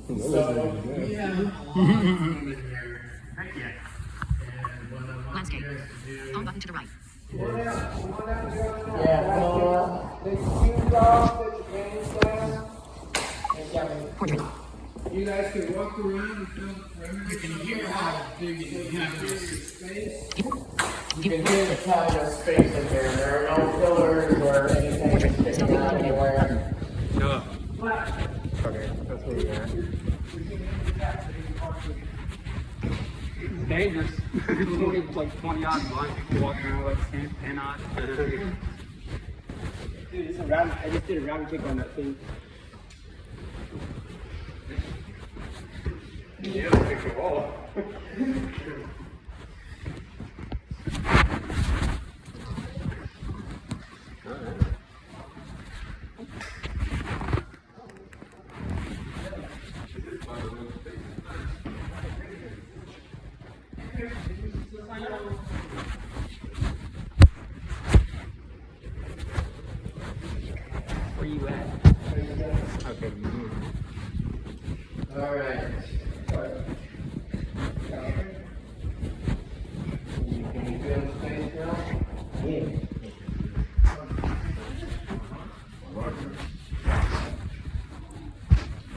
So we have a lot of room in here. Heck yeah. And what I want Landscape. you guys to do. Home button to the right. Yeah, so the cue off that the game's done. Portrait. You guys can walk around and feel the perimeter. You can hear how big you have your space. You can hear the kind of space in here. There are no pillars or anything sticking out anywhere. No. Okay, that's where we're at. It's dangerous. It's only like 20 odd blind people walking around like 10 odd. Dude, it's a rabbit. I just did a rabbit kick on that thing. Yeah, pick the wall. Where you at? Okay. All right. Can you feel the space now? Yeah.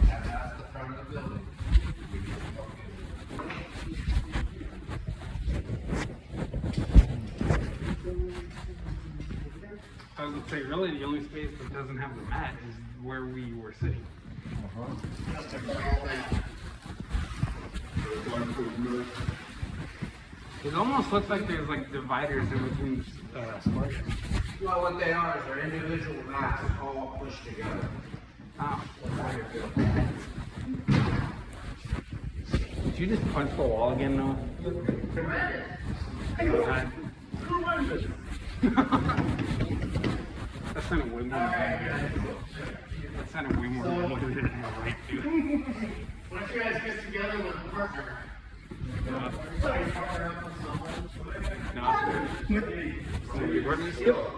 That's the front of the building. I would say really the only space that doesn't have the mat is where we were sitting. It almost looks like there's like dividers in between squares. Well, what they are is they're individual mats all pushed together. Oh. Did you just punch the wall again, Noah? God. That sounded way more. That sounded way more than it right to. Once you guys get together with a partner, No. partner up with someone. No. So you're working yourself.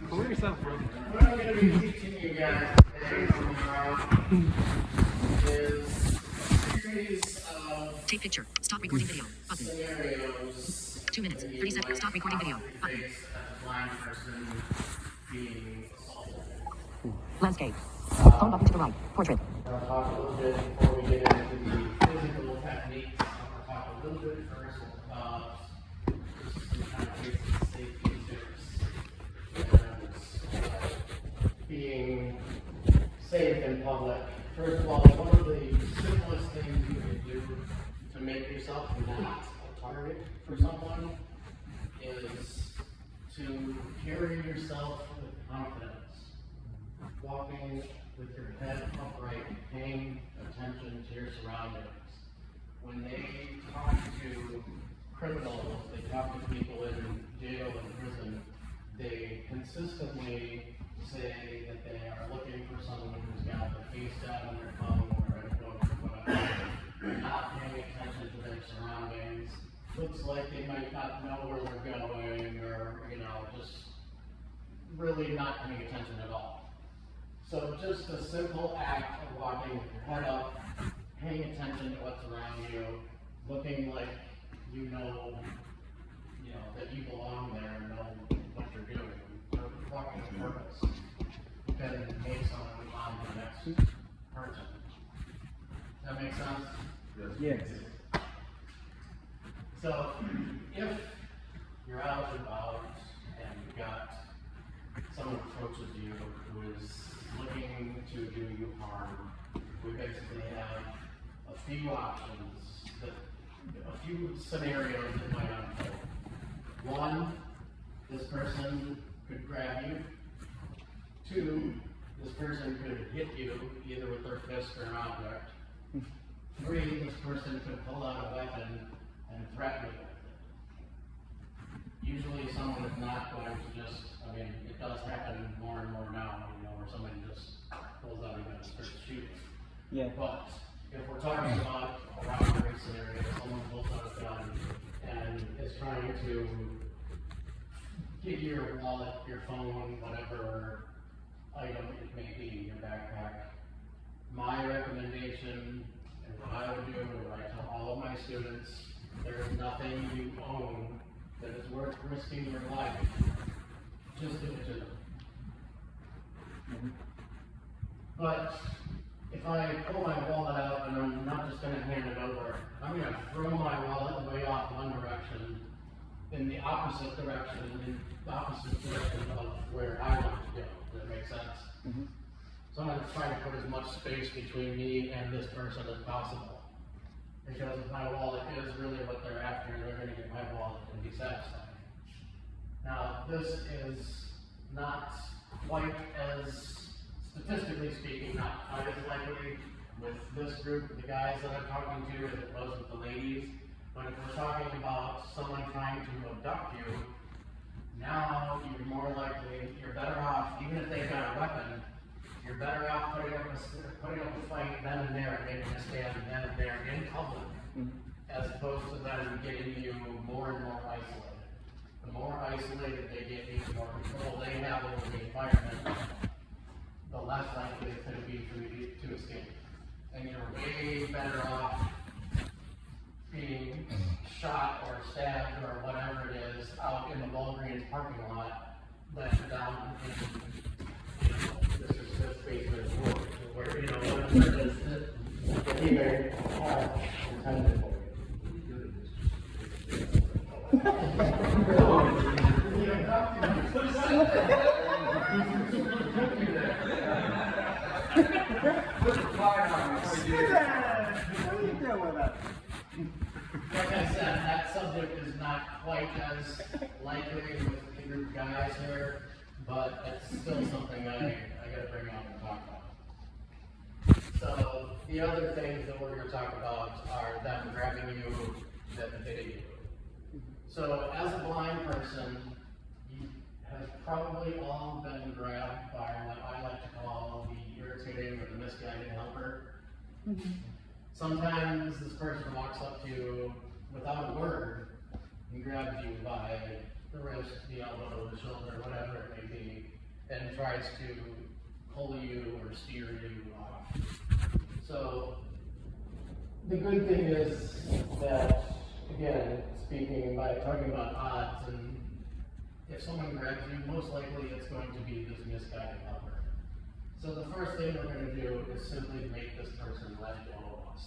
Pull yourself, bro. What I'm going to be teaching you guys today from tomorrow is a series of Take picture. Stop recording video. Button. scenarios. 2 minutes. 30 seconds. Stop recording video. Button. Based as a blind person being assaulted. Landscape. Home button to the right. Portrait. I'll talk a little bit before we get into the physical techniques. I'll talk a little bit first about just some kind of basic safety tips and being safe in public. First of all, one of the simplest things you can do to make yourself not a target for someone is to carry yourself with confidence. Walking with your head upright, paying attention to your surroundings. When they talk to criminals, they talk to people in jail and prison, they consistently say that they are looking for someone who's got their face down on their phone or in a book or whatever, not paying attention to their surroundings. Looks like they might not know where they're going or, just really not paying attention at all. So just a simple act of walking with your head up, paying attention to what's around you, looking like you know that you belong there and know what you're doing. So walking with purpose can make someone move on to the next person. Does that make sense? Yes. So if you're out and about and you've got someone approaches you who is looking to do you harm, we basically have a few options, a few scenarios that might unfold. One, this person could grab you. Two, this person could hit you either with their fist or an object. Three, this person could pull out a weapon and threaten you with it. Usually someone is not going to just, it does happen more and more now, where somebody just pulls out a gun and starts shooting. Yeah. But if we're talking about a robbery scenario, someone pulls out a gun and is trying to get your wallet, your phone, whatever item it may be in your backpack, my recommendation and what I would do and what I tell all of my students, there is nothing you own that is worth risking your life. Just give it to them. But if I pull my wallet out and I'm not just gonna hand it over, I'm gonna throw my wallet way off one direction in the opposite direction of where I want to go. Does that make sense? So I'm gonna try to put as much space between me and this person as possible. Because if my wallet is really what they're after, they're gonna get my wallet and be satisfied. Now, this is not quite as, statistically speaking, not quite as likely with this group, the guys that I'm talking to, as it was with the ladies. But if we're talking about someone trying to abduct you, now you're more likely, you're better off, even if they've got a weapon, you're better off putting up a fight then and there and making a stand then and there in public, as opposed to them getting you more and more isolated. The more isolated they get you, the more control they have over the environment, the less likely it's going to be for you to escape. And you're way better off being shot or stabbed or whatever it is out in the Walgreens parking lot than down in, this is just basement where, whatever it is that he may have intended for Like I said, that subject is not quite as likely with the group of guys here, but it's still something I gotta bring up and talk about. So the other things that we're gonna talk about are them grabbing you, them hitting you. So as a blind person, you have probably all been grabbed by what I like to call the irritating or the misguided helper. Sometimes this person walks up to you without a word and grabs you by the wrist, the elbow, the shoulder, whatever it may be, and tries to pull you or steer you off. So the good thing is that, again, talking about odds, and if someone grabs you, most likely it's going to be this misguided helper. So the first thing we're going to do is simply make this person let go of us.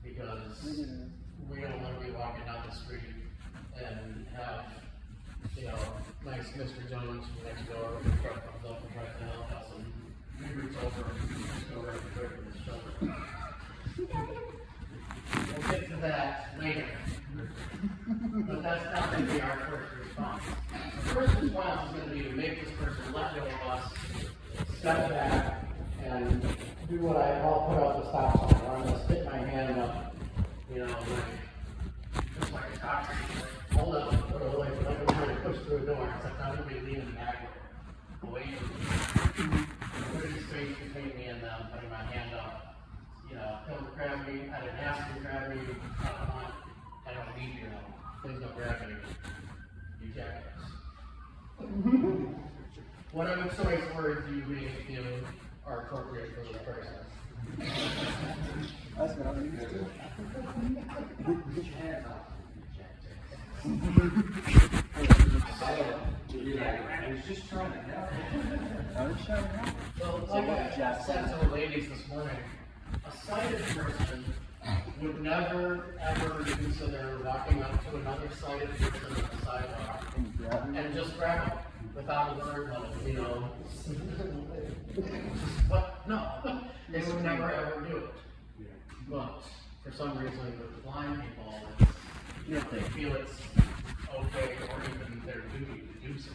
Because we don't want to be walking down the street and have, nice Mr. Jones from next door with the truck comes up and tries to help us, and we reach over and just go right to his shoulder. We'll get to that later. But that's not going to be our first response. The first response is going to be to make this person let go of us, step back, and do what I call put out the stop sign. Or I'm going to stick my hand up, just like a stop sign. Hold up, like I'm trying to push through a door, except I'm going to be leaning backward, away from me. Putting space between me and them, putting my hand up. Don't grab me. I didn't ask you to grab me. I don't need your help. Please don't grab me. You jackass. Whatever choice words you may feel are appropriate for the person. That's what I'm used to. Put your hands up. I was just trying to help. I was trying to help. Well, like I said to the ladies this morning, a sighted person would never ever consider walking up to another sighted person on the sidewalk and just grab them without a word limit, But no, they would never ever do it. But for some reason, with blind people, they feel it's okay or even their duty to do so.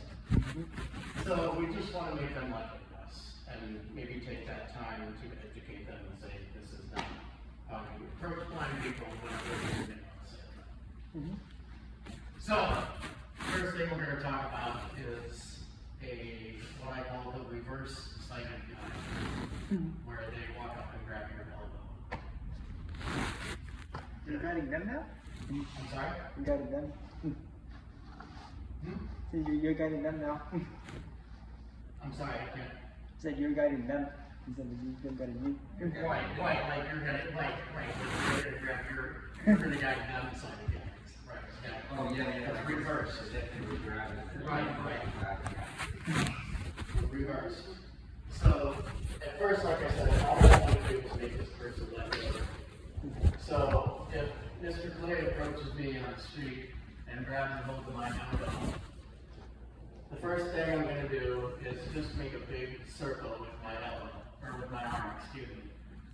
So we just want to make them like us and maybe take that time to educate them and say, this is not how you approach blind people when you're doing it. So, first thing we're going to talk about is what I call the reverse sighted guide, where they walk up and grab your elbow. You're guiding them now? I'm sorry? You're guiding them? So you're guiding them now? I'm sorry, I can't. Said you're guiding them. He said you still got a yeet. Right, like you're gonna, you're gonna grab you're gonna guide down the side again. Right, yeah. Oh, yeah. That's reverse. Right. Reverse. So, at first, like I said, all I want to do is make this person let go. So, if Mr. Clay approaches me on the street and grabs and holds my elbow, the first thing I'm going to do is just make a big circle with my elbow, or with my arm, excuse me.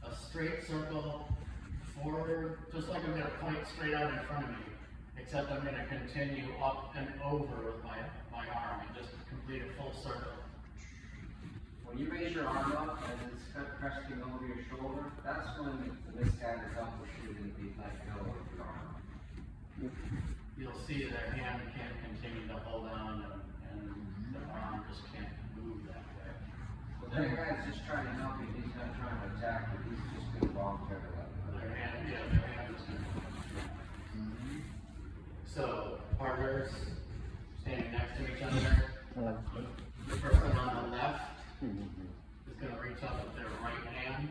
A straight circle forward, just like I'm going to point straight out in front of me, except I'm going to continue up and over with my arm and just complete a full circle. When you raise your arm up and it's cresting over your shoulder, that's when the misguided elbow shouldn't be let go of your arm. You'll see that hand can't continue to hold on and the arm just can't move that way. Well, that guy's just trying to help you. He's not trying to attack you. He's just going to voluntarily let go. Their hand is going to. So, partners standing next to each other. The person on the left is going to reach up with their right hand.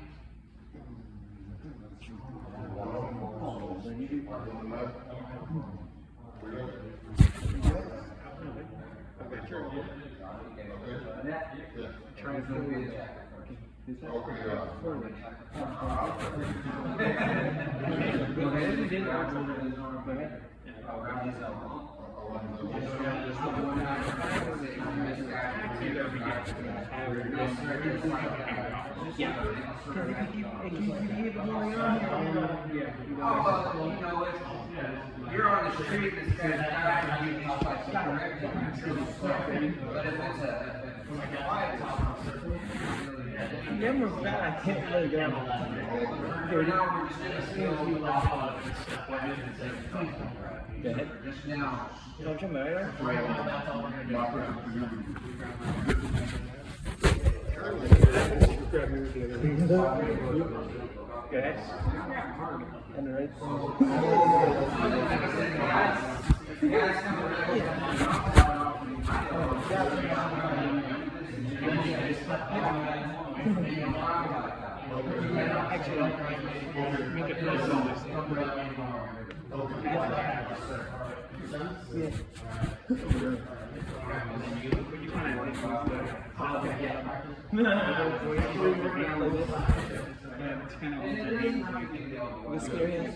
You're on the street, this guy's attacking you, he's like directing you. But if it's a quiet Never fat, I can't really grab him. Now we're just in a skill Go ahead. just now. Don't you matter? Right now, that's all we're going to do. Go ahead. And the right. What's scary?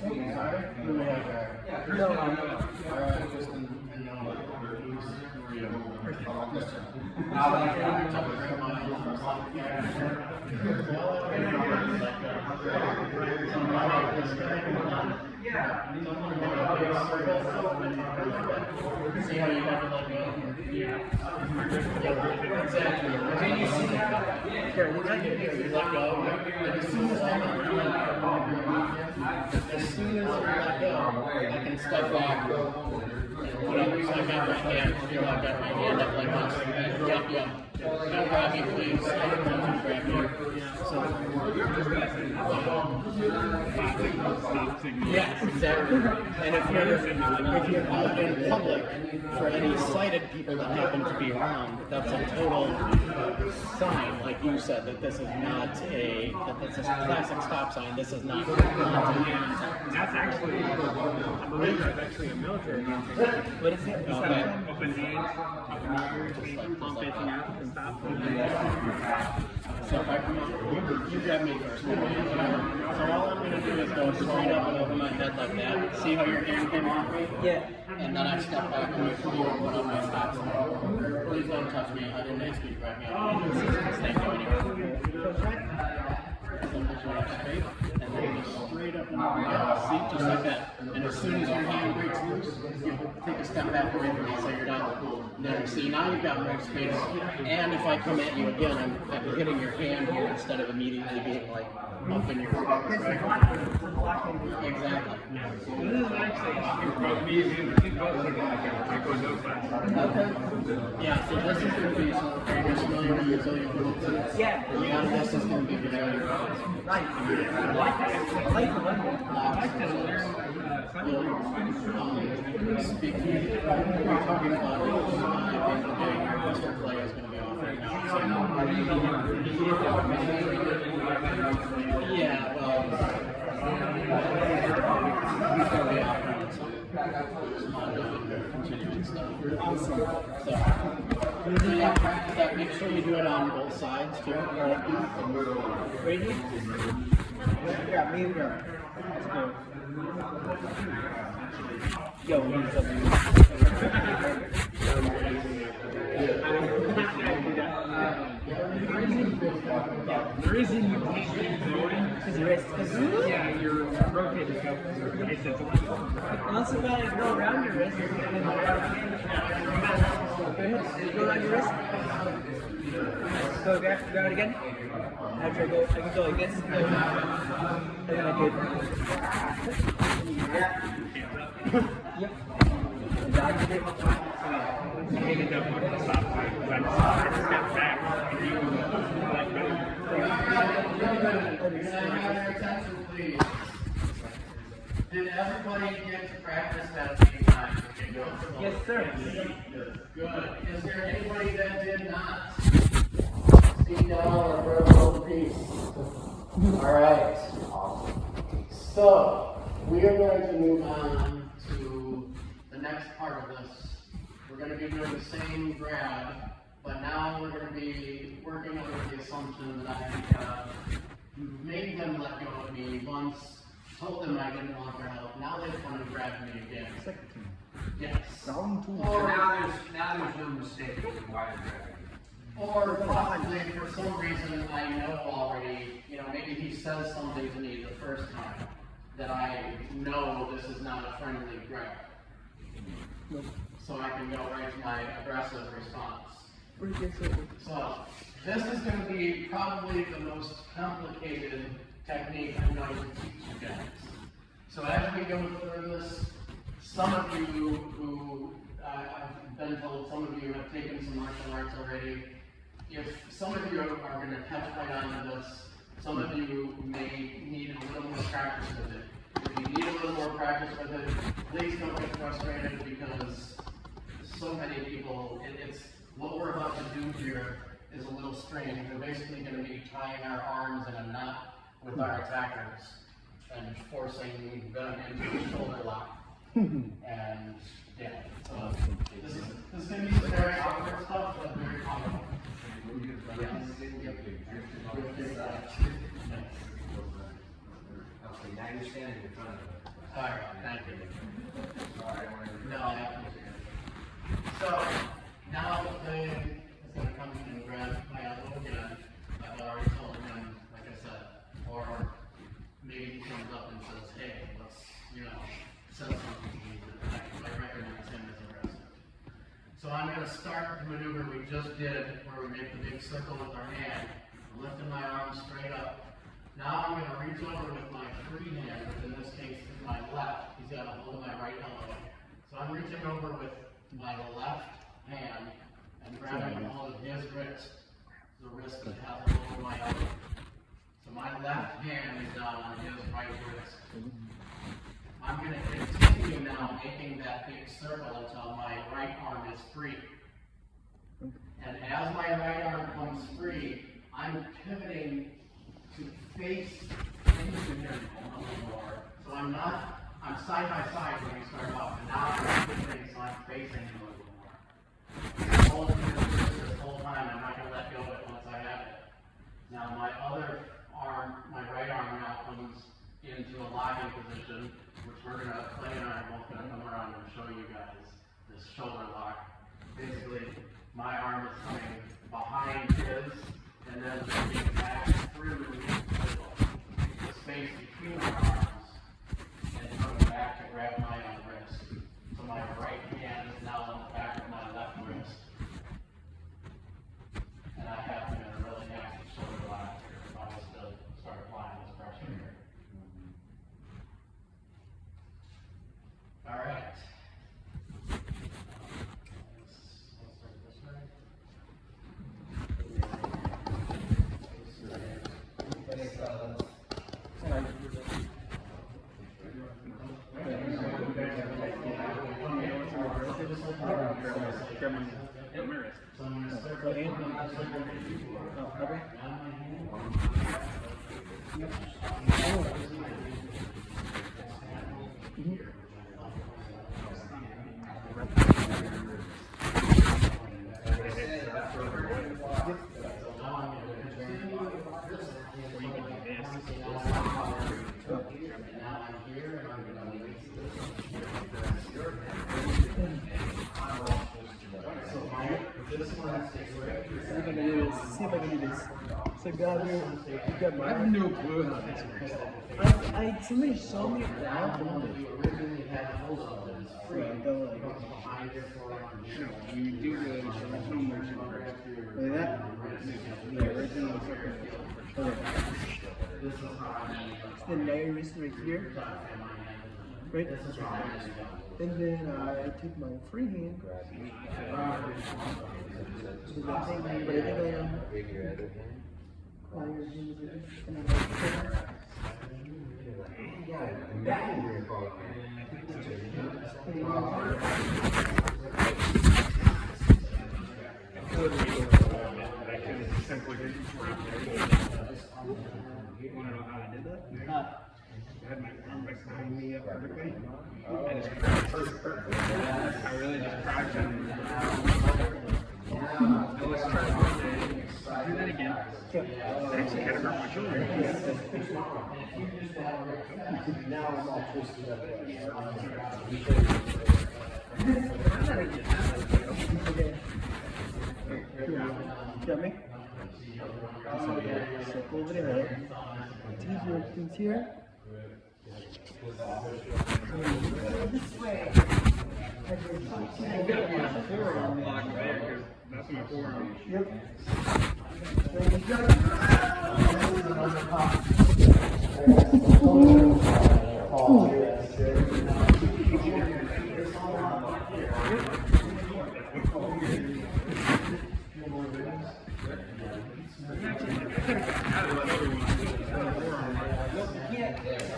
See how you never let go? Yeah. Exactly. Can you see that? You let go. And as soon as I let go, I can step back and put up, so I got my hand, feel like I got my hand up like this. Yep. Don't grab me, please. I don't want to grab you. Yes, exactly. And if you're out in public for any sighted people that happen to be around, that's a total sign, like you said, that this is not that this is a classic stop sign. This is not. That's actually, I believe that's actually a military handshake. What is it? Okay. Open hands, open ears, palm facing out, and stop. So if I come up, you grab me first. So all I'm going to do is go straight up and over my head like that. See how your hand came off me? Yeah. And then I step back away from you and put on my stop sign. Please don't touch me. I didn't ask you to grab me. Thank you anyway. So push you up straight, and then just straight up and over my seat, just like that. And as soon as your hand breaks loose, you take a step back away from me so you're done. There, see, now you've got more space. And if I come at you again, I'm hitting your hand here instead of immediately being like up in your face, right? Exactly. This is actually, it goes those sides. Okay. Yeah, so this is going to be, so are you familiar with utility equipment? Yeah. Yeah, this is going to be very Right. Speaking, we're talking about Mr. Clay is going to be on off right now. Yeah, well, he's gonna be off around some continuing stuff. So, yeah, practice that. Make sure you do it on both sides too. Right here? Yeah, me and her. Let's go. Yo, what's up, The reason you can't keep going His wrist. yeah, your rotator cuff is it's Once you gotta go around your wrist, go ahead, go around your wrist. Go grab it again. After I can go like this. And then I could. Yep. Dodge it. you ended up on the stop sign. I just stepped back and you like that. Can I have your attention, please? Did everybody get to practice that a few times? Okay, good. Yes, sir. Good. Is there anybody that did not? Speak down or grab a little piece. All right. So, we are going to move on to the next part of this. We're going to be doing the same grab, but now we're going to be working under the assumption that I have made them let go of me once, told them I didn't want their help. Now they want to grab me again. Yes. Now there's no mistake as to why they're grabbing. Or possibly for some reason I know already, maybe he says something to me the first time that I know this is not a friendly grab. So I can go right to my aggressive response. So this is going to be probably the most complicated technique I'm going to teach you guys. So as we go through this, some of you who I've been told, some of you have taken some martial arts already. If some of you are going to catch right onto this, some of you may need a little more practice with it. If you need a little more practice with it, please don't get frustrated because so many people, it's what we're about to do here is a little strange. We're basically going to be tying our arms in a knot with our attackers and forcing them into a shoulder lock. And yeah, so this is going to be some very awkward stuff, but very powerful. Okay, now you're standing in front of it. All right, thank you. No, I appreciate it. So now they is going to come and grab my elbow again. I've already told him, like I said, or maybe he comes up and says, "Hey, let's says something to me that I recognize him as aggressive." So I'm going to start the maneuver we just did, where we make the big circle with our hand, lifting my arm straight up. Now I'm going to reach over with my free hand, which in this case is my left. He's got a hold of my right elbow. So I'm reaching over with my left hand and grabbing a hold of his wrist, the wrist that has a hold of my elbow. So my left hand is down on his right wrist. I'm going to continue now making that big circle until my right arm is free. And as my right arm comes free, I'm pivoting to face into him a little more. So I'm side by side when we start off, and now I'm pivoting so I'm facing him a little more. Holding this whole time, I'm not going to let go of it once I have it. Now my other arm, my right arm now comes into a locking position, which we're going to, Clay and I are both going to come around and show you guys this shoulder lock. Basically, my arm is coming behind his, and then moving back through the space between our arms, and coming back to grab my own wrist. So my right hand is now on the back of my left wrist. And I have him in a really nasty shoulder lock here if I was to start applying this pressure here. All right. Let's start this way. So I'm gonna start So, and, okay. See if I can do this. See if I can do this. So God, you got my. I have no clue how this works. Somebody showed me the app and originally had hold of it, it's free. No, you do the original motion first. Like that? The original Okay. So then now your wrist right here. Right? And then I take my free hand. So that thing, but I think I am. Now your hand is and You want to know how I did that? I had my arm behind me up perfectly. I just crouched. I really just crouched and let's try to do that again. It actually kind of hurt my shoulder. Now I'm all twisted up. Got me? So over the head. Take your things here. This way. I've got my forearm locked there because that's my forearm. Yep.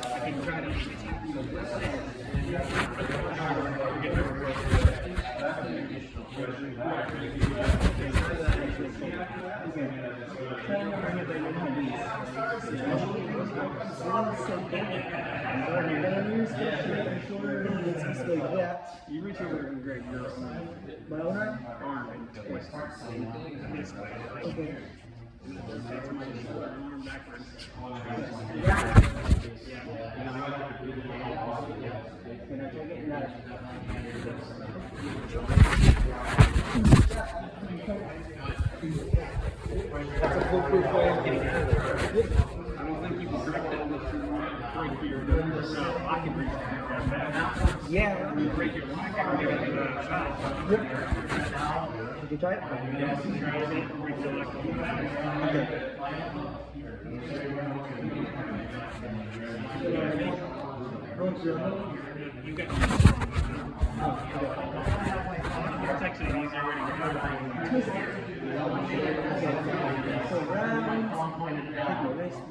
I can try to You reach over and grab your My own arm? arm and twist this way. Okay. That's my shoulder arm backwards. Can I take it? No. That's a foolproof way of getting out of there. I don't think you can break that with your right here. No, I can reach that and grab that. Yeah. You break your lock, I can get it to the shot. Yep. Did you try it? Yes, try to break your lock on that. Okay. You got It's actually an easier way to get out. Twist it. So round, take your wrist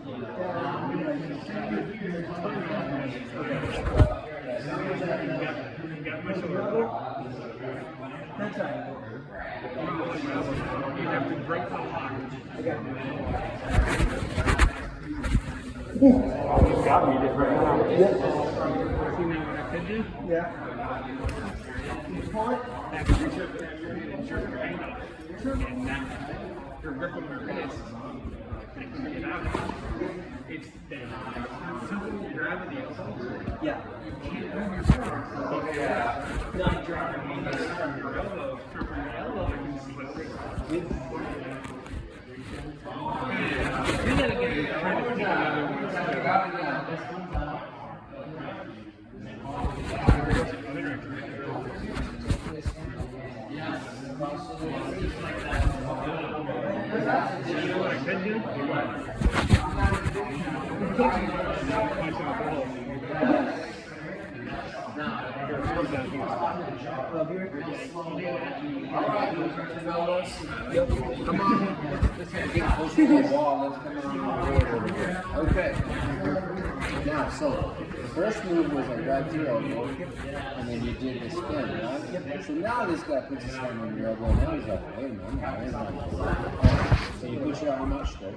You got my shoulder. down. That's right. You have to break the lock. I got Got me just right now. it. See now what I could do? Yeah. You pull it. I can reach up there and jerk your hand off. And now you're gripping my wrist. I can get out. It's the simple gravity of it. Yeah. You can't move your arm. Now you drop your hand from your elbow. From your elbow, I can slip it. Do that again. Try to pick another one. You know what I could do? Come on. Let's get closer to the wall. Let's come around the board over here. Okay. Now, so the first move was I grabbed your elbow, and then you did the spin, right? So now this guy puts his hand on your elbow, and now he's like, wait a minute, wait a minute. So you put your arm out straight.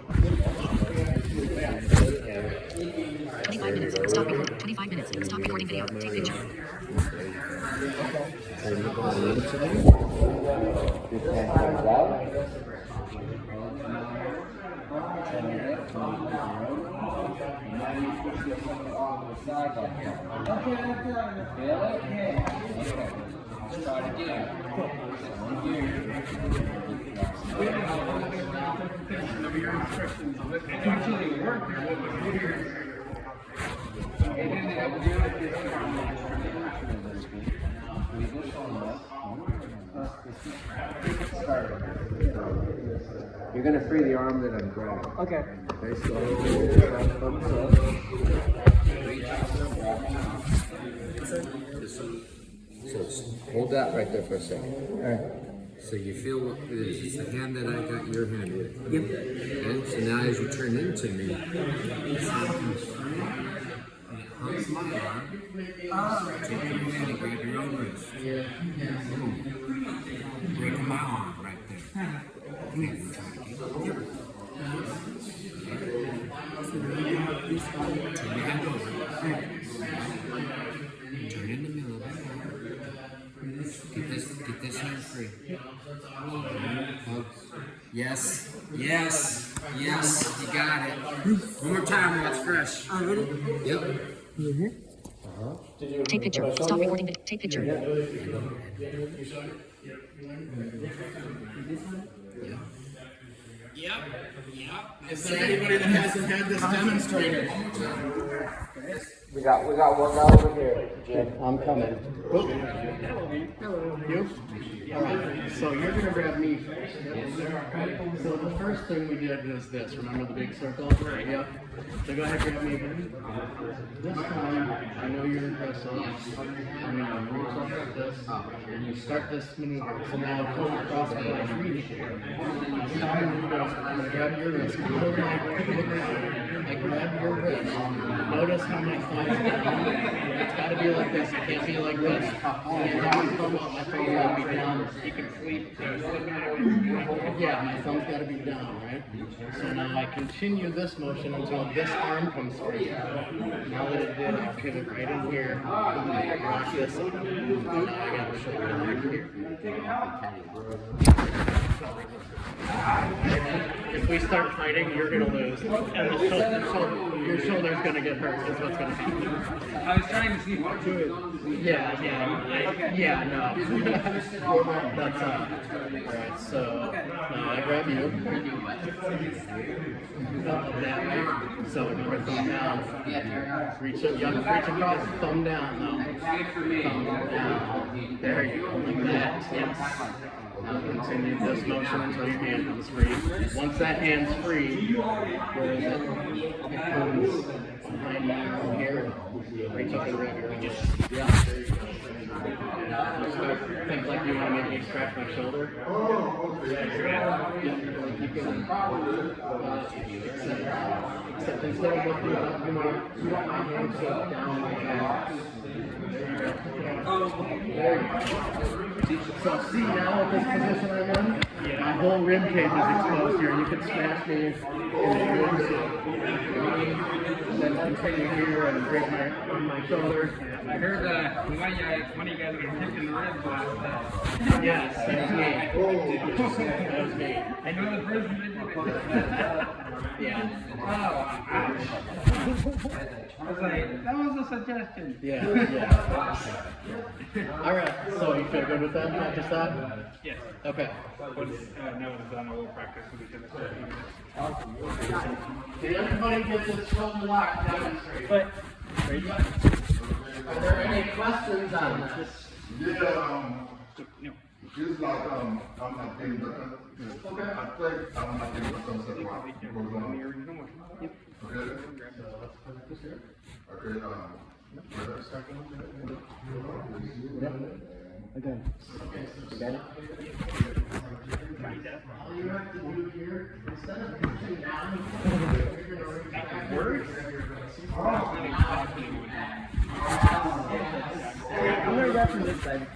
25 minutes. Stop recording. 25 minutes. Stop recording video. Take picture. Your hand comes out. And now you push yourself off the side like that. Feel it? Okay. Let's try it again. Of your instructions, it actually worked. It ended up doing You're going to free the arm that I'm grabbing. Okay. Okay, so thumbs up. Reach out and grab. So hold that right there for a second. All right. So you feel what it is. It's the hand that I got your hand with. Yep. Okay? So now as you turn into me, this hand comes free. And it hugs my arm. Take your hand and grab your own wrist. Boom. Break my arm right there. Come here. Turn your hand over. Turn in the middle of it. Get this hand free. Yes, yes, yes, you got it. One more time while it's fresh. Yep. Take picture. Stop recording video. Take picture. Yep. Is there anybody that hasn't had this demonstrated? We got one guy over here, Jim. I'm coming. You? Alright, so you're gonna grab me first. So the first thing we did was this. Remember the big circle? Right. Yep. So go ahead, grab me. This time, I know you're aggressive. I'm gonna move up like this. And you start this maneuver. So now come across the line. Reach here. I'm gonna grab your wrist. I grab your wrist. Notice how my thumbs go. It's gotta be like this. It can't be like this. And if you thumb up, my thumb's gotta be down. You can sleep. Yeah, my thumb's gotta be down, right? So now I continue this motion until this arm comes free. Now that it did, I pivot right in here. Rock this up. Now I gotta show you if we start fighting, you're gonna lose. And your shoulder's gonna get hurt, is what's gonna happen. I was trying to see what to it. Yeah, no. That's alright, so now I grab you. That way. So your thumb down. Reach across, thumb down now. Thumb down. There you go, like that. Yes. Now continue this motion until your hand comes free. Once that hand's free, where is it? It comes behind you here. Reach up and grab your hand. Yeah, there you go. Things like you want to make me scratch my shoulder. Yeah, keep going. Except instead of lifting up, you want my hands down like that. There you go. So see now at this position I'm in, my whole rib cage is exposed here. You can smash me in the ribs. And then continue here and break my shoulder. I heard one of you guys were kicked in the ribs last time. Yes, that was me. That was me. I know the person that did it. Yeah. I was like, that was a suggestion. Yeah. All right. So you feel good with that? Practice that? Yes. Okay. No, it's on a little practice with each other. Did everybody get this shoulder lock demonstrated? But, Are there any questions on this? no. It's like, I'm not getting better. Okay. I think I'm not getting better. So Yep. okay. Okay, Again. Got it? All you have to do here, instead of pushing down, you're going to reach back. I'm gonna grab from this side.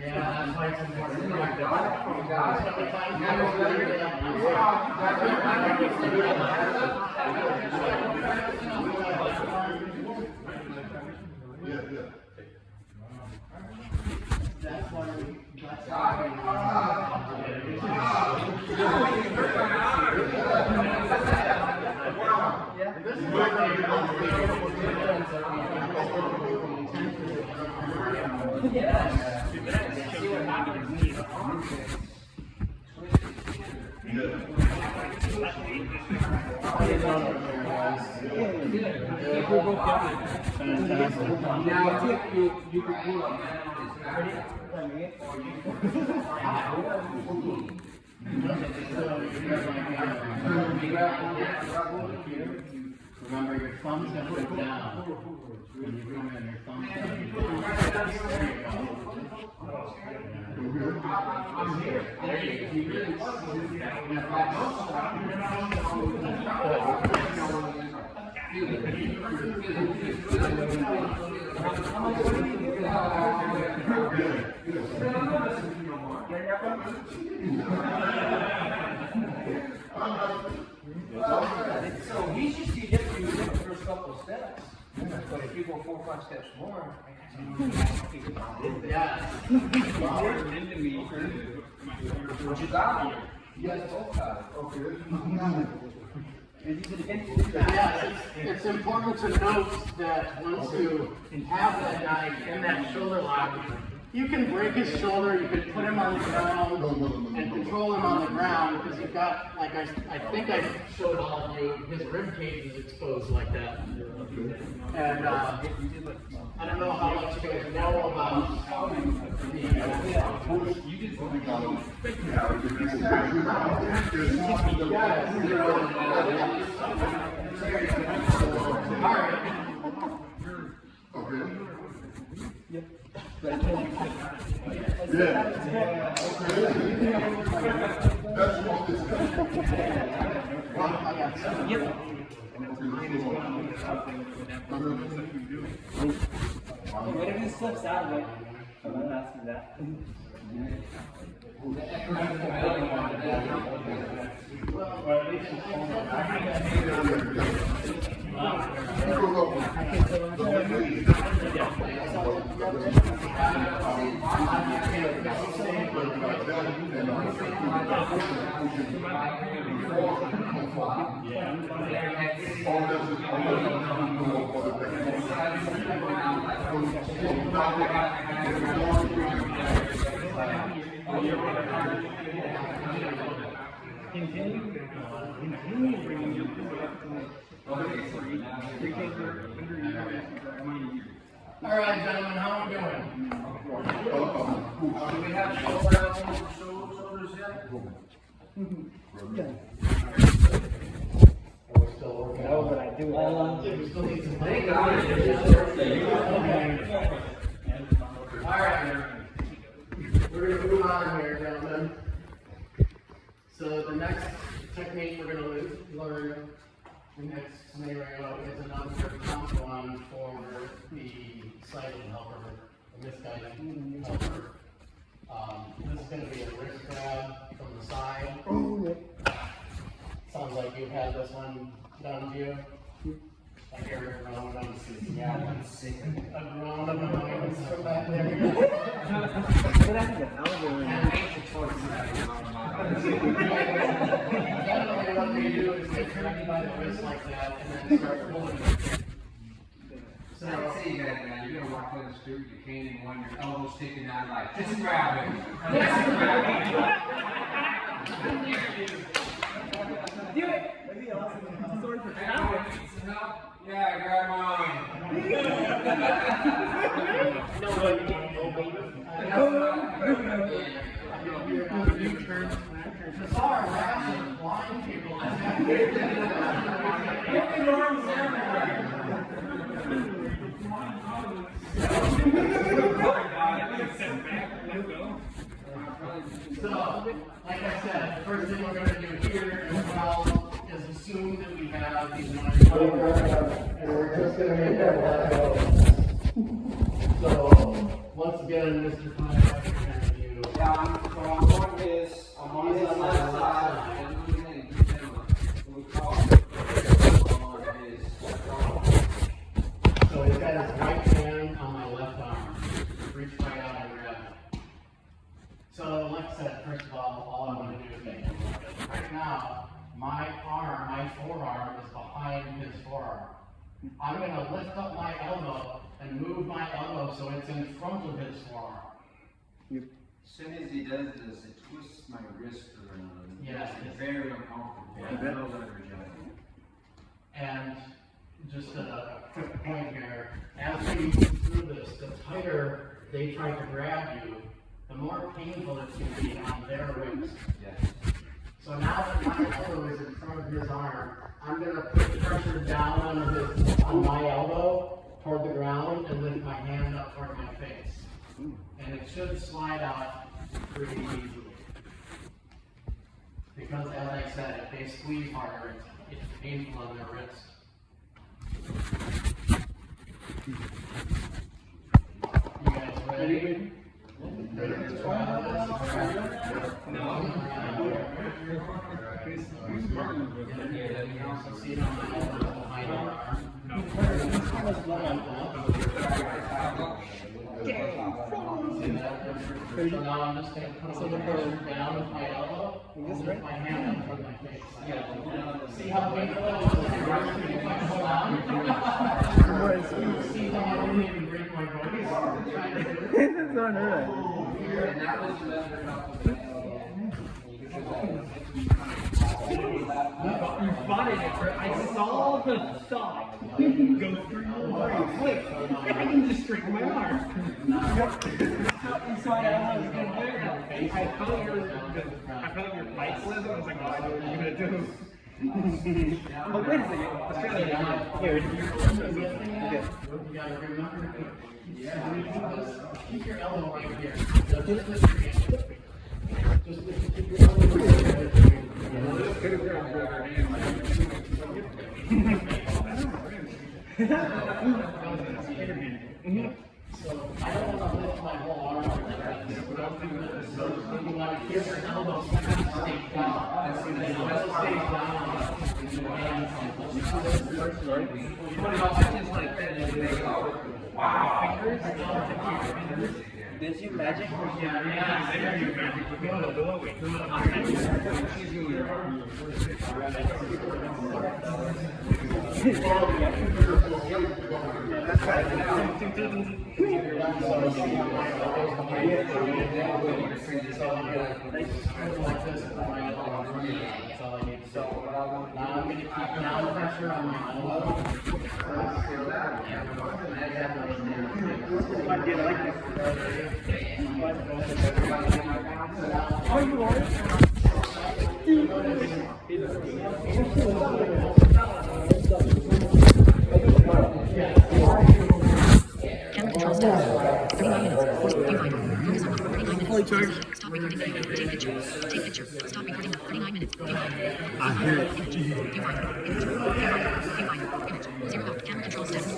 Yeah, that's why it's important. Now, you can pull up. Remember, your thumb's gonna go down. When you come in, your thumb's gonna be down. There you So he's just you get through the first couple of steps. But if you go 4 or 5 steps more, Yeah. you got it. You guys both got it. Okay. Yeah, it's important to note that once you have that guy in that shoulder lock, you can break his shoulder, you can put him on the ground and control him on the ground because you've got, like I think I showed all of you, his rib cage is exposed like that. And I don't know how much you guys know about What if he slips out of it? I'm not asking that. Continue bringing your people up to All right, gentlemen, how are we doing? Do we have shoulders yet? We're still working on but I do. We still need some. Thank God. All right, we're gonna move on here, gentlemen. So the next technique we're gonna learn, the next scenario is another comp one for the sighted helper, the misguided helper. This is gonna be a wrist grab from the side. Sounds like you've had this one done to you. I hear a groan, I'm sick. A groan of annoyance from back there. Generally, what we do is they grab you by the wrist like that and then start pulling you. So, I see that, man. You're gonna walk down the street, you can't even want your elbows sticking out like, just grab it. Just grab it. Do it! That'd be awesome. Sorry for Help? Yeah, grab mine. bizarre rash of blind people. So, like I said, the first thing we're going to do here as well is assume that we have these and we're just going to make that black out. So, once again, Mr. Conrad, we're going to do. Yeah, I'm on his, I'm on his left side, and we call it on his left arm. So he's got his right hand on my left arm. Reach right out and grab it. So like I said, first of all I want to do is make him look at it. Right now, my arm, my forearm is behind his forearm. I'm going to lift up my elbow and move my elbow so it's in front of his forearm. As soon as he does this, it twists my wrist around. Yes. It's very uncomfortable. I know that, Joe. And just a quick point here, as we move through this, the tighter they try to grab you, the more painful it can be on their wrist. Yes. So now that my elbow is in front of his arm, I'm going to put pressure down on my elbow toward the ground and lift my hand up toward my face. And it should slide out pretty easily. Because as I said, if they squeeze harder, it's painful on their wrist. You guys ready? Ready to try this? See it on my elbow behind my arm. So now I'm just going to put a little pressure down with my elbow and lift my hand up toward my face. See how painful it is? If I hold on. See how I don't even break my voice? Trying to do it. It's unreal. And that was left up with You spotted it, I saw the thought go through your mind. Wait, I can just straighten my arm. You saw that I was going to do that. I felt your bite slip. I was like, what are you gonna do? But wait a second. Australia. Here. You gotta remember to keep your elbow right here. Just lift your hand. Just keep your elbow right here. So I don't want to lift my whole arm like this. Don't do this. You want to keep your elbow stay down. And then the elbow stays down. And your hands Did you magic? Now I'm going to keep down pressure on my elbow. I did like this. Are you on? Camera control status. 39 minutes. Viewfinder. Focus on 39 minutes. Stop recording video. Take picture. Take picture. Stop recording. 39 minutes. Viewfinder. I hear it. Image. Viewfinder. Image. Viewfinder. Viewfinder. Image. 0 left. Camera control status.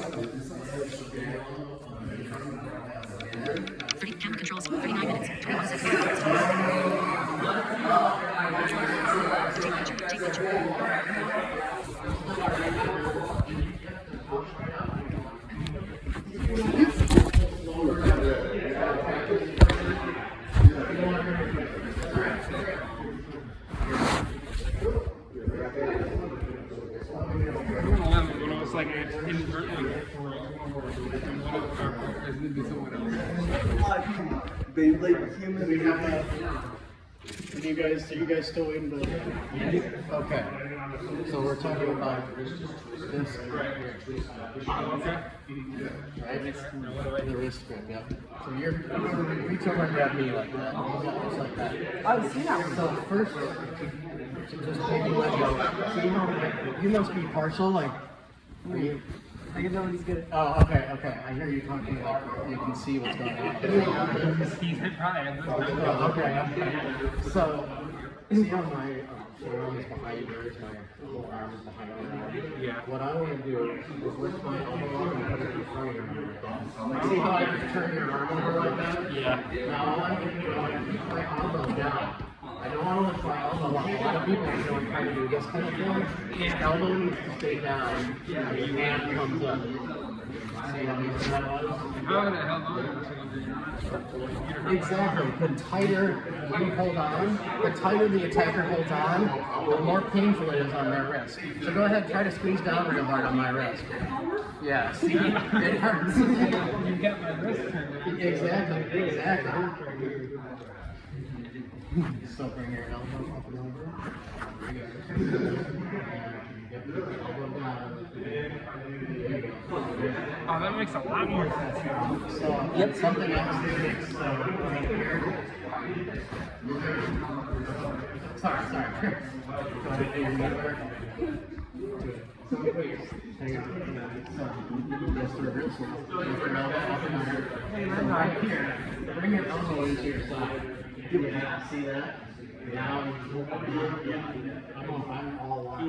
30 camera controls. 39 minutes. 21 seconds. Take picture. Take picture. gonna let him, but it was like inadvertently. Beyblade human. We have that. Are you guys still in the? Okay. So we're talking about this right here. Right? The wrist grip, yeah. So you're reach over and grab me like that. Just like that. I've seen that. So first, just maybe let go. So you must be partial, like. Are you? I can know when he's good. Oh, okay. I hear you talking like you can see what's going on. He's probably at this Oh, okay. So, see how my forearm is behind yours, my whole arm is behind yours? Yeah. What I want to do is lift my elbow up and put it in front of your arm. Like, see how I can turn your arm over like that? Yeah. Now, all I can do is keep my elbow down. I don't want to lift my elbow up. A lot of people try to do this kind of thing. Elbow needs to stay down. Hand comes up. See how easy that was? How the hell Exactly. The tighter you hold on, the tighter the attacker holds on, the more painful it is on their wrist. So go ahead, try to squeeze down real hard on my wrist. Yeah, see? It hurts. You got my wrist turned. Exactly. So bring your elbow up and over. Get the elbow down. Oh, that makes a lot more sense. So, something else to fix. So, sorry. Go ahead, do your network. So, please, hang on. Just reverse it. Lift your elbow up and under. From right here, bring your elbow into your side. Yeah, see that? Now, I'm all locked in.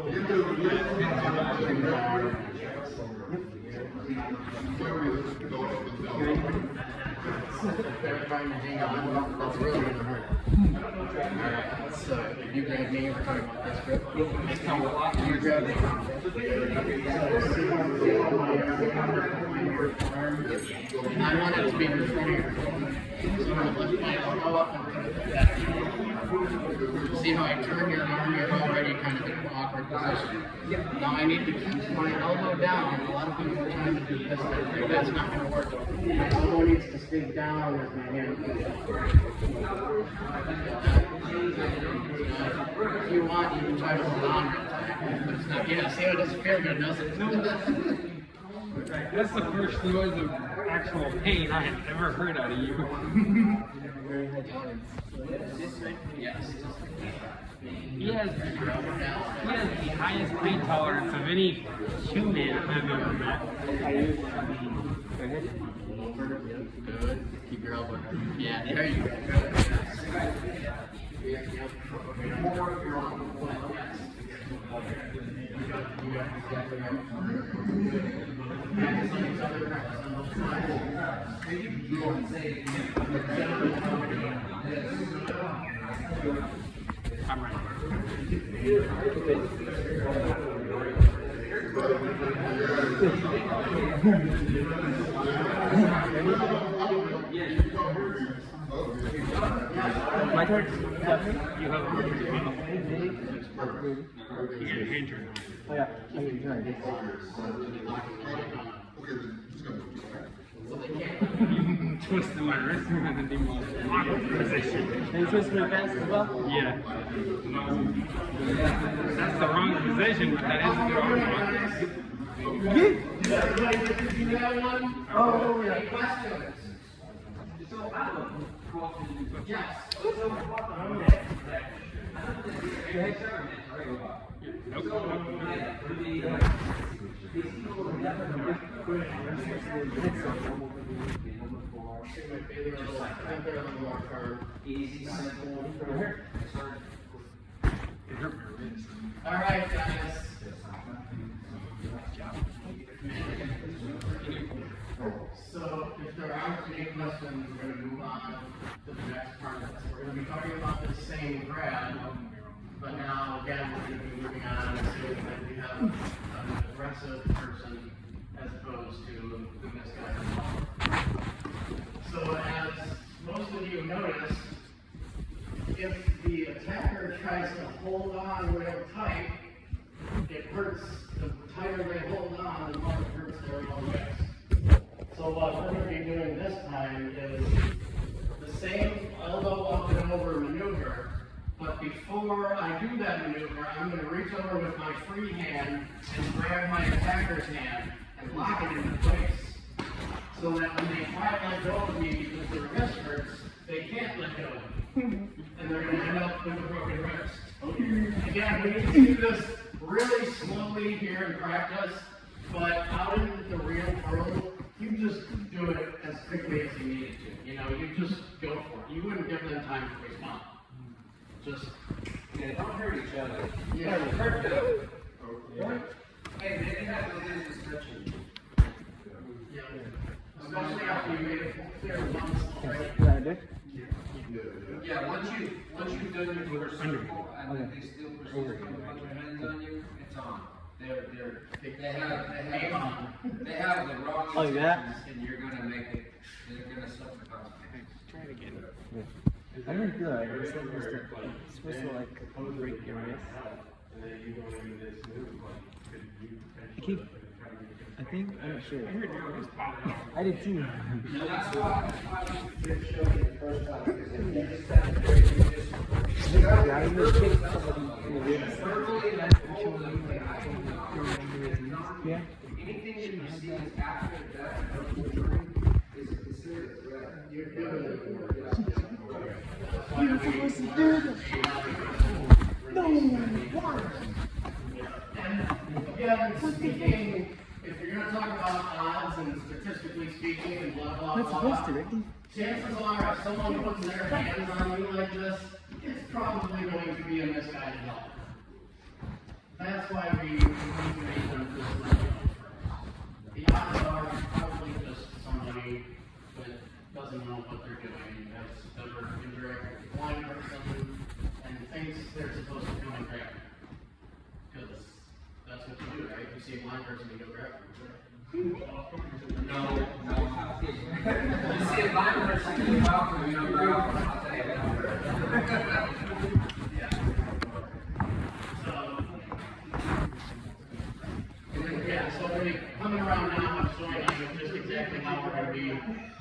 They're trying to hang on. That's really going to hurt. Alright, so you grab me, we're talking about this grip. You grab me. And I want it to be in front of your foot. So I'm going to lift my elbow up and put it back. See how I turn your arm? You're already kind of in an awkward position. Now I need to keep my elbow down. A lot of people are trying to do this. That's not going to work. My elbow needs to stay down as my hand goes up. If you want, you can try to hold on. But it's not. Yeah, see how it doesn't feel good, does it? That's the first noise of actual pain I had ever heard out of you. Yes. He has the highest pain tolerance of any human I've ever met. Good. Keep your elbow. Yeah, there you go. I'm right. My turn. You have a you get a hand turn. Oh yeah. I mean, Twisting my wrist in the most awkward position. and you twist really fast as well? Yeah. That's the wrong position, but that is the wrong one. Oh, yeah. Questions? Yes. All right, guys. So, if there aren't any questions, we're going to move on to the next part of this. We're going to be talking about this same grab, but now, again, we're going to be moving on to that we have an aggressive person as opposed to the misguided. So, as most of you noticed, if the attacker tries to hold on real tight, it hurts the tighter they hold on, the more it hurts their own wrists. So what we're going to be doing this time is the same elbow up and over maneuver, but before I do that maneuver, I'm going to reach over with my free hand and grab my attacker's hand and lock it into place. So that when they try to let go of me because their wrist hurts, they can't let go of me. And they're going to end up with a broken wrist. Again, we need to do this really slowly here in practice, but out in the real world, you just do it as quickly as you need to. You know, you just go for it. You wouldn't give them time to respond. Just, Yeah, don't hurt each other. yeah, hurt them. Hey, maybe have a little stretching. Yeah. Especially after you made it clear once already. Yeah, once you've done your first circle and then they still persist to put their hands on you, it's on. They have the wrong intentions and you're gonna make it, they're gonna suffer consequences. Try it again. I didn't feel like it's supposed to like break your wrist. I think I'm not sure. I heard your wrist pop off. I did too. Yeah, I even kicked somebody in the ribs. Yeah. Anything that you see after that is considered a threat. You're giving it You're supposed to do this. No, why? Again, speaking, if you're going to talk about odds and statistically speaking and blah, blah, Not supposed to, blah, Ricky. chances are if someone puts their hands on you like this, it's probably going to be a misguided help. That's why we need to make them this level. The odds are probably just somebody that doesn't know what they're doing, has never interacted with a blind person, and thinks they're supposed to come and grab them. Because that's what you do, right? You see a blind person, you go grab them. No. You see a blind person in the bathroom, you don't grab them, I'll tell you that. Yeah, so we're coming around now, I'm showing you just exactly how we're going to be,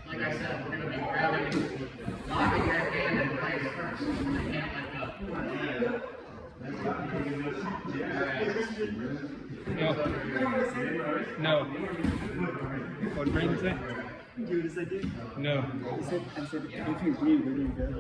like I said, we're going to be grabbing, locking that hand in place first. They can't let go. No. What brain is that? Do what I did. No. I said, if you breathe, we're doing good.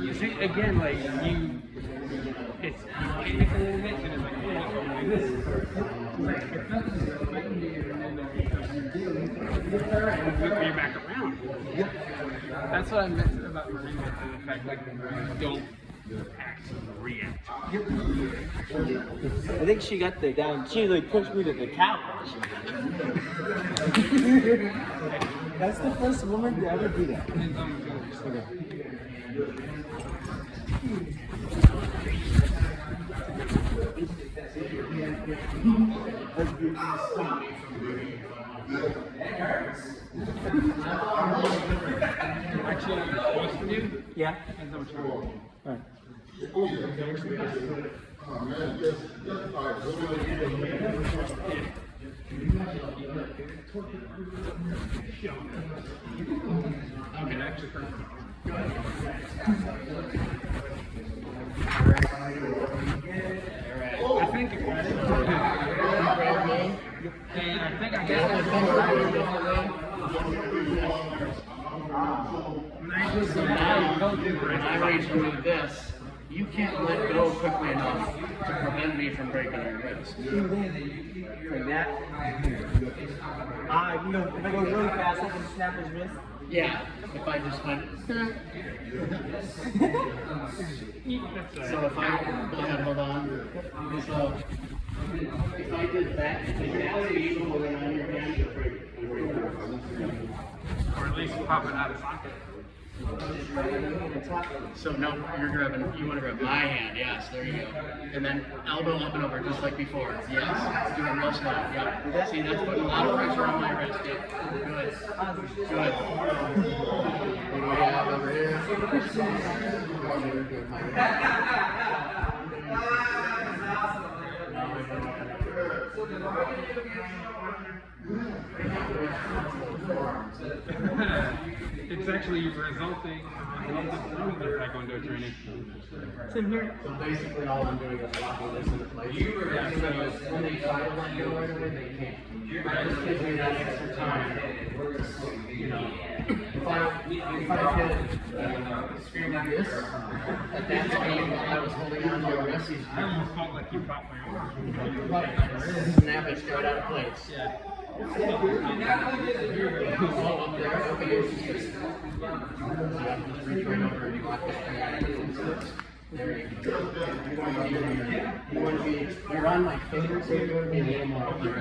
You see, again, like, it's you kick a little bit, and it's like, oh, like this. It's nothing fighting you, and then you're back around. That's what I meant about Marina, the fact, like, you don't act and react. I think she got the down. She like pushed me to the couch. That's the first woman to ever do that. Okay. That's good. Actually, what's for you? Yeah. That's not what you're doing. All right. Okay, that actually hurts. I think it was. And I think I got it. So now, when I reach and do this, you can't let go quickly enough to prevent me from breaking your wrist. Like that. You know, if I go really fast, I can snap his wrist. Yeah, if I just went. So if I go ahead, hold on. So if I did that, take that speed on your hand, you'll break it. Or at least pop it out of socket. So no, you want to grab my hand, yes, there you go. And then elbow up and over, just like before. Yes, do it real slow, yep. See, that's putting a lot of pressure on my wrist, yep. Good, good. What do we have over here? It's actually resulting in a taekwondo training. Same here. So basically all I'm doing is locking this into place. Yeah, so when they try to let go right away, they can't. That just gives me that extra time. You know, if I could scream like this, at that time I was holding on to your wrist, I almost felt like you caught my arm. snap it straight out of place. Yeah. Oh, up there, okay, it's just reach right over and you lock that. There you go. You want to be, you're on my fingers, so you want to be a little more up there.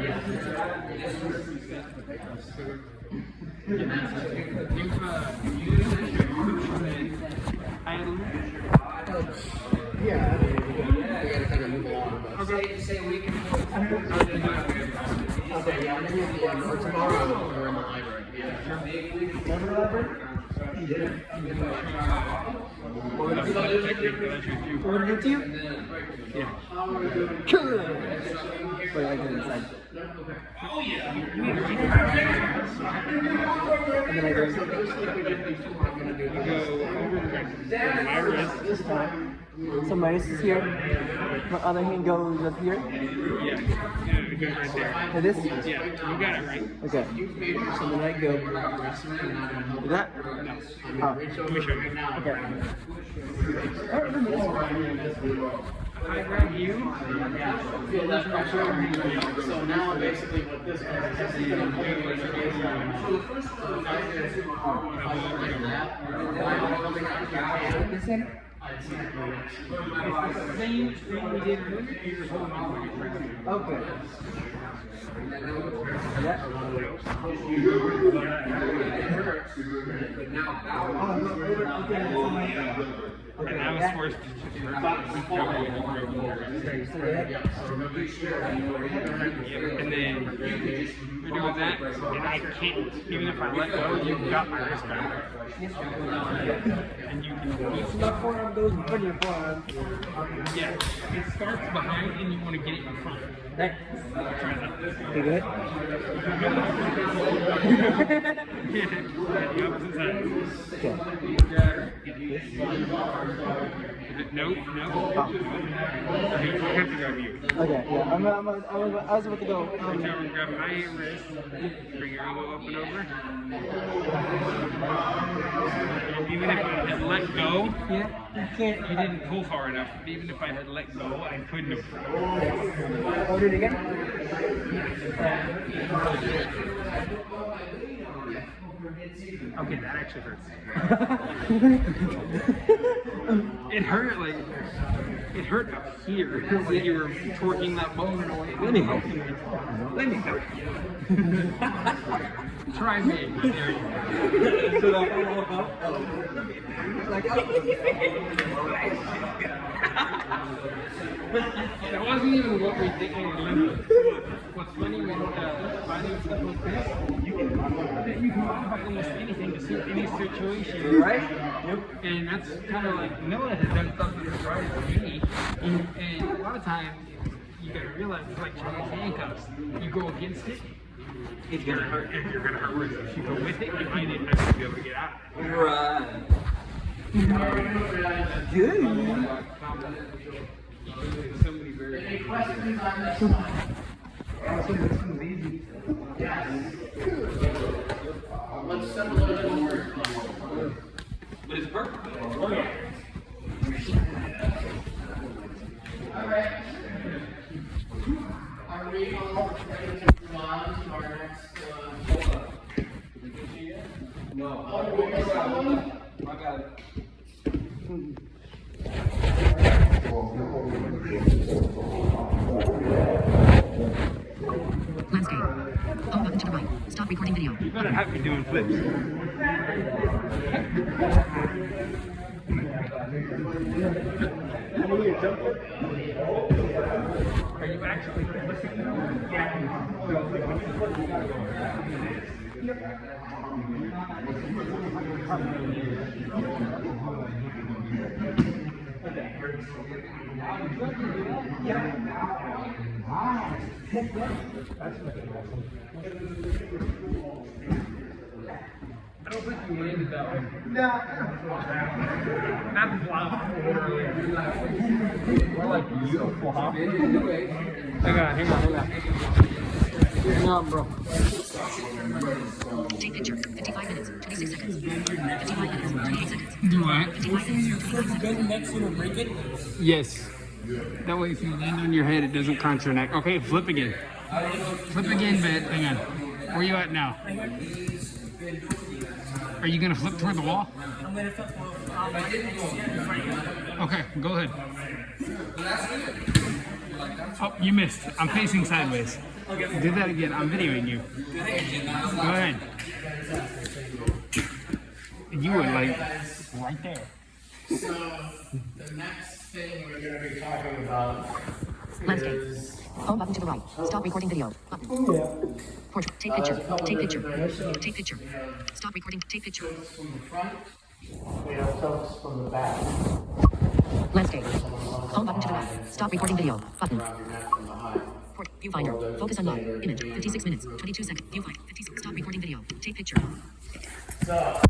I had a little. Yeah, I mean, we gotta kind of move along. But. Okay, yeah, I'm gonna be or tomorrow or in the library. Yeah. What to do to you? Yeah. Wait, I get inside. Oh yeah. And then I go inside. You go over my wrist. This time. So my wrist is here. My other hand goes up here. Yeah. Yeah, it goes right there. Like this? Yeah, you got it right. Okay. So then I go. Like that? Oh. Let me show you. Okay. I grab you. Feel that pressure. So now basically what this does is this is going to move your gaze down. So the first one, I did like that. I'm holding on to your hand. This hand? I'd snap my wrist. It's the same thing we did earlier. You're just holding on like a trigger. Okay. And I was forced to and then you're doing that, and I can't. Even if I let go, you've got my wrist back. And you can. My forearm goes in front of your forearm. Yeah, it starts behind, and you want to get it in front. Thanks. Try that. You good? Yeah, the opposite side. Okay. No. You have to grab you. Okay, yeah. I was about to go. Reach over and grab my wrist. Bring your elbow up and over. And even if I had let go, Yeah, you can't. you didn't pull far enough. Even if I had let go, I couldn't have. I'll do it again. Okay, that actually hurts. It hurt up here. Like you were torquing that bone away. Let me help you. Try me. There you go. So like, I walk up. Like, It wasn't even what we did. What's funny when finding stuff like this, you can talk about almost anything to suit any situation, right? Yep. And that's kind of like Noah has done stuff that's right for me. And a lot of times, you gotta realize it's like Chinese handcuffs. You go against it, it's gonna hurt. If you're gonna hurt worse, if you go with it, you might even actually be able to get out. right. Good. Somebody very. Any questions on this? Let's set a little bit more. But it's perfect. All right. Are we all ready to move on to our next? No. Oh, we missed one? I got it. Landscape. Home button to the right. Stop recording video. You better have me doing flips. Are you actually I don't think you landed that way. No. Not block. More like beautiful, huh? Hang on. Hang on, bro. Take picture. 55 minutes. 26 seconds. 55 minutes. 28 seconds. Do what? 55 minutes. 28 seconds. Yes. That way, if you land on your head, it doesn't crunch your neck. Okay, flip again. Flip again, but hang on. Where you at now? Are you gonna flip toward the wall? I'm gonna flip Okay, go ahead. Oh, you missed. I'm facing sideways. Do that again. I'm videoing you. Go ahead. You were like right there. So, the next thing we're gonna be talking about Landscape. is Home button to the right. Stop recording video. Button. Portrait. Take picture. Take picture. Take picture. Stop recording. Take picture. from the front, we have tilts from the back. Landscape. Home button to the right. Stop recording video. Button. Around your neck from behind. Port. Viewfinder. Focus unlock. Image. 56 minutes. 22 seconds. Viewfinder. 56. Stop recording video. Take picture. So,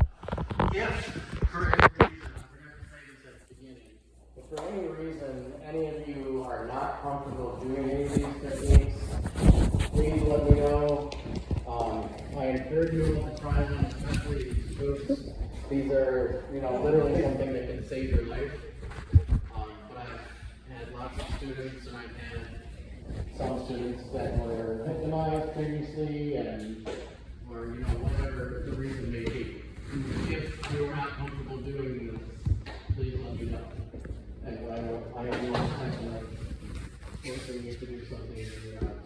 if for any reason, I forgot to say this at the beginning, if for any reason any of you are not comfortable doing any of these techniques, please let me know. I encourage you all to try them, especially these boots. These are, literally something that can save your life. But I've had lots of students, and I've had some students that were victimized previously, and or whatever the reason may be. If you're not comfortable doing this, please let me know. And I have no intention of forcing you to do something that you're not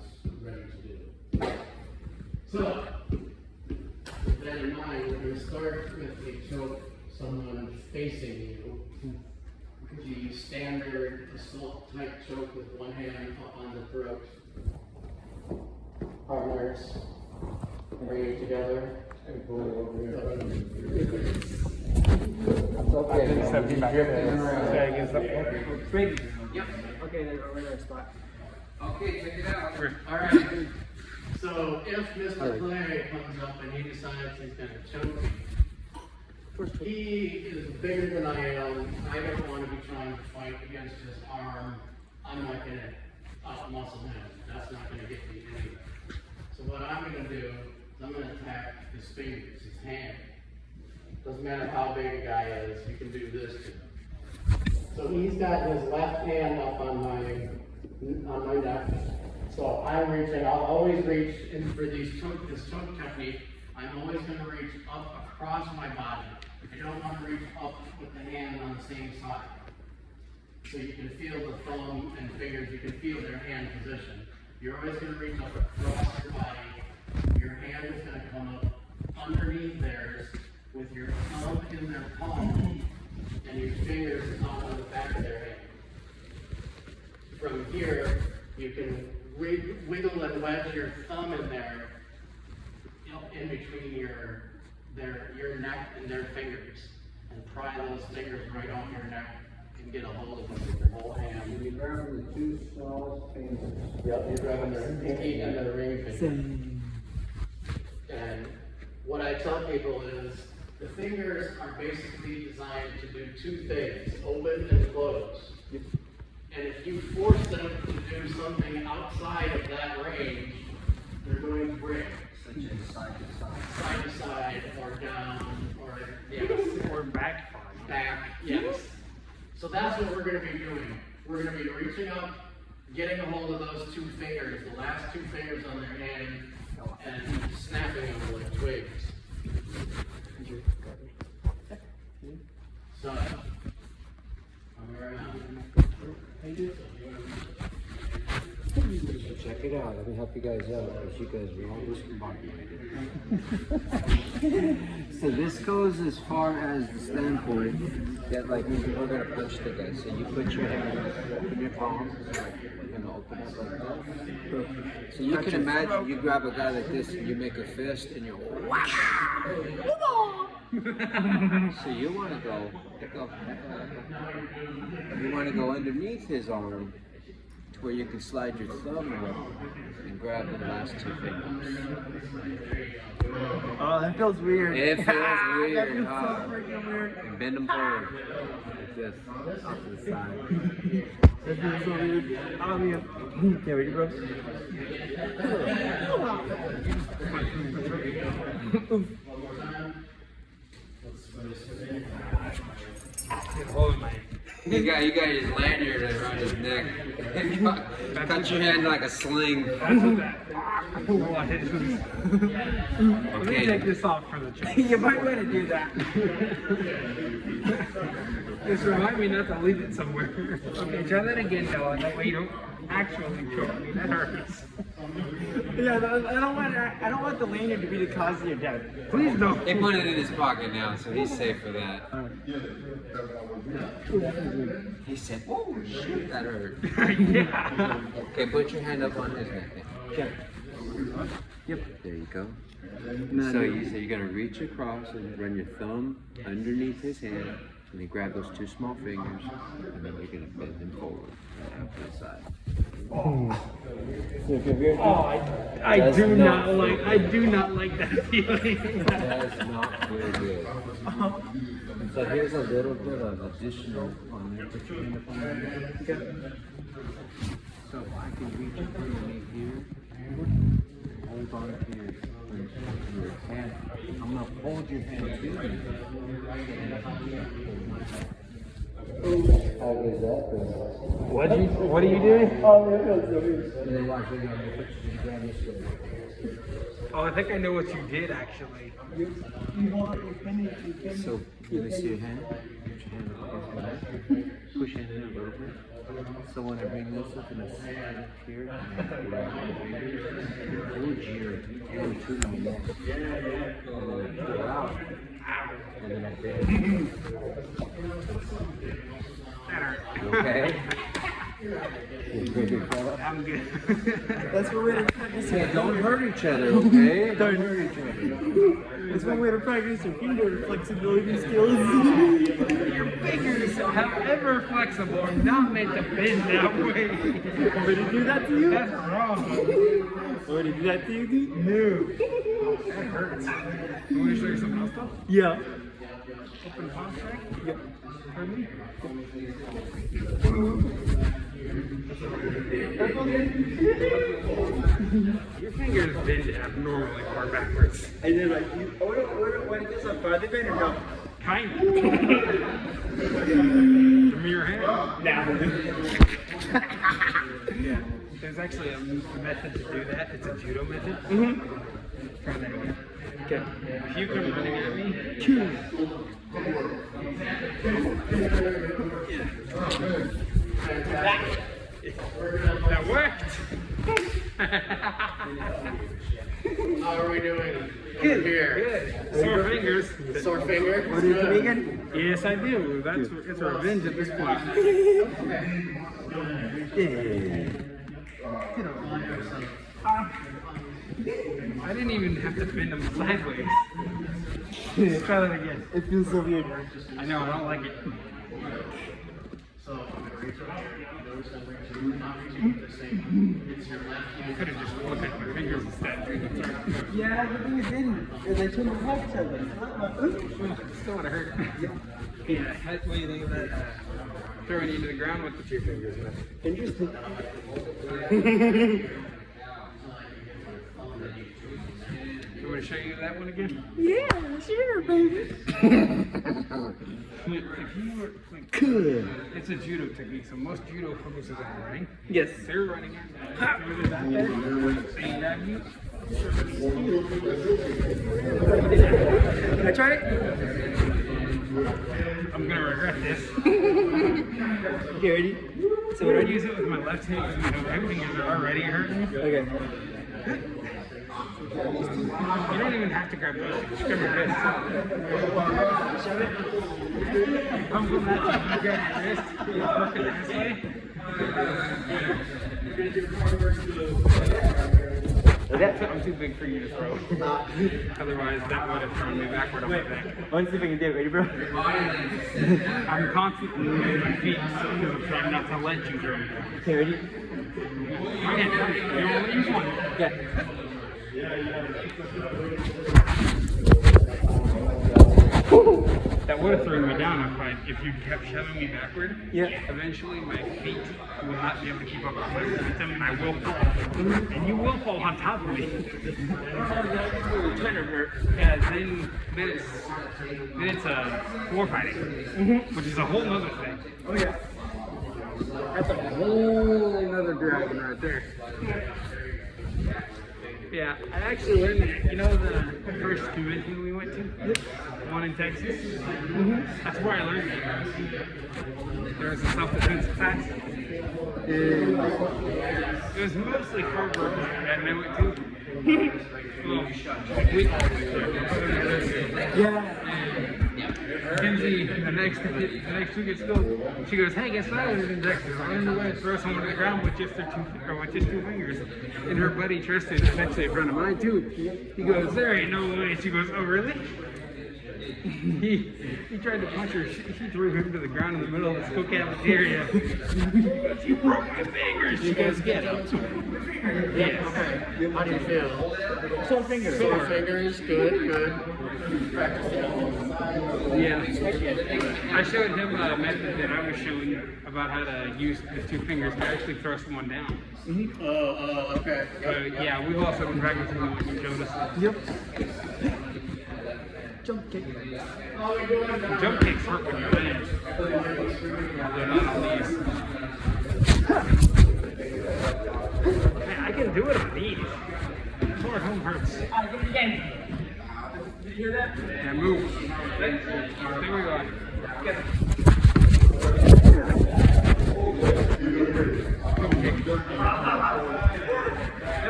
ready to do. So, with that in mind, we're going to start with a choke, someone facing you. The standard assault type choke with one hand up on the throat. Partners, bring it together. And pull it over here. Okay. Drifting around. Break. Yep. Okay, then we're in our spot. Okay, check it out. All right. So if Mr. Clay comes up and he decides he's going to choke me, he is bigger than I am. I don't want to be trying to fight against his arm. I'm not going to out-muscle him. That's not going to get me anywhere. So what I'm going to do is I'm going to attack his fingers, his hand. Doesn't matter how big a guy is, you can do this to him. So he's got his left hand up on my neck. So I'm reaching, I'll always reach, and for this choke technique, I'm always going to reach up across my body. I don't want to reach up with the hand on the same side. So you can feel the thumb and fingers, you can feel their hand position. You're always going to reach up across your body. Your hand is going to come up underneath theirs with your thumb in their palm and your fingers on the back of their hand. From here, you can wiggle and wedge your thumb in there, in between your neck and their fingers, and pry those fingers right off your neck and get a hold of them with your whole hand. You're grabbing the two smallest fingers. Yep, you're grabbing their pinky and their ring finger. And what I tell people is, the fingers are basically designed to do two things, open and close. And if you force them to do something outside of that range, they're going to break. Such as side to side. Side to side, or down, or yes, Or back. back, yes. So that's what we're going to be doing. We're going to be reaching up, getting a hold of those two fingers, the last two fingers on their hand, and snapping them like twigs. So, I'm around. Check it out. Let me help you guys out because you guys are all discombobulated. So this goes as far as the standpoint that like when we're gonna punch the guy. So you put your hand, open your palm, you're gonna open up like this. So you can imagine you grab a guy like this and you make a fist and you're whack. So you want to go, you want to go underneath his arm to where you can slide your thumb up and grab the last two fingers. Oh, that feels weird. It feels That weird. feels so freaking weird. And bend them forward like this, off to the side. That feels so weird. Oh, man. Yeah, ready, bro? You got his lanyard around his neck. Cut your hand like a sling. That's what that what it is. Let me take this off for the check. You might want to do that. Just remind me not to leave it somewhere. Okay, try that again, Noah. That way you don't actually choke me. That hurts. Yeah, I don't want the lanyard to be the cause of your death. Please don't. He put it in his pocket now, so he's safe for that. He said, "Oh shit, that hurt." Yeah. Okay, put your hand up on his neck. Okay. Yep. There you go. No, So no. you're gonna reach across and run your thumb underneath his hand, and then grab those two small fingers, and then you're gonna bend them forward and out to the side. Oh, I do not like that feeling. That's not very good. So here's a little bit of additional on your hand up on your neck. So if I can reach underneath here, hold on to your hand. I'm gonna hold your hand to you. How good is that? What are you doing? And then watch it on the picture and grab this way. Oh, I think I know what you did actually. So, let me see your hand. Put your hand up against my neck. Push it in a little bit. So when I bring this up and I slide up here, and I grab my fingers, hold your hand to my neck. And then I pull out. And then I bend. That hurt. Okay? I'm good. That's one way to practice Yeah, don't hurt each other, okay? Don't hurt each other. That's one way to practice your finger flexibility skills. Your fingers, however flexible, are not meant to bend that way. Would he do that to you? That's wrong. Would he do that to you, dude? No. That hurts. You want to show you something else though? Yeah. Open palm strike? Yep. For me? Your fingers bend abnormally far backwards. And then like, what is this on farther bend or no? Kind of. Give me your hand. Yeah. There's actually a method to do that. It's a judo method. Try that again. Okay. If you come running at me, that worked. How are we doing? Good. Here. Good. Sore fingers. Sore finger? What is it again? Yes, I do. That's it's revenge at this point. I didn't even have to bend them sideways. Let's try that again. It feels so weird. I know, I don't like it. I could have just looked at my fingers instead. Yeah, the thing is didn't. Because I turned my head to them. Still would have hurt. Yeah, what do you think of that? Throwing you to the ground with the two fingers. Interesting. You want to show you that one again? Yeah, sure, baby. If you were like, Good. it's a judo technique, so most judo focuses on running. Yes. They're running in. Really back there. They grab you. Can I try it? I'm gonna regret this. Okay, ready? So When I ready? use it with my left hand, you know, my fingers are already hurting. Okay. You don't even have to grab those. Just grab your wrist. Shove it. Come from that side, you grab your wrist. Work it this way. I'm too big for you to throw. Otherwise, that would have thrown me backward on my back. I want to see if I can do it. Ready, bro? I'm constantly moving my feet because I'm trying not to let you throw me. Okay, ready? Okay, you want to use one? Yeah. That would have thrown me down if you kept shoving me backward. Yeah. Eventually, my feet will not be able to keep up with my momentum, and I will fall. And you will fall on top of me. It's gonna hurt. Yeah, then it's floor fighting, which is a whole other thing. Oh, yeah. That's a whole other dragon right there. Yeah, I actually learned that. You know the first convention we went to? One in Texas? That's where I learned it. There was a self-defense class. And it was mostly for girls that I went to. Kenzie, the next week at school, she goes, "Hey, guess what I learned in Texas? I learned a way to throw someone to the ground with just two fingers." And her buddy Tristan is actually in front of mine too. He goes, "There ain't no way." She goes, "Oh, really?" He tried to punch her. She threw him to the ground in the middle of the school cafeteria. "You broke my fingers." She goes, "Get up." Yes. How do you feel? Sore fingers. Sore fingers, good. Yeah. I showed him a method that I was showing you about how to use the two fingers to actually throw someone down. Okay. Yeah, we've also been practicing what you showed us. Yep. Jump kick. Jump kicks hurt when you land. They're not on these. Man, I can do it on these. Floor at home hurts. Did you hear that? Yeah, move. There we go. Jump kick. It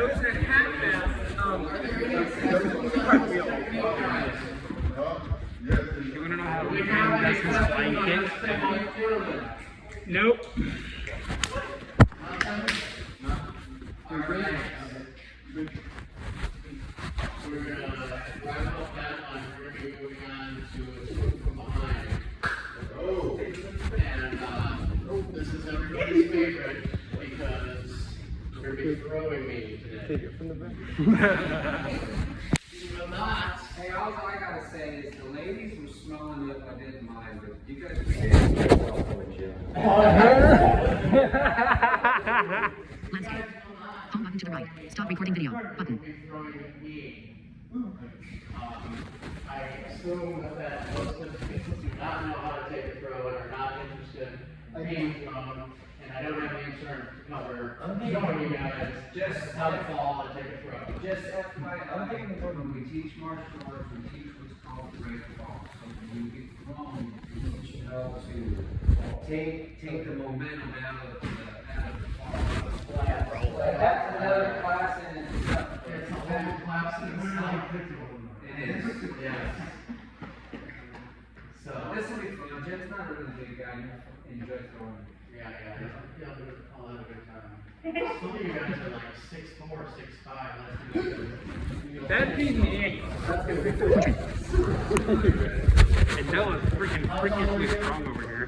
was a hat You want to know how to does his flying kick? Nope. We're gonna wrap up that one. We're gonna be moving on to a swoop from behind. And this is everybody's favorite because you're gonna be throwing me today. Take it from the back. You will not. Hey, all I gotta say is the ladies were smelling it, I didn't mind, but you guys were getting yourself for a joke. Landscape. Home button to the right. Stop recording video. Button. Throwing at me. I assume that most of the people do not know how to take a throw and are not interested in being thrown, and I don't have the insurance to cover showing you guys just how to fall and take a throw. Just FYI, I think when we teach martial arts, we teach what's called break fall. So when you get thrown, you should know to take the momentum out of the fall. That's another class in itself. It's a whole class in itself. It is. Yes. So, This will be fun. Jen's not a really big guy. You enjoy throwing. yeah, I'll have a good time. Some of you guys are like 6'4", 6'5". Let's do it. That'd be me. And Noah's freakishly strong over here.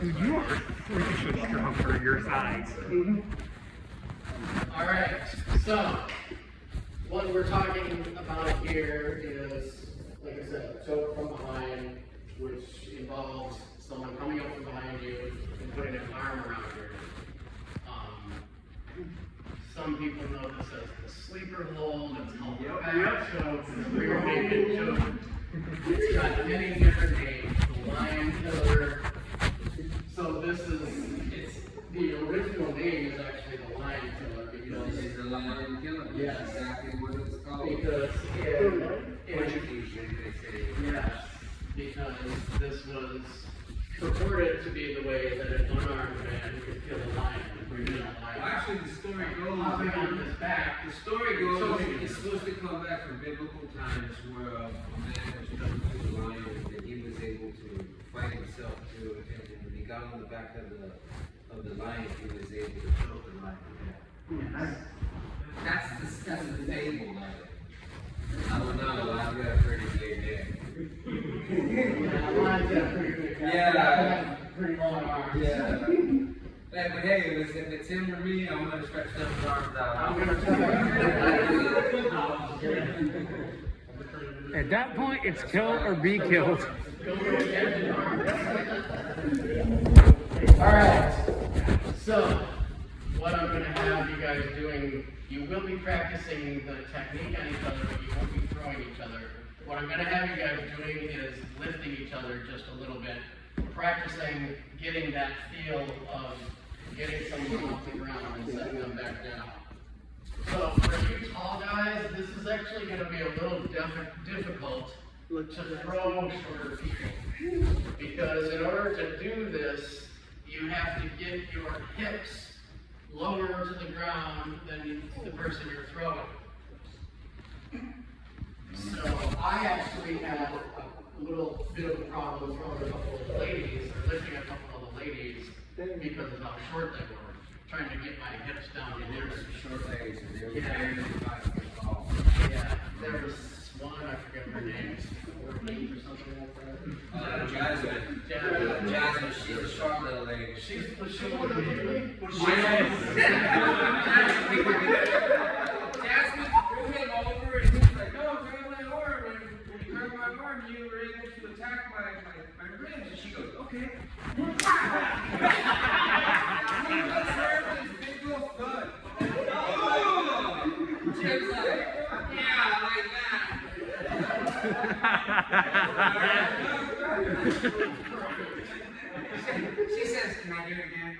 Dude, you are freakishly strong for your size. All right, so what we're talking about here is, like I said, choke from behind, which involves someone coming up from behind you and putting an arm around you. Some people know this as the sleeper hold. It's called the back choke, the rear naked choke. It's got many different names. The lion killer. So this is, it's the original name is actually the lion killer because It's the lion killer. Yes. That's exactly what it's called. because Portuguese, they say. yes, because this was purported to be the way that an unarmed man could kill a lion. Actually, the story goes. Hopping on his back. The story goes, it's supposed to come back from biblical times where a man was trying to kill a lion and he was able to fight himself through it. And when he got on the back of the lion, he was able to choke the lion to death. That's the fable of it. I don't know, I've got a pretty big head. Lions got pretty good guys. Yeah. Pretty long arms. Yeah. Hey, but hey, if it's him or me, I'm gonna stretch them arms out. I'm gonna At that point, it's kill or be killed. Alright, so what I'm going to have you guys doing, you will be practicing the technique on each other, but you won't be throwing each other. What I'm going to have you guys doing is lifting each other just a little bit, practicing getting that feel of getting someone off the ground and setting them back down. So for you tall guys, this is actually going to be a little difficult to throw shorter people. Because in order to do this, you have to get your hips lower to the ground than the person you're throwing. So I actually had a little bit of a problem throwing a couple of the ladies, or lifting a couple of the ladies, because of how short they were. Trying to get my hips down to theirs. Short legs and they're Yeah. very tall. Yeah, there was one, I forget her name, 14 or something like that. Jasmine. Jasmine. Jasmine, she's a short little lady. Was she one of the Jasmine threw him over and he was like, no, grab my arm. And when you grabbed my arm, you were able to attack my ribs. And she goes, okay. Let's hear this big old thud. She was like, yeah, like that. She says, can I do it again?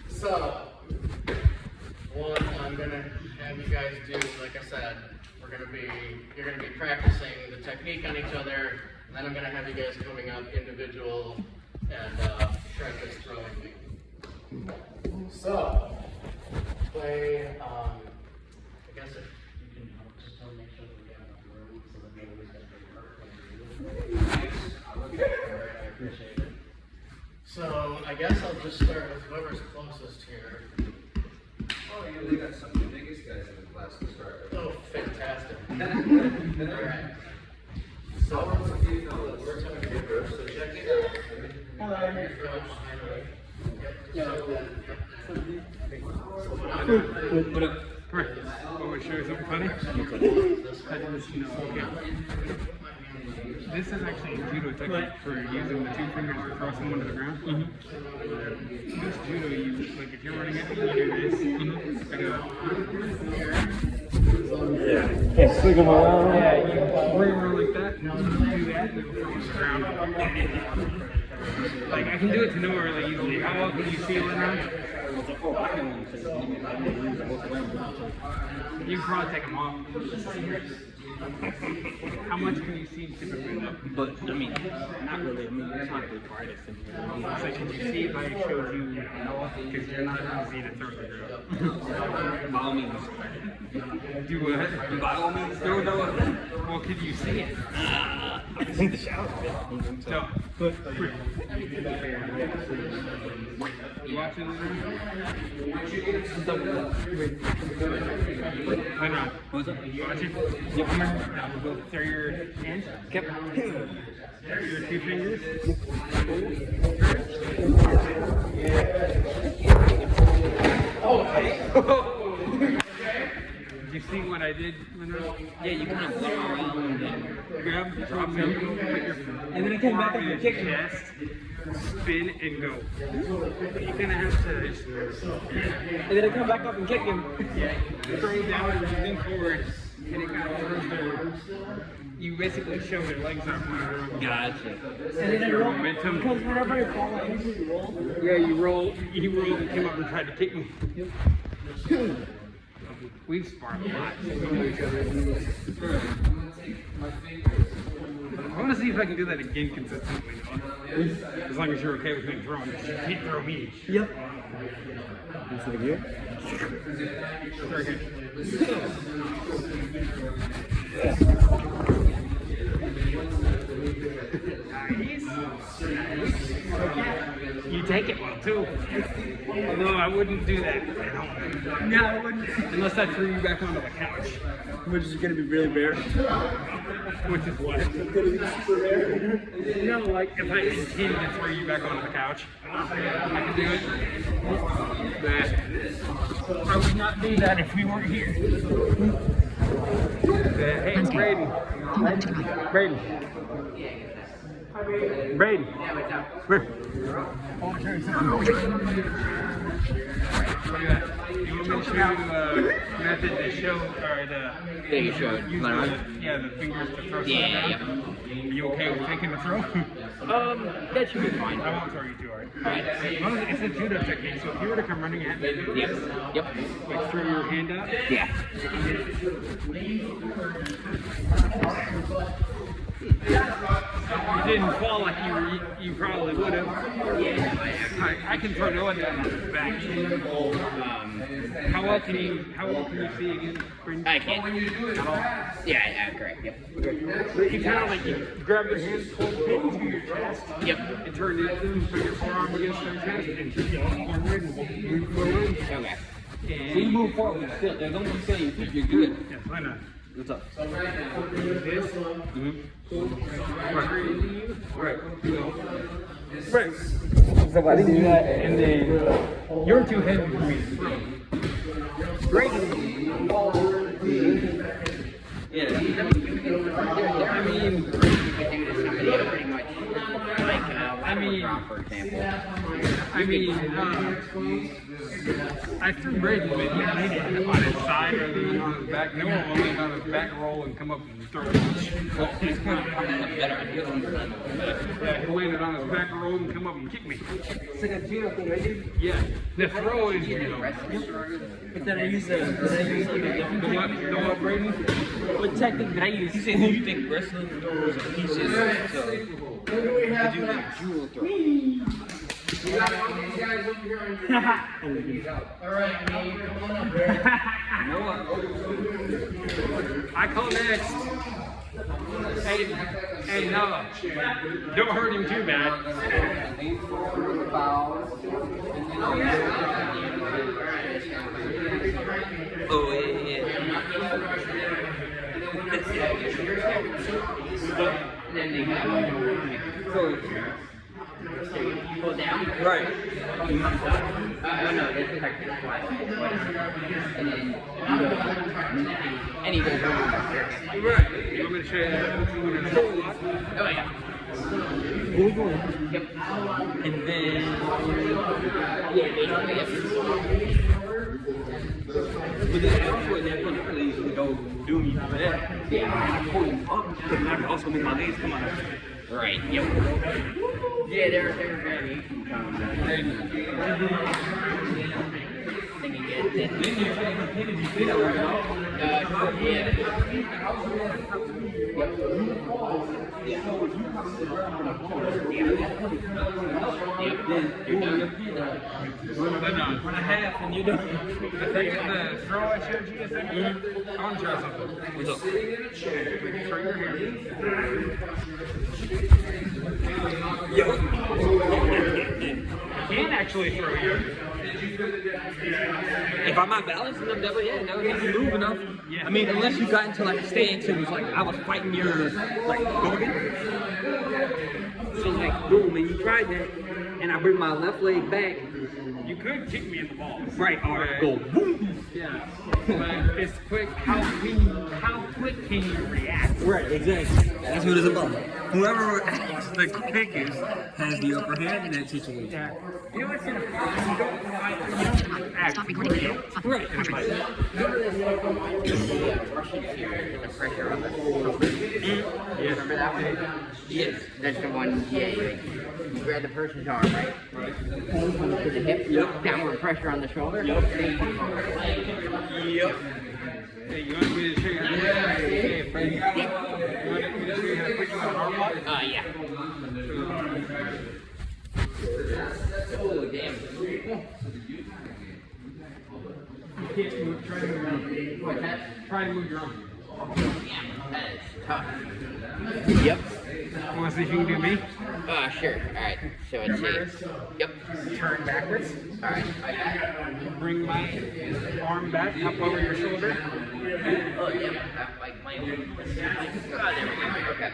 So, one, I'm gonna have you guys do, like I said, you're gonna be practicing the technique on each other, and then I'm gonna have you guys coming up individual and try this throwing me. So, play, I guess if you can help just to make sure that we have enough room so that nobody's gonna be hurt. I appreciate it. So, I guess I'll just start with whoever's closest here. Oh, you only got some of the biggest guys in the class to start with. Oh, fantastic. Alright. So, we're talking about first, so check it out. Hello. Right. Oh, we show you something funny? Okay. This is actually a judo technique for using the two fingers to throw someone to the ground. This judo, you like if you're running it, you do this. Like Yeah, swing them around. yeah, you bring around like that, do that, and then throw them to the ground. Like I can do it to nowhere really easily. How well can you see it now? You can probably take them off. How much can you see typically though? But I mean, not really. I mean, it's not the brightest in here. So can you see if I showed you because you're not easy to throw the drill. By all means. Do what? By all means. Throw the well, can you see it? I think the shower's bit. So, but you watching this? Wait, no. What's up? You watching? Yep. Now, go throw your hands. Yep. Your two fingers. Did you see what I did? Yeah, you kind of walk around and Grab, drop him, put your And then it came back up and kicked him. chest, spin and go. You're gonna have to then I come back up and kick him. throw down and then forward. and it kind of throws their. You basically show their legs up when you're on. Gotcha. And then your momentum. Because whenever I fall, I usually roll. Yeah, you rolled and came up and tried to kick me. We've sparred a lot. I want to see if I can do that again consistently. As long as you're okay with me throwing. You can't throw me. Yep. Instead of here? Right here. You take it well too. No, I wouldn't do that. No, I wouldn't. Unless I threw you back onto the couch. Which is gonna be really rare. Which is what? No, like if I intended to throw you back onto the couch, I could do it. But I would not do that if we weren't here. Hey, Braden. Braden. Braden. Where? Look at that. You want me to show you method to show, or the... Yeah, you show it. Use the fingers to throw something down? Are you okay with taking the throw? That should be fine. I won't throw you too hard. It's a judo technique, so if you were to come running at me, Yep. like throw your hand up, Yeah. you didn't fall like you probably would have. I can throw Noah down on his back. How well can you see again? I can. At all? Yeah, correct. Yep. You kind of like you grab your hand, pull it into your chest, Yep. and turn it and put your forearm against their chest, and just go forward and move forward. Okay. And So you move forward still. Don't you say your feet, you're good. yes, why not? What's up? This. Right. Right. So I do that, and then you're too heavy for me to throw. Great. Yeah. I mean, for example. I threw Braden, but he landed on his side rather than on his back. No one will land on his back roll and come up and throw a punch. Yeah, he landed on his back roll and come up and kick me. It's like a judo thing, right, dude? Yeah, the throw is judo. But then I use the what, Braden? what technique did I use? You said you think wrestling throws are pieces, so I do the jewel throw. Alright, come on up, I call next. Hey, Noah, don't hurt him too bad. Oh, yeah. Pull down. Right. No, this is technically twice. And then and he goes over. Right. You want me to show you that? Oh yeah. Yep. And then, Yeah, basically, yep. but then also in that point, you really usually don't do me for that. Yeah. I pull you up, but then I can also make my legs come out. Right. Yep. Yeah, they're variations on that. Then you get this. Then you try to take it, you see that right now? Yeah. One and a half, and you're done. I think the throw I showed you a second ago, I want to try something. What's up? Throw your hand. I can actually throw you. If I'm not balanced enough, that way, yeah, that would make you move enough. Yeah. I mean, unless you got into like a stance and was like, I was fighting your, like, Gordon. So like, boom, and you tried that, and I bring my left leg back. You could kick me in the balls. Right, or I go boom. Yeah. But it's quick. How quick can you react? Right, exactly. That's what it's about. Whoever reacts the quickest has the upper hand in that situation. Yeah. You know what's in a fight? You don't act. Stop recording video. Right. Pressure on the shoulder. Remember that one? Yes. That's the one, yeah, you grab the person's arm, right? To the hip, downward pressure on the shoulder. Yep. Hey, you want me to show you how to Hey, Fred. You want me to show you how to put you on arm lock? Yeah. Oh, damn. You can't move. Try to move your arm. What's that? Try to move your arm. Yeah, that is tough. Yep. Want to see if you can do me? Sure. Alright, so it's yep. Turn backwards. Alright, I got it. Bring my arm back up over your shoulder. Oh, yeah. Like my there we go. Okay.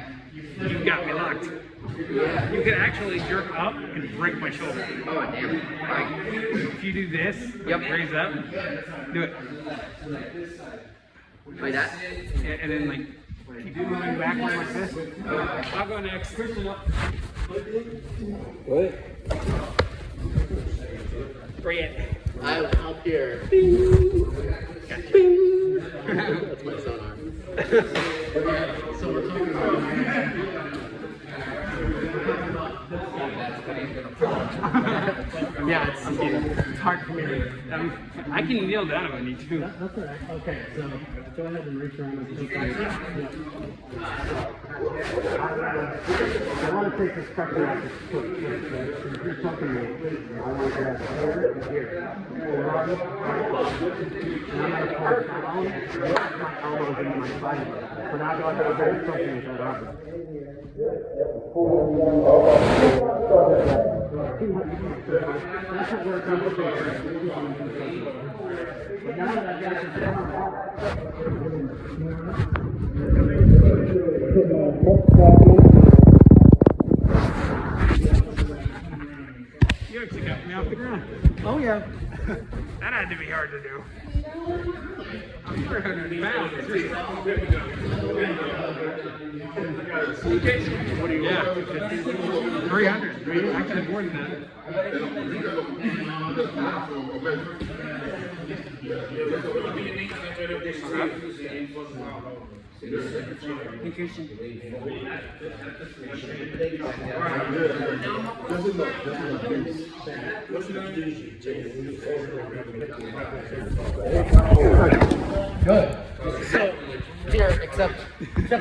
You got me locked. You can actually jerk up and break my shoulder. Oh, damn. Alright. If you do this, raise up, do it. Like that? And then like keep moving backward like this. I'll go next. Push up. What? Bring it. I'm up here. Gotcha. That's my sonar. So we're talking about. Yeah, it's hard for me to. I can kneel down if I need to. That's all right. Okay, so go ahead and reach around and take it. I want to take this pressure off this foot. If you're talking to me, I want to grab here and here. And I'm going to pull my elbows into my body. So now I go ahead and hold something with that arm. That's what we're going to do. Now that I've got this You actually got me off the ground. Oh, yeah. That had to be hard to do. I'm 300 pounds. What do you want? 300. I can have more than that. Good. So, here, except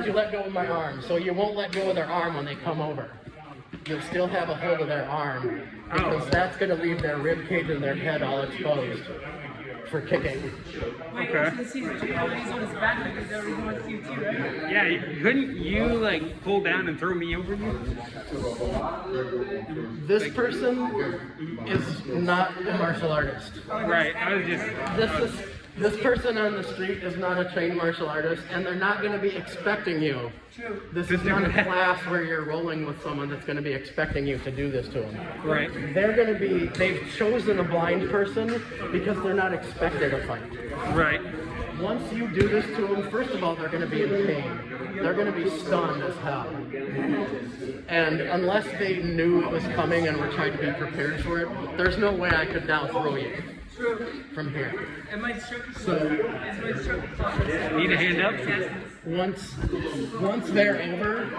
you let go of my arm. So you won't let go of their arm when they come over. You'll still have a hold of their arm because that's going to leave their rib cage and their head all exposed for kicking. Okay. Yeah, couldn't you like pull down and throw me over you? This person is not a martial artist. Right. I was just. This person on the street is not a trained martial artist, and they're not going to be expecting you. This is not a class where you're rolling with someone that's going to be expecting you to do this to them. Right. They've chosen a blind person because they're not expected to fight. Right. Once you do this to them, first of all, they're going to be in pain. They're going to be stunned as hell. And unless they knew it was coming and were trying to be prepared for it, there's no way I could now throw you from here. So Need a hand up? once they're over,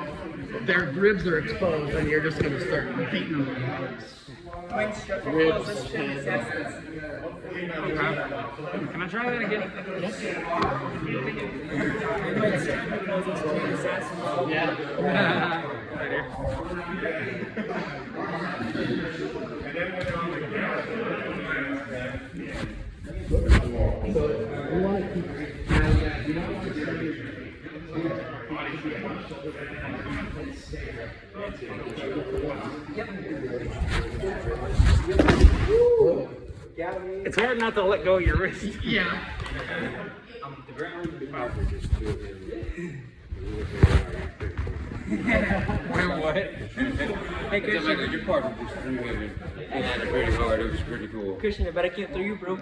their ribs are exposed, and you're just going to start beating them. Ribs, hands. Can I try that again? Yeah. Right here. It's hard not to let go of your wrist. Yeah. The ground. Wait, what? Hey, Christian. Your part was just three-handed. It landed pretty hard. It was pretty cool. Christian, I bet I can't throw you, bro.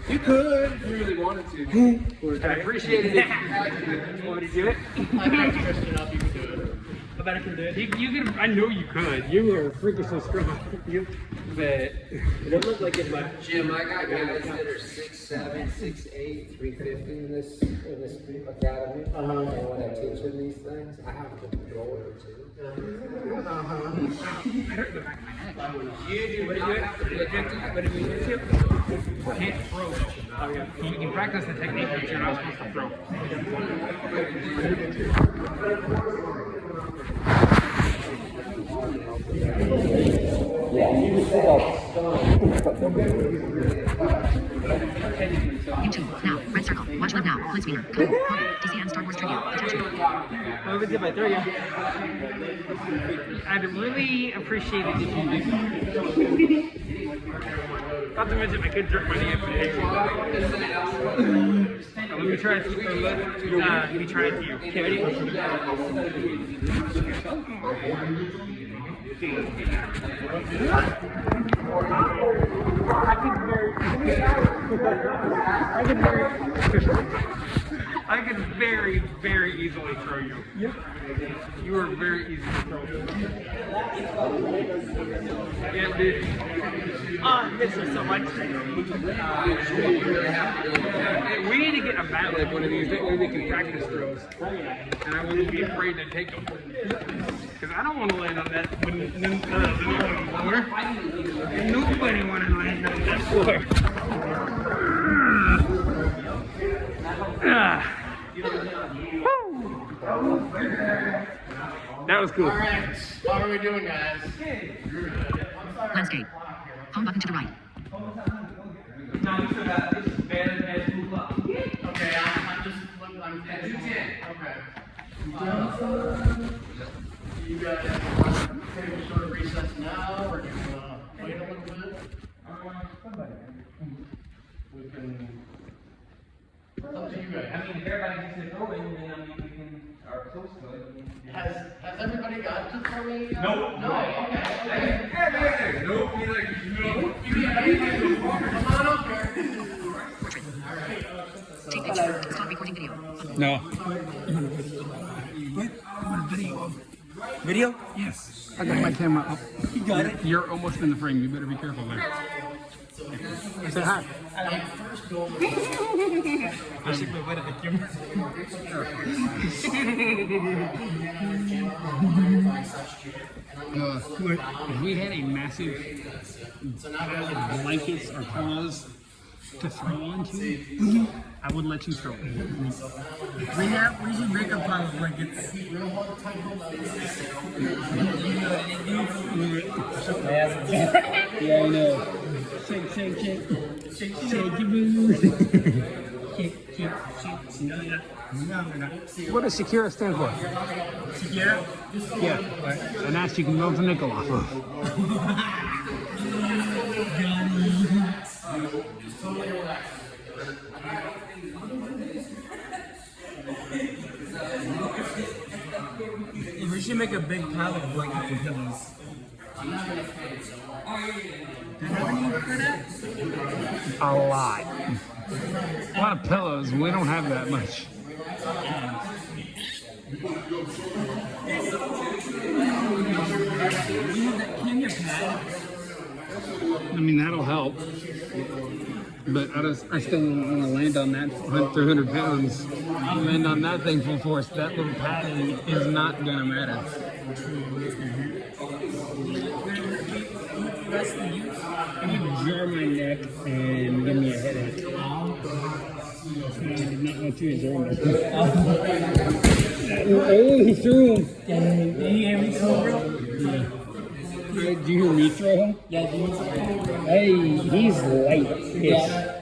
You could if you really wanted to. I appreciate it. Want me to do it? I picked Christian up, you can do it. I bet I can do it. You could, I know you could. You were freaking so strong. But It don't look like it, but Jim, I got guys that are 6'7", 6'8", 350 in this academy. And when I teach them these things, I have to throw it or two. I hurt the back of my neck. You do not have to be a But if you can't throw. Oh, yeah. You practice the technique, but you're not supposed to throw. YouTube. Now. Red circle. Watch live now. Blitz meter. Code. DCN Star Wars trivia. Attachment. what happens if I throw you? I'd really appreciate it if you did. Not to mention I could jerk my knee up today. Let me try it. Let me try it to you. Okay, ready? I could very, very easily throw you. Yep. You are very easy to throw. Yeah, dude. Oh, I miss you so much. We need to get a mat like one of these. That way we can practice throws. And I won't be afraid to take them. Because I don't want to land on that floor. Nobody want to land on that floor. That was cool. Alright, how are we doing, guys? Landscape. Home button to the right. Okay, I'm just, I'm at 210. Okay. You guys take a short recess now, or do you want to wait a little bit? We can, it's up to you guys. I mean, if everybody gets to throw in, then I mean, we can, are close to it. Has everybody got to throw in? Nope. No, okay. Nope. Come on up here. Take picture. Stop recording video. No. Video? Yes. I got my camera up. You got it. You're almost in the frame. You better be careful there. Say hi. I should go with the camera. If we had a massive blankets or pillows to throw onto, I would let you throw it. We should make a pile of blankets. Yeah, I know. Shake, shake, shake. Shake, shake, What does Shakira stand for? Shakira? Yeah, and that you can build a nickel off of. We should make a big pile of blankets and pillows. Do you have any for that? A lot. A lot of pillows. We don't have that much. Kenya pad. I mean, that'll help. But I still don't want to land on that 300 pounds. Land on that thing full force. That little padding is not going to matter. You jar my neck and give me a headache. I did not want you to jar my neck. Oh, he threw him. Did you hear me throw, bro? Do you hear me throw him? Yeah, do you Hey, he's light. Yeah.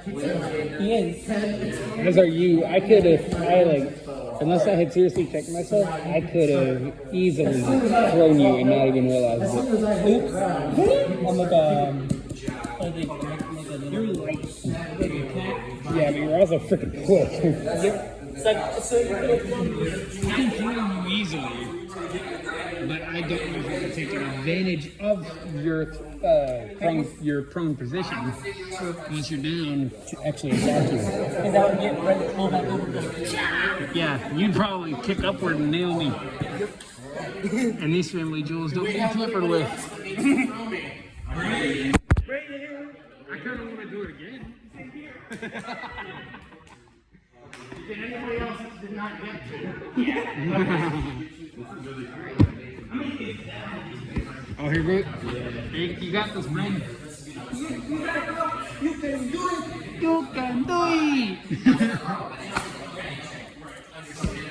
He is. As are you. I could have, unless I had seriously checked myself, I could have easily thrown you and not even realized it. Oops. I'm like You're light. Yeah, but you're also freaking quick. Yep. I can throw you easily. but I don't know if I can take advantage of your prone position once you're down to actually attack you. And that would get ready to pull back over. Yeah, you'd probably kick upward and nail me. And these family jewels don't get tampered with. I kind of want to do it again. Did anybody else did not get to? Oh, here we go. Hey, you got this, man. You can do it. You can do it.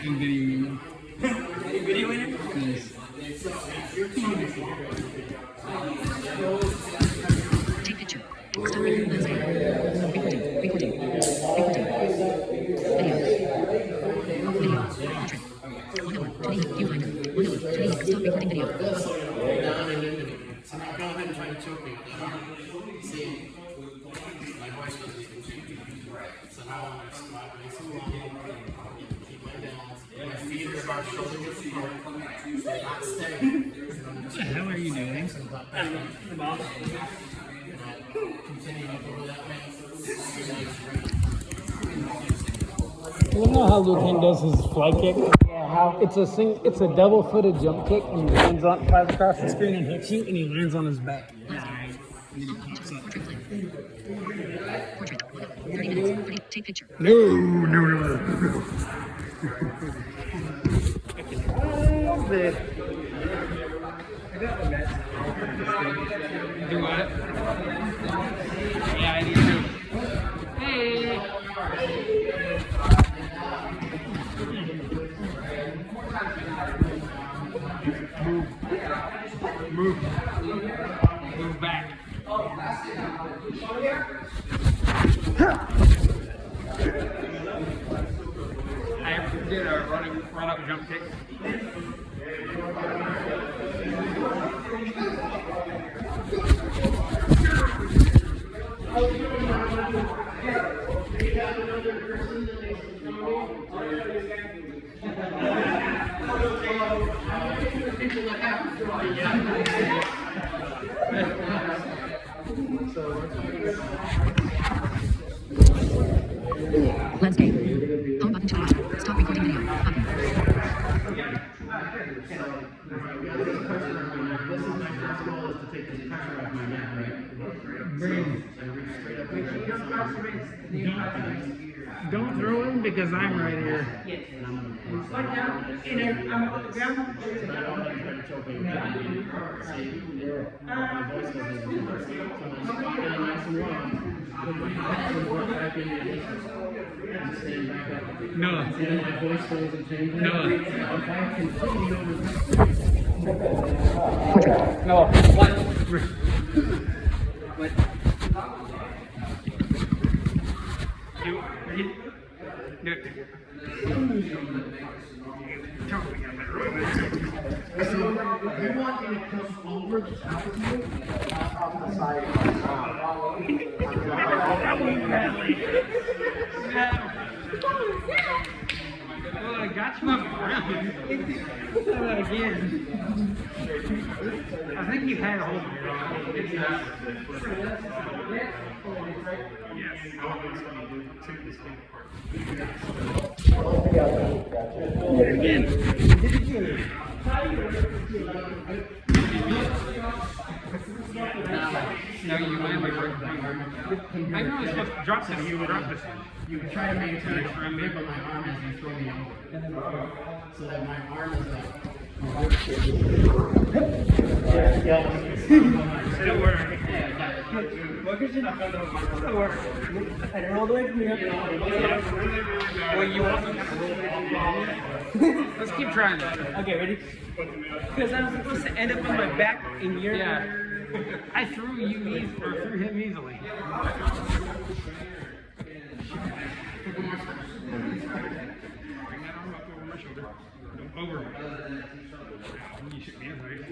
I'm videoing you. Videoing it? Yes. Take picture. Stop recording. Wednesday. Recording. Recording. Recording. Video. Video. Portrait. 1 hour. Today. Viewfinder. 1 hour. Today. Stop recording video. Down and into me. So now go ahead and try to choke me. See, my voice doesn't even change. So now I'm going to squat nice and long. Keep my balance. My feet are about shoulder width apart. They're not steady. What the hell are you doing? Continue to go that way. You know how Liu Kang does his fly kick? Yeah, how? It's a double-footed jump kick, and he lands on, flies across the screen and hits you, and he lands on his back. Portrait plan. Portrait. 30 minutes. 30. Take picture. No. Do what? Yeah, I need to. Hey! Move back. I did a run up jump kick. Landscape. Home button to the left. Stop recording video. Button. This is my first goal is to take this pressure off my neck, right? Don't throw him because I'm right here. Right now, I'm on the ground. My voice doesn't even work. So I'm squatting nice and long. Put my hands and work back in your knees. And stand back up. No. See that my voice doesn't change? No. If I continue Portrait. No. What? Do it. So you want me to come over the top of you? Off the side of my mouth. Well, I got you on the ground. Let's do that again. I think you had a hold of it. No, you land like right behind. I know it's supposed to drop this. You drop this. You try to maintain a firm grip on my arm as you throw me over. So that my arm is up. It'll work. And roll away from here. Well, you want Let's keep trying that. Okay, ready? Because I'm supposed to end up on my back in your. Yeah. I threw him easily. Over. You should be right.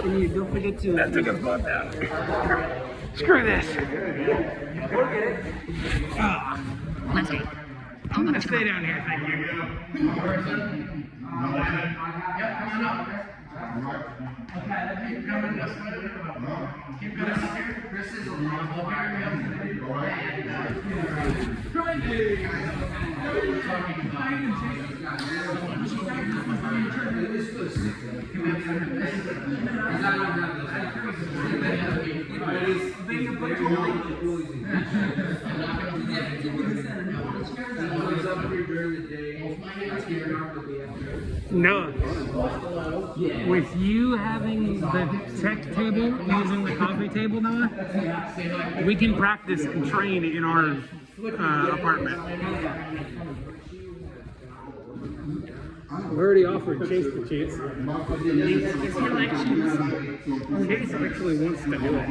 And you don't forget to. That took a butt down. Screw this. Landscape. Phone button to the Stay right. down here, thank you. Yep, come on up. Okay, keep coming this way. Keep going up here. Chris is over No. With you having the tech table, using the coffee table, Noah, we can practice and train in our apartment. I've already offered Chase the chance. Chase actually wants to do it.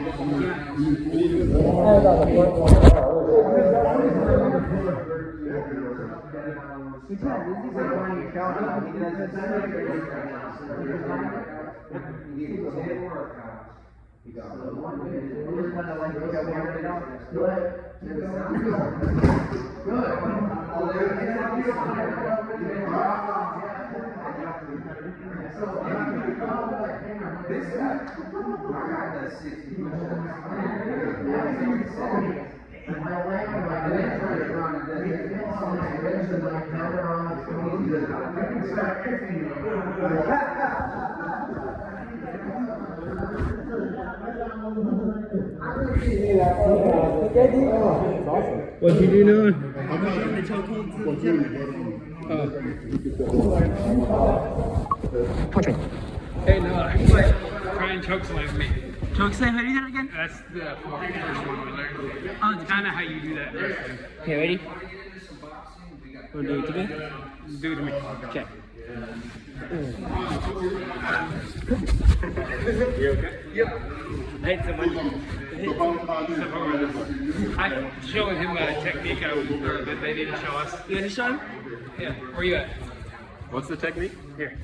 What'd you do, Noah? Portrait. Hey, Noah, try and choke slam me. Choke slam, how do you do that again? That's the first one we learned. Oh, it's kind of how you do that first thing. Okay, ready? Wanna do it to me? Do it to me. Okay. You okay? Yep. I hit someone. I showed him a technique that they didn't show us. You gonna show him? Yeah. Where you at? What's the technique? Here.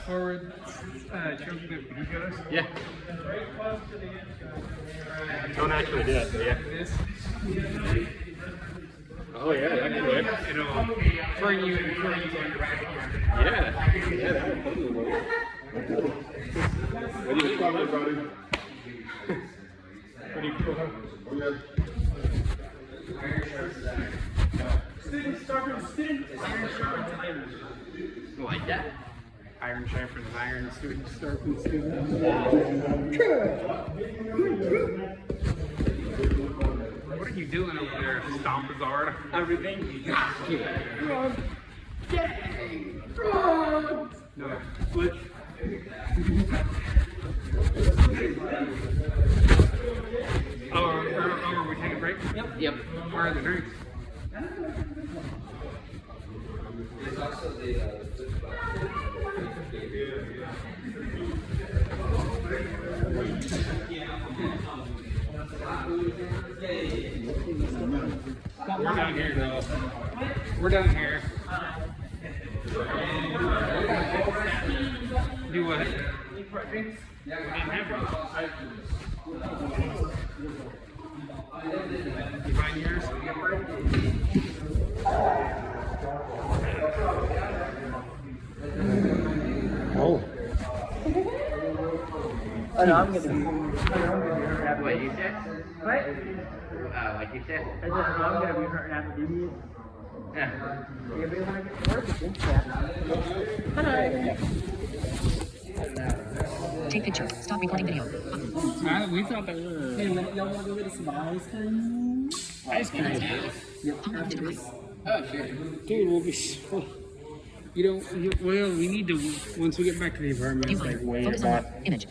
Forward choke grip. Can you show us? Yeah. Don't actually do it, but yeah. This. Oh yeah, that can work. It'll bring you in front of you. Yeah. Yeah, that would totally work. What do you think, buddy? Pretty cool, huh? Oh, yeah. Like that. Iron sharpens iron, student sharpens student. What are you doing over there, Stompazard? Everything. No. Switch. Oh, we take a break? Yep. Where are the drinks? We're down here, though. We're down here. Do what? You find yours? Oh. Oh no, I'm gonna be. What you said? What? What you said? I said, I'm gonna be hurting after the Yeah. You'll be able to get to work against that. Take picture. Stop recording video. We thought that we were Hey, y'all wanna go get some ice cream? ice cream. Phone button to the right. Oh, sure. Dude, we'll be. Well, we need to, once we get back to the apartment, it's like Viewfinder. way Focus on back. that image.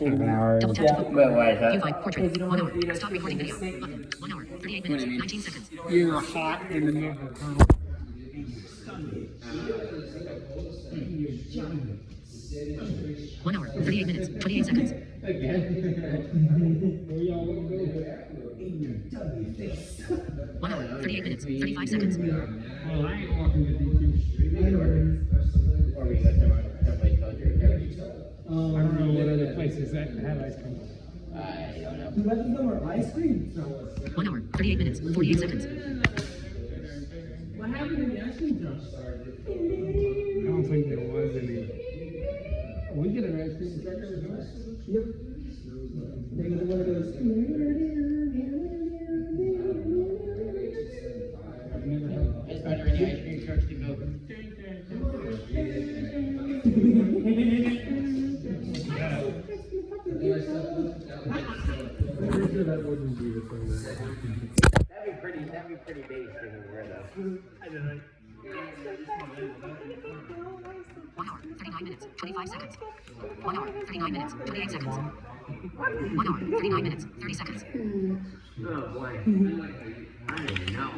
Double tap to focus. But why is that? Viewfinder. Portrait. 1 hour. Stop recording video. Button. 1 hour. 38 minutes. 19 seconds. You're hot in the middle of the tunnel. 1 hour. 38 minutes. 28 seconds. 1 hour. 38 minutes. 35 seconds. Well, I ain't walking to DQ. Or we got someplace closer. I don't know what other places that have ice cream. I don't know. You let them know ice cream? 1 hour. 38 minutes. 48 seconds. What happened in the accident? I don't think there was any. We get arrested. Yep. They were one of those. It's better in the ice cream trucks to go. That'd be pretty base to wear though. 1 hour, 39 minutes, 25 seconds. 1 hour, 39 minutes, 28 seconds. 1 hour, 39 minutes, 30 seconds. Oh boy. I don't even know.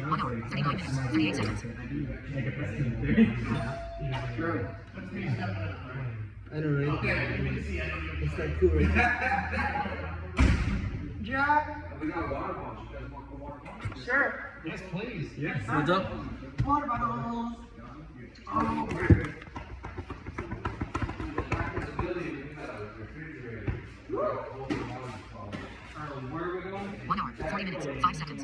1 hour, 39 minutes, 38 seconds. True. I don't know. It's not cool right now. Jack? We got a water bottle. You guys want the water bottle? Sure. Yes, please. Yes. What's up? Water bottles. Oh. Where are we going? 1 hour, 40 minutes, 5 seconds.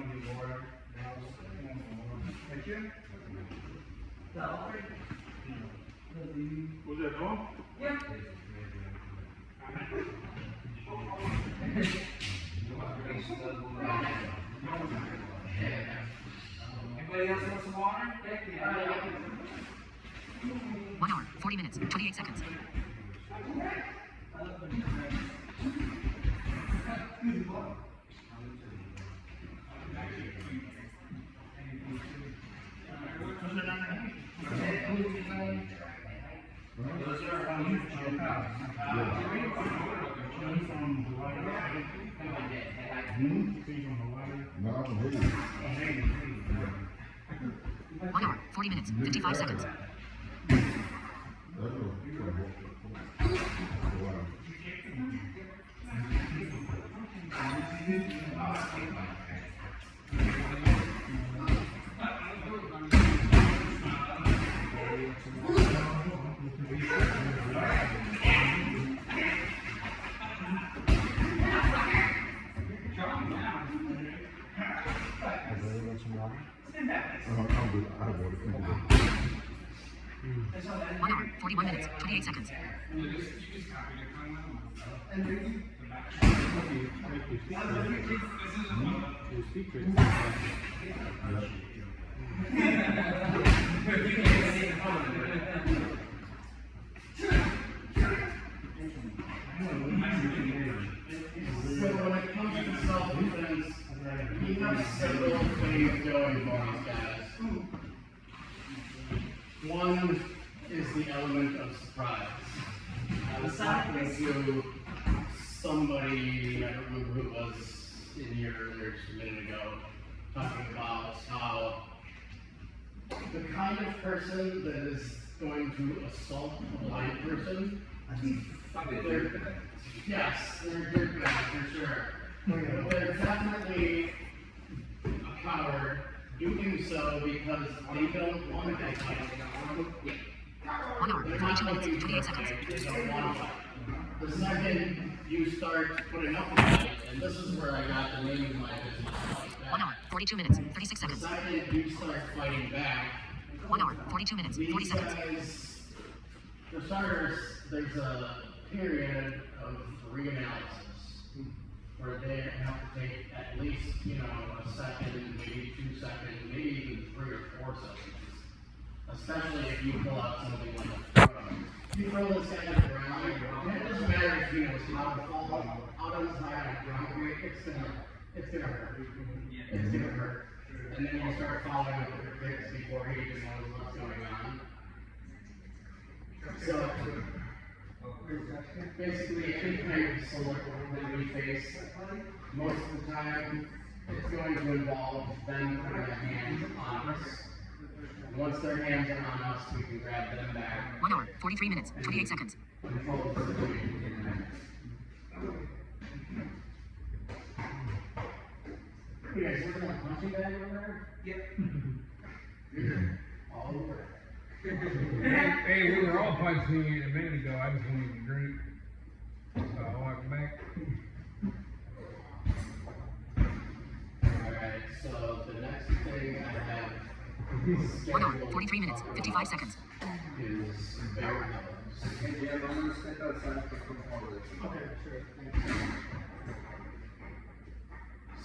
Was that all? Anybody else want some water? 1 hour, 40 minutes, 28 seconds. No, I can hear you. 1 hour, 40 minutes, 55 seconds. I'm good. I have water. Thank you. 1 hour, 41 minutes, 28 seconds. So when it comes to self-defense, we have several things going for us, guys. One is the element of surprise. I was talking to somebody, I don't remember who it was, in here earlier just a minute ago, talking about how the kind of person that is going to assault a blind person, they're good guys for sure. But they're definitely a coward doing so because they don't want to fight. 1 hour, 42 minutes, 28 seconds. They don't want to fight. The second you start putting up a fight, and this is where I got the name of my business. 1 hour, 42 minutes, 36 The seconds. second you start fighting back, 1 hour, 42 minutes, 40 these seconds. guys, for starters, there's a period of reanalysis where they have to take at least, a second, maybe 2 seconds, maybe even 3 or 4 seconds. Especially if you pull out something like a throw. You throw this guy on the ground, and it doesn't matter if it's how to fall out on the side of the ground, it's gonna hurt. It's gonna hurt. And then you start following up with your kicks before he even knows what's going on. So, basically, any kind of assault that we face, most of the time, it's going to involve them putting their hands on us. Once their hands are on us, we can grab them back. 1 hour, 43 minutes, 28 seconds. Control the situation. You guys working on a punching bag over there? Yep. All over. Hey, we were all punching you a minute ago. I just wanted to drink. So I walked back. Alright, so thing I have 1 hour, 43 minutes, 55 seconds. is bear hugs. Okay, sure.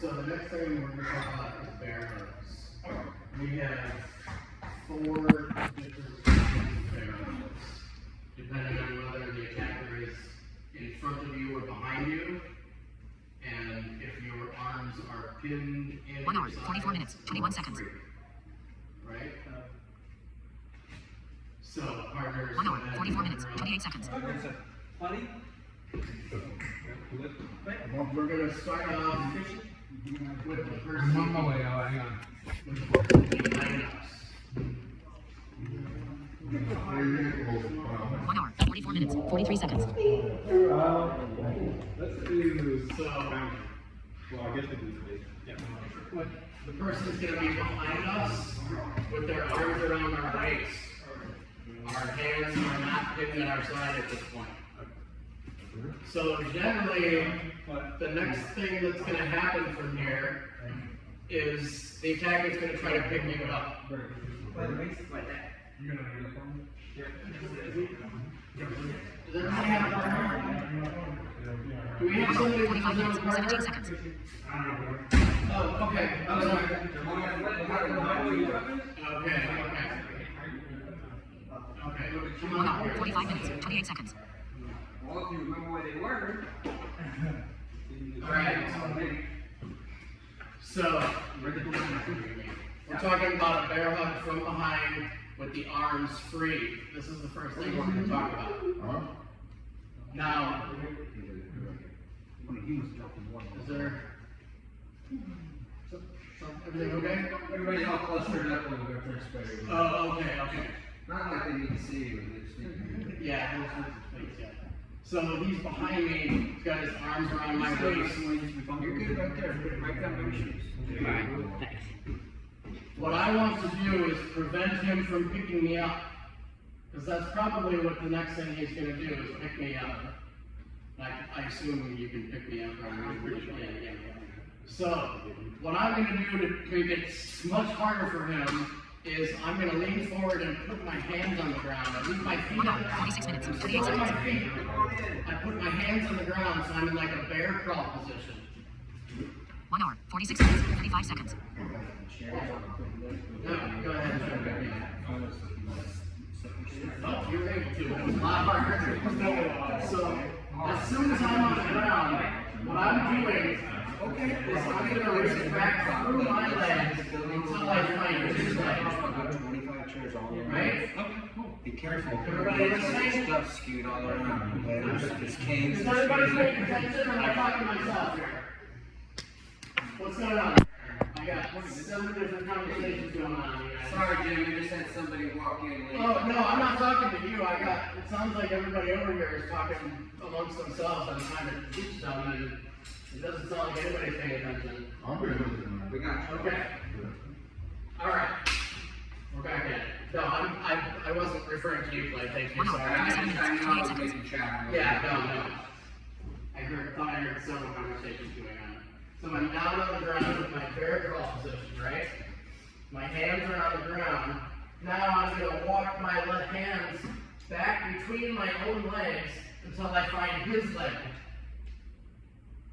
So the next thing we're going to talk about is bear hugs. We have 4 different kinds of bear hugs, depending on whether the attacker is in front of you or behind you, and if your arms are pinned in 1 hour, your 44 sides minutes, 21 seconds. right? So partners. 1 hour, 44 minutes, 28 seconds. Funny? We're gonna start off with the person. I'm on my way, hang on. With the person behind us. 1 hour, 44 minutes, 43 seconds. Let's do So well, I guess we do today. Yeah. the person's gonna be behind us with their arms around our waist. Our hands are not pinned at our side at this point. So generally, the next thing that's going to happen from here is the attacker's going to try to pick you up. Like that. Does everybody have a partner? Do we have somebody that 45 doesn't have a minutes, 17 partner? seconds. Oh, okay. I'm sorry. Okay. 1 hour, 45 minutes, 28 seconds. Well, if you remember where they were. Alright. So, we're talking about a bear hug from behind with the arms free. This is the first thing we're going to talk about. Now, is there everything okay? Everybody's all clustered up over their first space. Oh, okay. Not like they need to see you, they just need to. Yeah, there's no space yet. So he's behind me, he's got his arms around my waist. You're good right there, put it right down my shoes. What I want to do is prevent him from picking me up. Because that's probably what the next thing he's going to do is pick me up. I assume you can pick me up, right? Yeah. So, what I'm going to do to make it much harder for him is I'm going to lean forward and put my hands on the ground. I leave my feet 1 on hour, the 46 minutes, ground. 48 On my seconds. feet. I put my hands on the ground so I'm in like a bear crawl position. 1 hour, 46 minutes, 35 seconds. No, go ahead. Oh, you're able to. It was a lot harder. So, as soon as I'm on the ground, what I'm doing is I'm going to reach back through my legs until I find his legs. 25 chairs all around. Right? Be careful. Everybody listening? Stuff skewed all around. There's canes. Is everybody paying attention, or am I talking to myself here? What's going on? I got 7 different conversations going on here. Sorry, Jim, we just had somebody walk in late. Oh, no, I'm not talking to you. It sounds like everybody over here is talking amongst themselves. I'm trying to teach them, and it doesn't sound like anybody's paying attention. We got you. Okay. All right. We're back in. No, I wasn't referring to you, Clay. Thank you. 1 hour, Sorry. 37 minutes, 28 seconds. Yeah, no. Thought I heard several conversations going on. So I'm down on the ground with my bear crawl position, right? My hands are on the ground. Now I'm going to walk my left hands back between my own legs until I find his leg.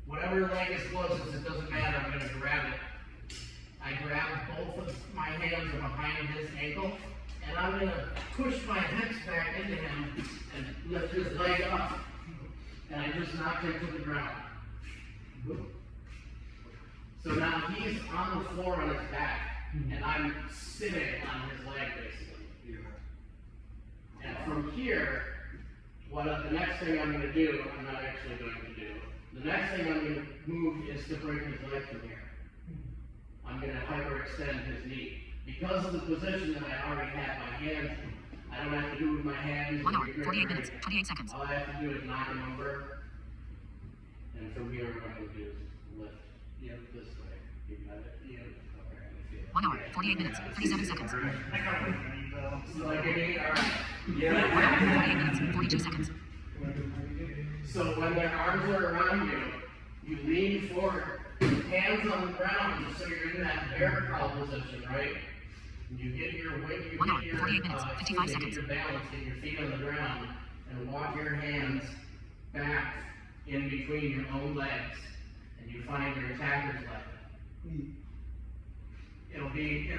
Whatever leg is closest, it doesn't matter. I'm going to grab it. I grab both of my hands behind his ankle, and I'm going to push my hips back into him and lift his leg up. And I just knocked him to the ground. So now he's on the floor on his back, and I'm sitting on his leg, basically. And from here, the next thing I'm going to do, I'm not actually going to do. The next thing I'm going to move is to break his leg from here. I'm going to hyperextend his knee. Because of the position that I already have my hands, I don't have to do it with my hands. 1 hour, 48 minutes, 28 seconds. All I have to do is knock him over. And from here, what I'm going to do is lift this way. You got it? Yeah. Okay. 1 hour, 48 minutes, 37 seconds. So like any, all right. 1 hour, 48 minutes, 42 seconds. So when their arms are around you, you lean forward Hands on the ground, so you're in that bear crawl position, right? You get your weight, you 1 hour, get your, 48 minutes, 55 you seconds. get your balance, get your feet on the ground, and walk your hands back in between your own legs, and you find your attacker's leg. There'll be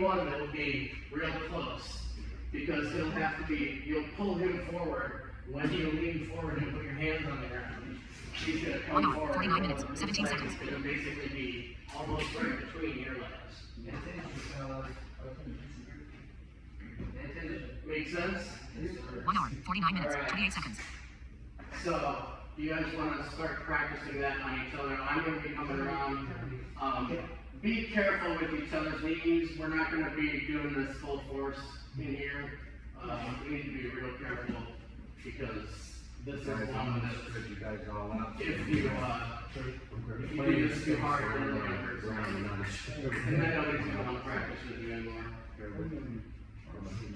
one that will be real close, because he'll have to be, you'll pull him forward. When you lean forward and put your hands on the ground, he's gonna 1 come hour, forward. 49 minutes, 17 seconds. It's gonna basically be almost right between your legs. Make sense? 1 hour, 49 minutes, 28 seconds. So, you guys wanna start practicing that on each other. I'm gonna be coming around. Be careful with each other's knees. We're not gonna be doing this full force in here. We need to be real careful because this is one that You guys all out. if you do this too hard, then it'll hurt. And then nobody's gonna wanna practice with you anymore.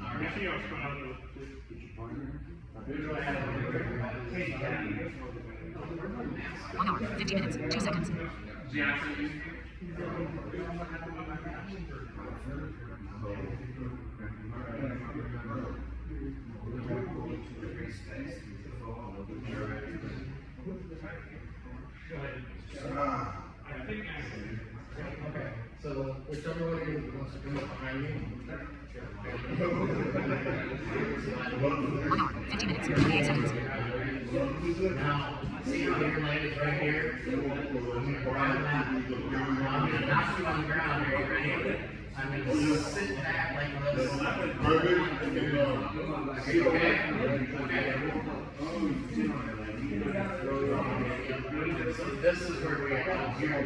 Alright. Who do I have? 1 hour, 50 minutes, 2 seconds. Okay, so whichever one of you wants to come up behind me. 1 hour, 50 minutes, 28 seconds. Now, see how your leg is right here? I'm gonna grab that. I'm gonna knock you on the ground here, ready? I'm gonna sit back like this. Okay? So this is where we are here.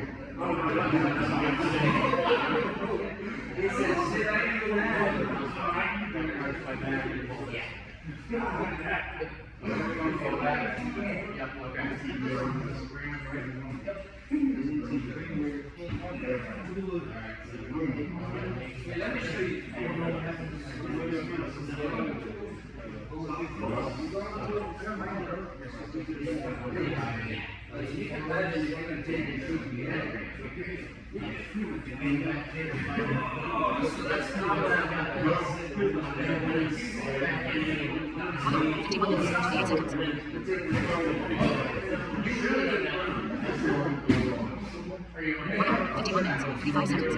He says, sit right here. Let me show you. You can imagine you're going to take your food to the end. So that's not what I got. 1 hour, 51 minutes, 28 seconds. Are you 1 hour, 51 minutes, 35 seconds.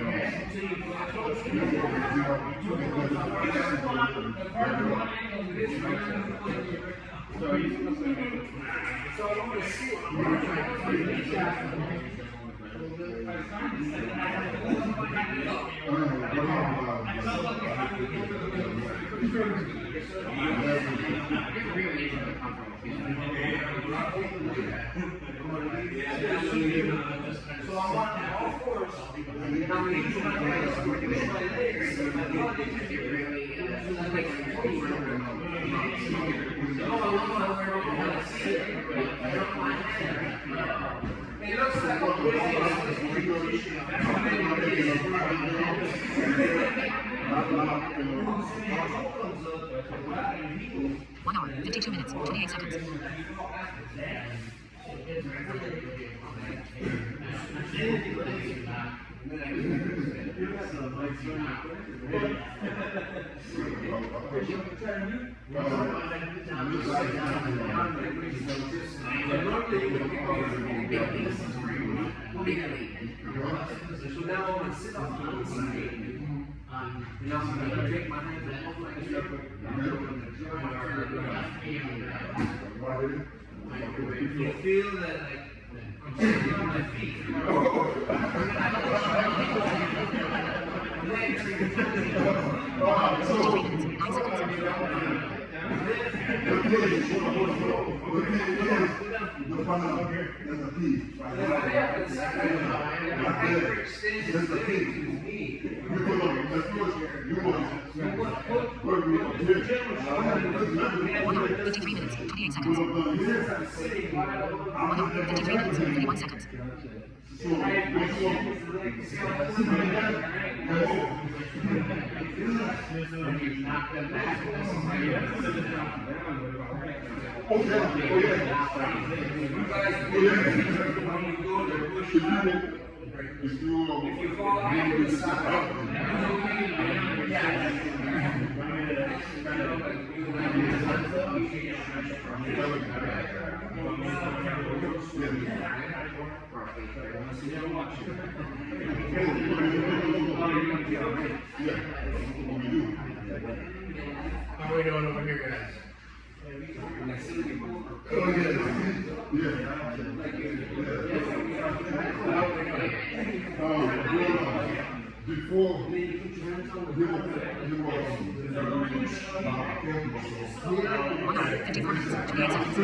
So I'm on all fours. How many it looks like One hour, 52 minutes, 28 seconds. So now I'm gonna sit on the side. And I'm gonna take my hands off like this. You feel that like I'm sitting on my feet. 53 minutes, 9 seconds. One hour, 53 minutes, 28 seconds. 1 hour, 53 minutes, 31 seconds. If you fall out of the side, How are we doing over here, guys? Before One hour, 54 minutes, 28 seconds.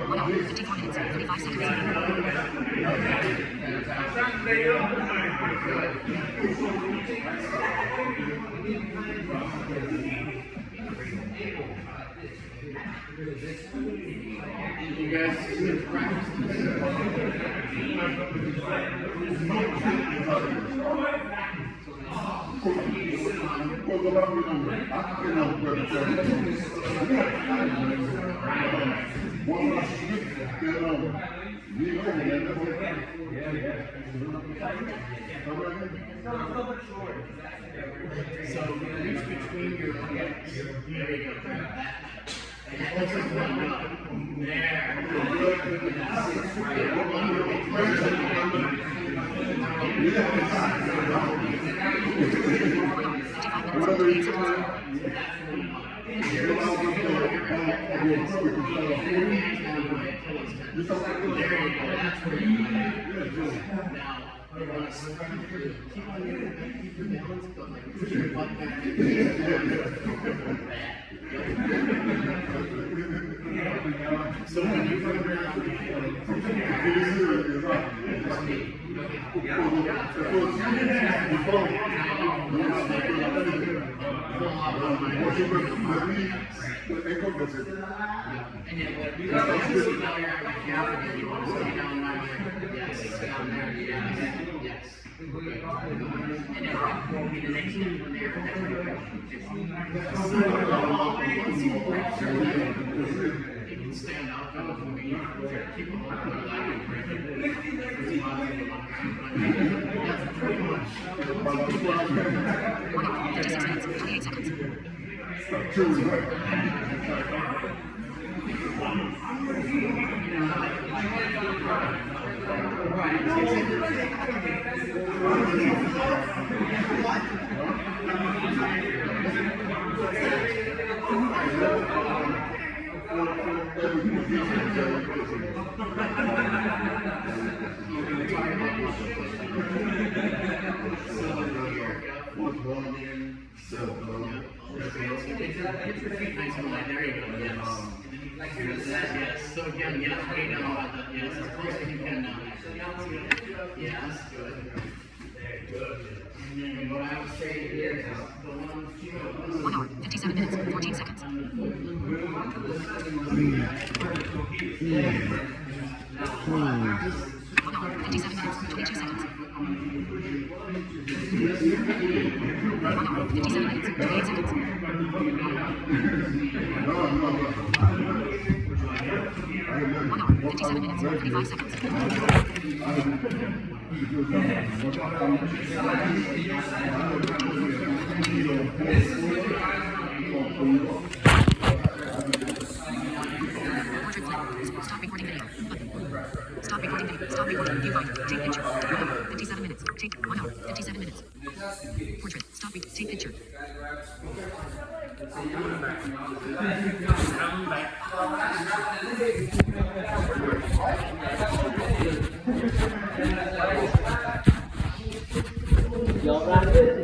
One hour, 54 minutes, 35 seconds. You guys practice. So reach between your legs. There you go. So when you come stand up, keep on that's pretty much 1 hour, 56 minutes, 28 seconds. Hit your feet nice and light. There you go. Yes. Yes. So again, yes, way down. Yes, as close as you can now. Yes, good. Good. And then what I would say is the 1 hour, 57 minutes, 14 seconds. 1 hour, 57 minutes, 22 seconds. 1 hour, 57 minutes, 28 seconds. 1 hour, 57 minutes, 35 seconds. Portrait plan. Stop recording video. Button. Stop recording video. Stop recording. Viewfinder. Take picture. 1 hour, 57 minutes. Take 1 hour, 57 minutes. Portrait. Stop. Take picture. Y'all practice?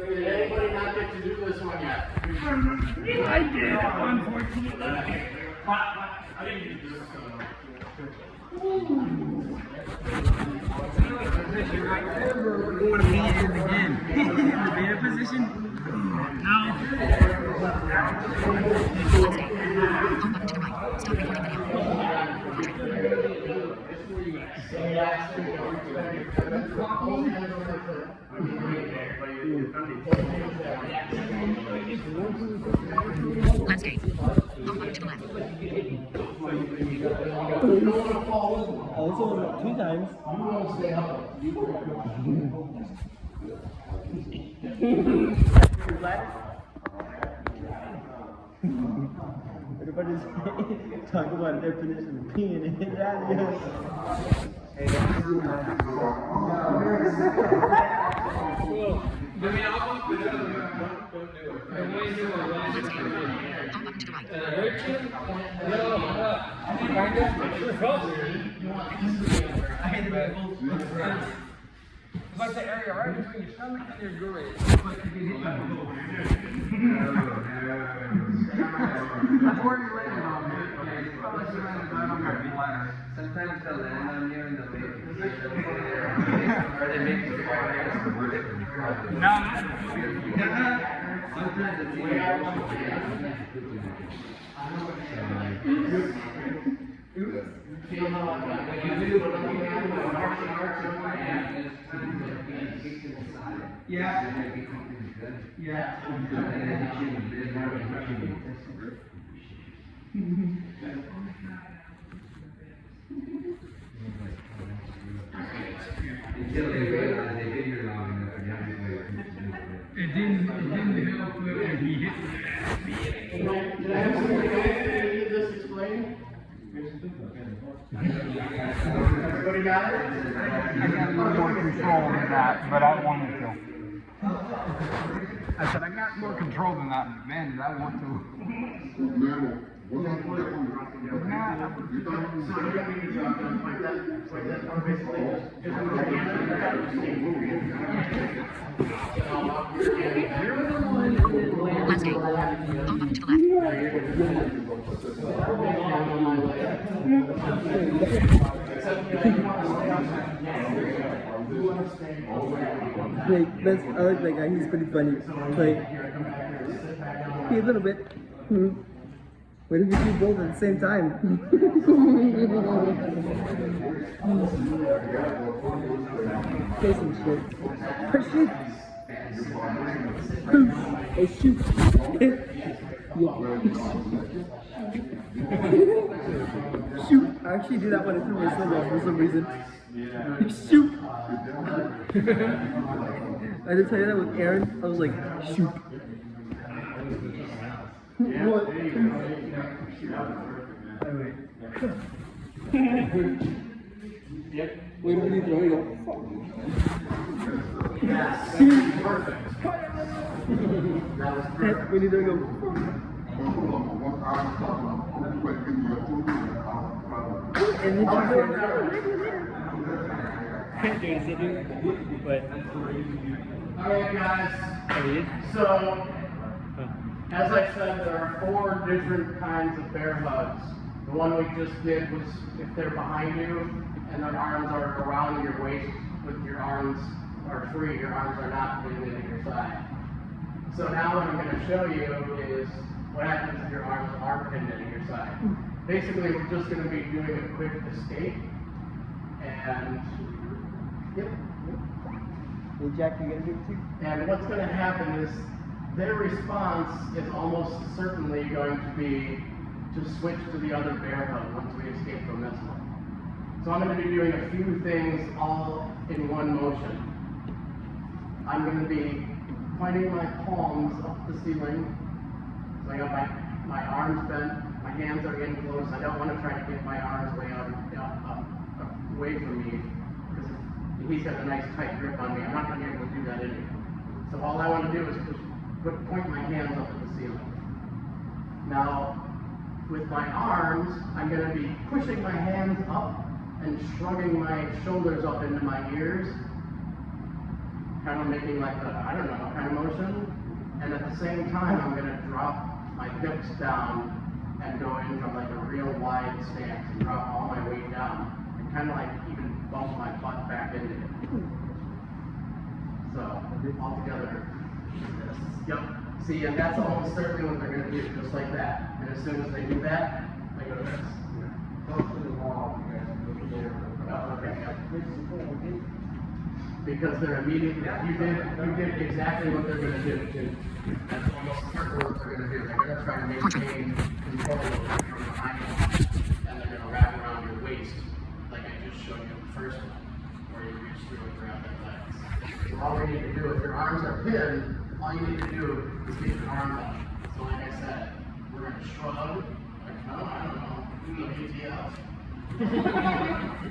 Did anybody not get to do this one yet? I did, unfortunately. I didn't do this. We're going to be in again. The beta position? No. Home button to the right. Stop recording video. Portrait. Landscape. Home button to the left. Also, 2 times. Everybody's talking about definition of peeing in it. Landscape. Home button to the right. It's like the area right between your stomach and your groin. That's where you landed on me. Okay, you probably should land right on my bladder. Sometimes they'll land on you and they'll make you or they make you fire. No. Sometimes it's until they realize they did your long enough and It didn't help when he hit Did I have somebody need this explained? Everybody got it? I got more control than that, but I wanted to. I said I got more control than that, but man, did I want to. So you're gonna need to drop them like that, or basically just put your hand on your head and Landscape. Home button to the left. Like, that's, I like that guy, he's pretty funny. Like, a little bit. What if you do both at the same time? Say some shit. Oh shit! Oh shoot! Shoot! I actually do that when I threw my sling off for some reason. Shoot! I did tell you that with Aaron. I was like, shoot. What? Wait till you throw it up. We need to go. And then you go. Alright guys, so as I said, there are 4 different kinds of bear hugs. The one we just did was if they're behind you and their arms are around your waist, but your arms are free, your arms are not pinned into your side. So now what I'm going to show you is what happens if your arms are pinned into your side. Basically, we're just going to be doing a quick escape, and yep. Hey Jack, you gonna do it too? And what's going to happen is their response is almost certainly going to be to switch to the other bear hug once we escape from this one. So I'm going to be doing a few things all in one motion. I'm going to be pointing my palms up the ceiling. So I got my arms bent, my hands are in close. I don't want to try to get my arms way out away from me, because he's got a nice tight grip on me. I'm not going to be able to do that anyway. So all I want to do is point my hands up at the ceiling. Now, with my arms, I'm going to be pushing my hands up and shrugging my shoulders up into my ears, kind of making like a, I don't know, kind of motion. And at the same time, I'm going to drop my hips down and go into like a real wide stance and drop all my weight down and kind of like even bump my butt back into it. So, all together. Yep. See, and that's almost certainly what they're going to do, just like that. And as soon as they do that, they go to this. Oh, okay, yep. because they're immediately, you did exactly what they're gonna do too. That's almost part of what they're gonna do. They're gonna try to maintain control over you from behind you, and they're gonna wrap around your waist, like I just showed you in the first one, where you reach through and grab their legs. So all we need to do, if your arms are pinned, all you need to do is get your arms up. So like I said, we're gonna shrug, like, no, I don't know, WTF.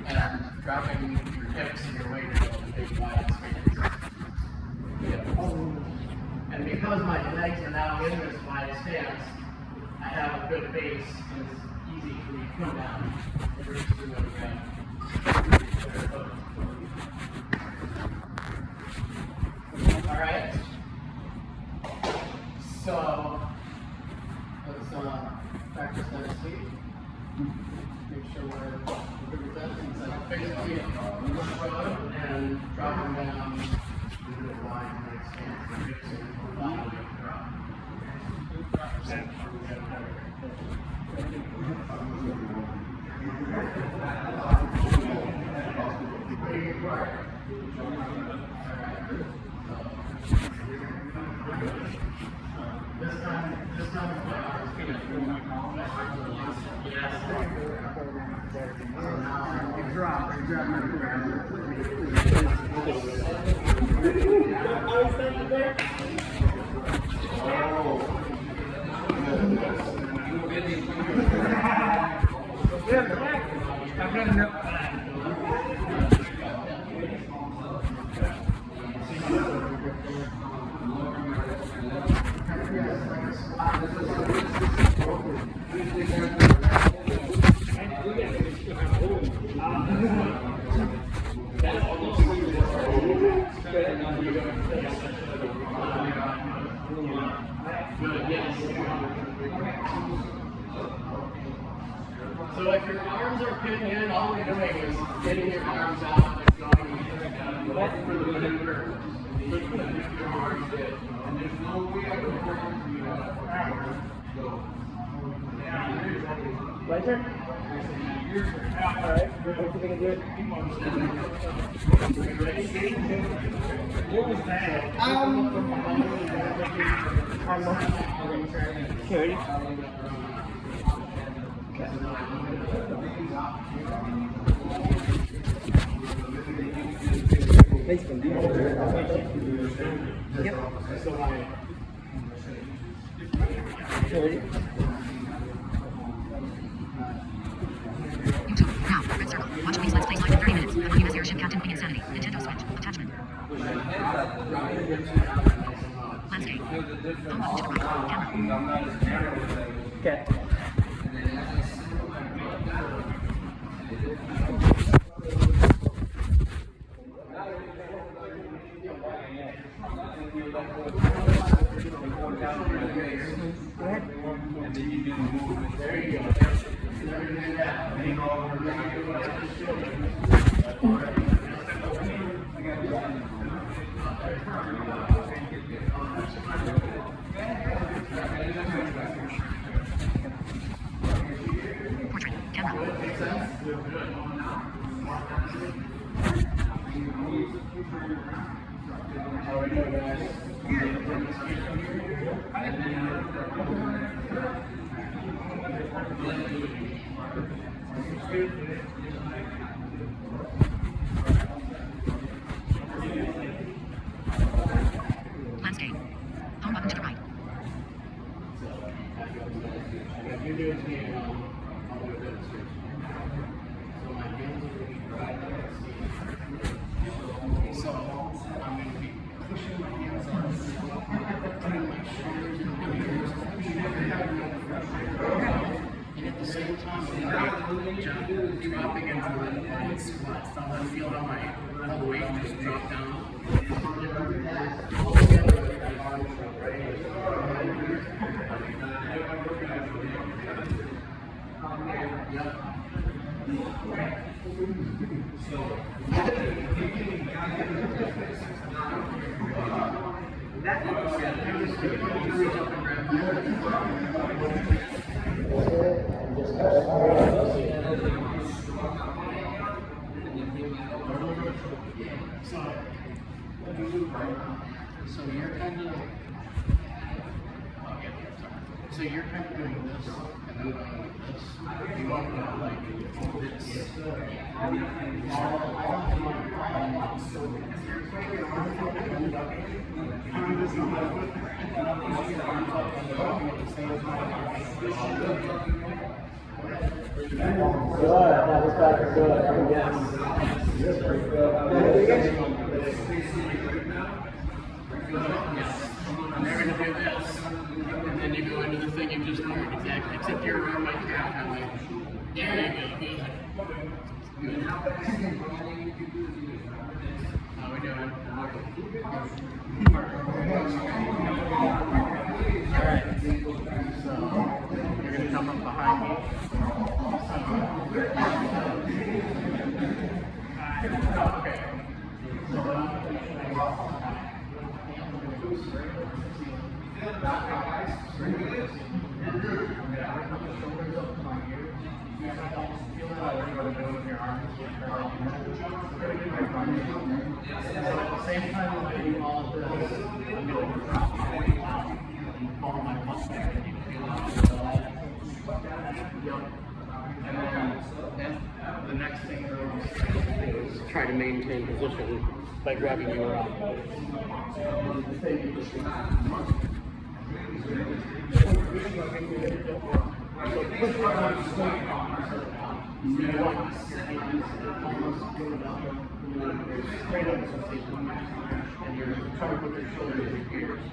And dropping your hips and your weight into a big wide stance. And because my legs are now in this wide stance, I have a good base and it's easy for me to come down and reach through and grab. Alright? So, let's practice that asleep. Make sure we're good with that. So basically, you shrug and drop them down into a wide leg stance and hips and body weight drop. This time, I've got enough. So if your arms are pinned in, all we're doing is getting your arms out and going for the maneuver. Your arms in. And there's no way I can work with you. Right, sir? Alright, we're going to do it. What was that? Okay, ready? Nice one, dude. Yep. Okay, ready? YouTube. Now, red circle. Watch Please Let's Play live in 30 minutes. Have you as airship captain Wing Insanity. Nintendo Switch. Attachment. Landscape. Home button to the right. Camera. Okay. Portrait. Camera. Landscape. Home button to the right. You're doing to me all the way to the street. So my hands are going to be right there. So I'm going to be pushing my hands up, putting my shoulders and fingers, and at the same time, I'm dropping into a wide squat. So I'm going to feel how my weight just drop down. All together with that arm stroke, right? So So you're kind of, so you're kind of doing this, and then doing this. You want to go like this. And they're going to do this, and then you go into the thing you just learned, exactly, except your arm might have that way. There you go, good. Good. How we doing? Alright, so you're going to come up behind me. Okay. Same time as doing all of this, I'm going to drop and pull my muscle and you feel it. And then the next thing is try to maintain position by grabbing your arm. Straight up, and you're covered with your shoulders and your ears.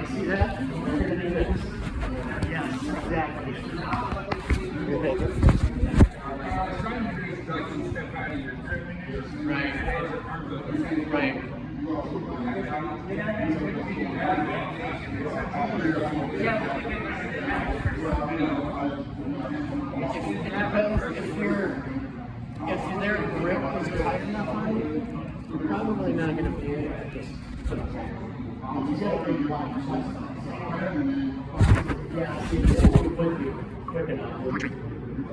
See that? We're going to do this. Yes, exactly. Right. Right. If their grip is tight enough on you, you're probably not going to feel it. Just yeah, see, it's with you quick enough.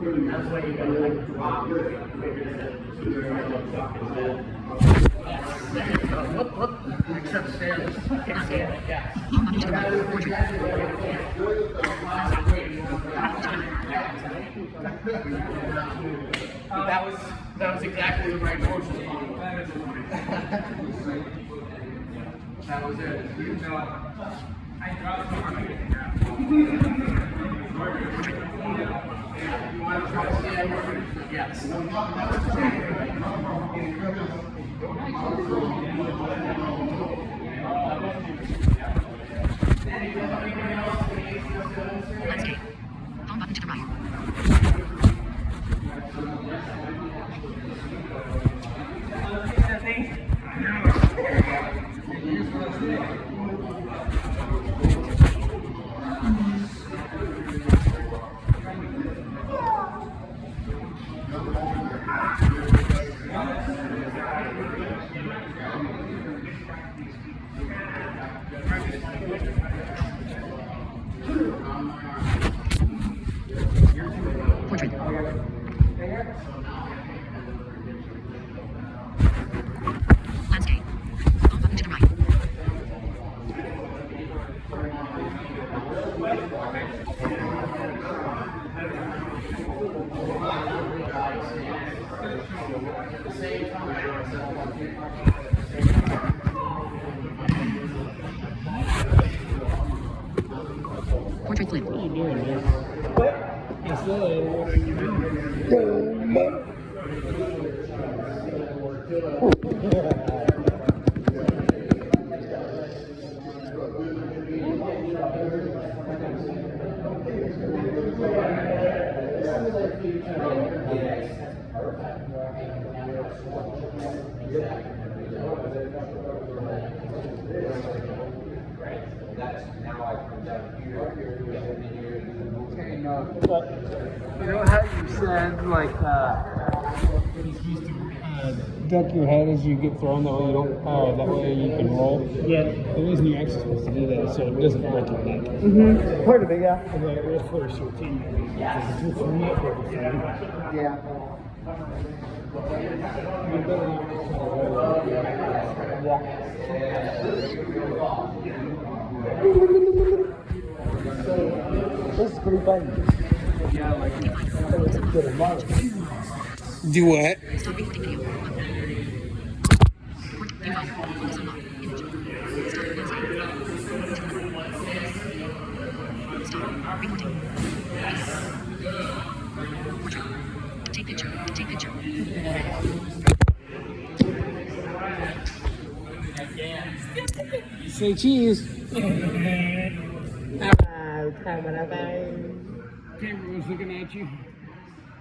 That's why you gotta like drop your there you go. Whoop. Except stairs. Can't say it. Yeah. That was exactly the right motion. That was it. I dropped you want to try to stand? Yes. Landscape. Home button to the right. Portrait. Landscape. Home button to the right. Portrait flip. What are you doing, man? Yes, what are you doing? You know how you said like he's used to duck your head as you get thrown. That way you don't. That way you can roll. Yeah. The reason you're actually supposed to do that is so it doesn't break your neck. Mm-hmm. Part of it, yeah. Right, real first routine. If you throw me up every time, Yeah. you're better off just trying to roll. This is pretty fun. Do what? Stop recording video. Viewfinder. Focus on lock. Image. Stop announcing. Stop recording. Portrait. Take picture. Take picture. Say cheese. Camera guys. Camera was looking at you.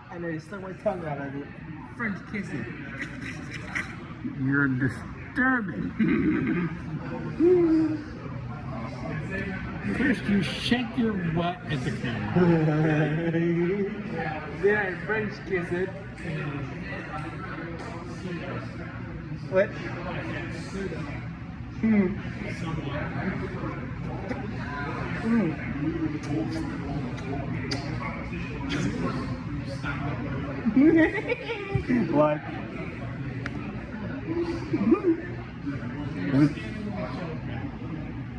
I know you stuck my tongue out of it. French kissing. You're disturbing. First, you shake your butt at the camera. Then I French kiss it. What? What?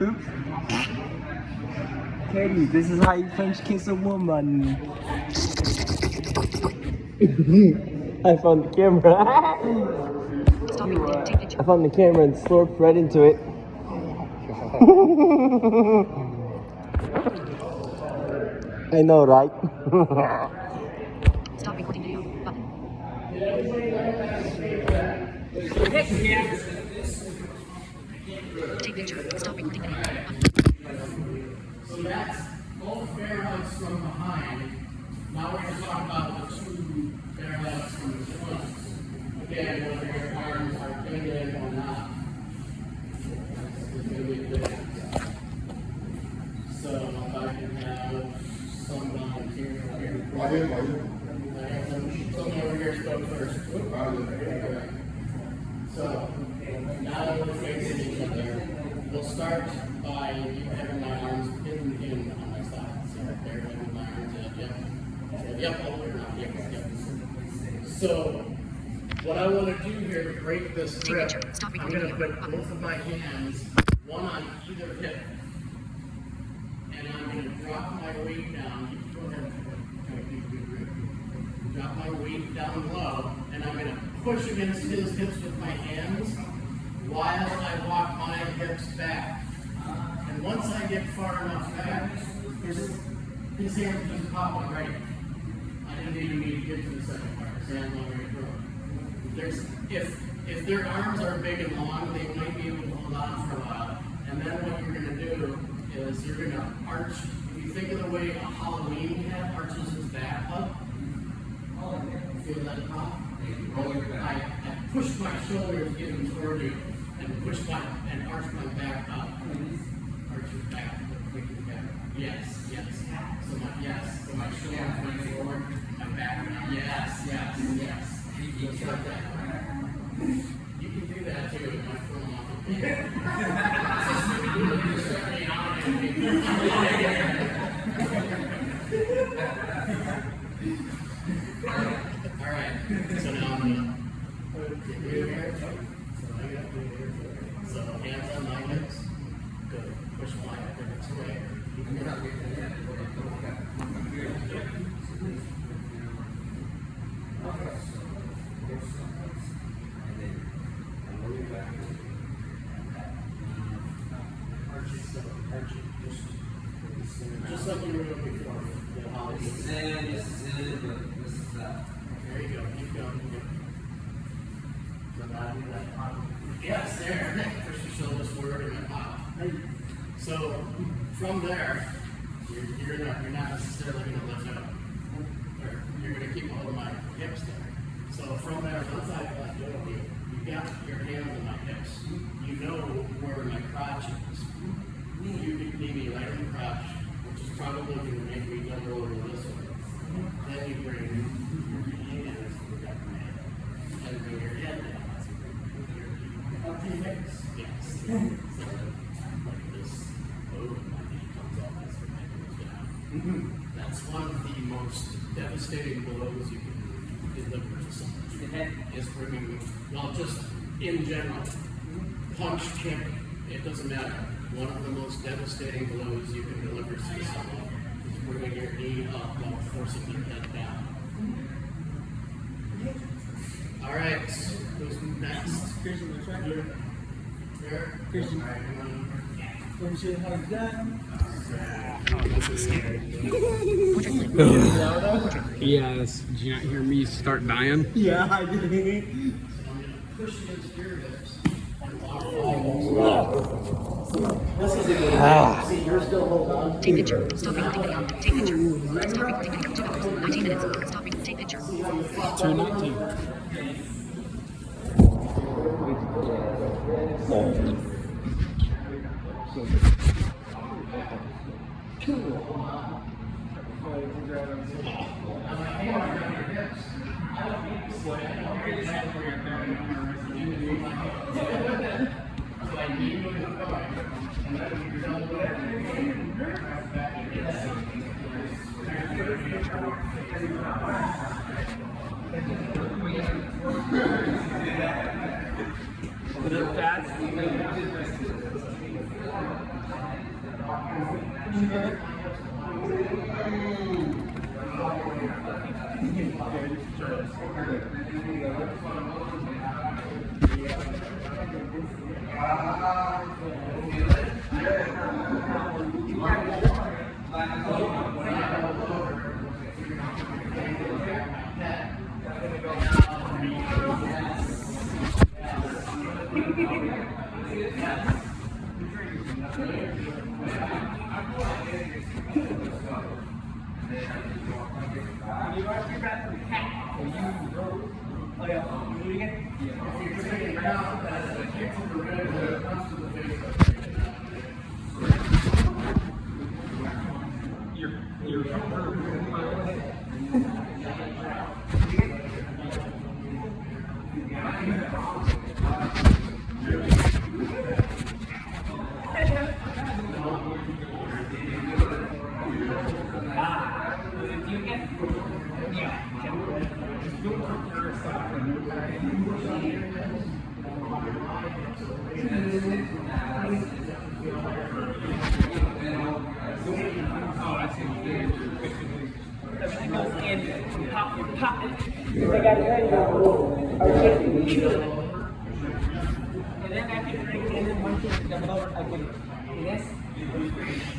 Oops. Katie, this is how you French kiss a woman. I found the camera. Stop recording. Take picture. I found the camera and slurped right into it. I know, right? Stop recording video. Button. Take picture. Stop recording video. Button. So that's both bear hugs from behind. Now we're going to talk about the two bear hugs from the front. Again, whether your arms are bended or not. It's going to be good. So if I can have some down here. Why did I have some over here to go first. So now that we're facing each other, we'll start by you having my arms pinned in on my sides. So right there, having my arms up, yep. Yep, over and up, yep. So what I want to do here to break this grip, Stop I'm recording going to video. put both of my hands, one on either hip, and I'm going to drop my weight down. Go ahead. Drop my weight down low, and I'm going to push against his hips with my hands while I walk my hips back. And once I get far enough back, his hands just pop already. I didn't even need to get to the second part. His hands already broke. If their arms are big and long, they might be able to hold on for a while. And then what you're going to do is you're going to arch. If you think of the way a Halloween hat arches his back up, feel that pop? I push my shoulders getting toward you and arch my back up. Arch your back, quick your back. Yes. So my shoulders went forward, my back. Yes. Just like that. You can do that too. My phone off. Alright, so now I'm gonna put it here. So hands on my hips. Good. Push my hips away. Just like you were doing before. There you go. Keep going. Yes, there. Push your shoulders forward and then pop. So from there, you're not necessarily going to lift up. You're going to keep holding my hips there. So from there, once I've let go of you, you've got your hands on my hips. You know where my crotch is. You can meet me right in the crotch, which is probably going to make me double over this way. Then you bring your hands to the back of my head. And bring your head this boat and my knee comes off as the man goes down. That's one of the most devastating blows you can deliver to somebody. Is bringing, well, just in general, punch, kick, it doesn't matter. One of the most devastating blows you can deliver to someone is bringing your knee up while forcing your head down. All right, who's next? Christian, let's try. Here. Christian. Let me show you how it's done. Yes. Did you not hear me start dying? Yeah, I did. So I'm going to push against your hips and walk This is a good See, you're still holding on. Take picture. Stop recording video. Take picture. Stop recording video. 2 hours. 19 minutes. Stop recording. Take picture. 2:19.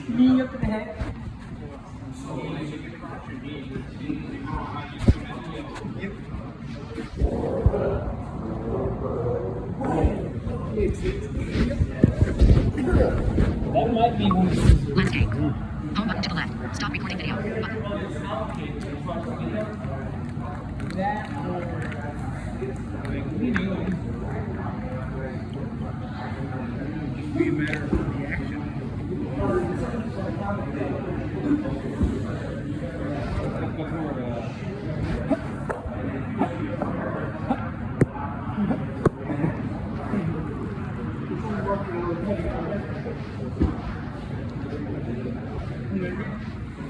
Knee up to the head. That might be one of those. Landscape. Home button to the left. Stop recording video. Button. That You know, just be a matter of reaction.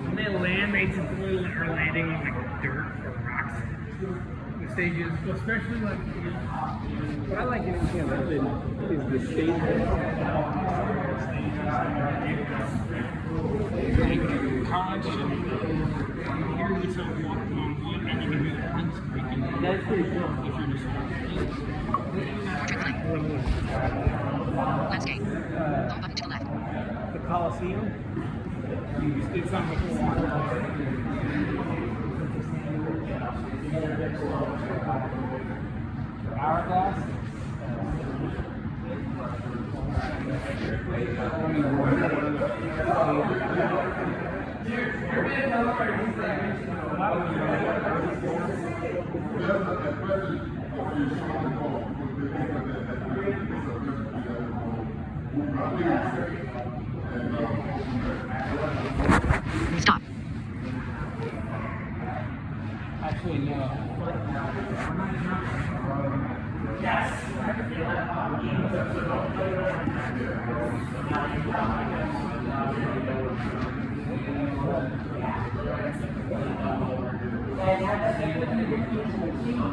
When they land, they typically are landing on like dirt or rocks. The stages, especially like what I like in London is the stages. Like cars and here we sort of walk along and you can do the runs breaking. That's pretty cool if you're just Landscape. Home button to the left. the Coliseum. It's not much water. hourglass. Stop. Actually, no.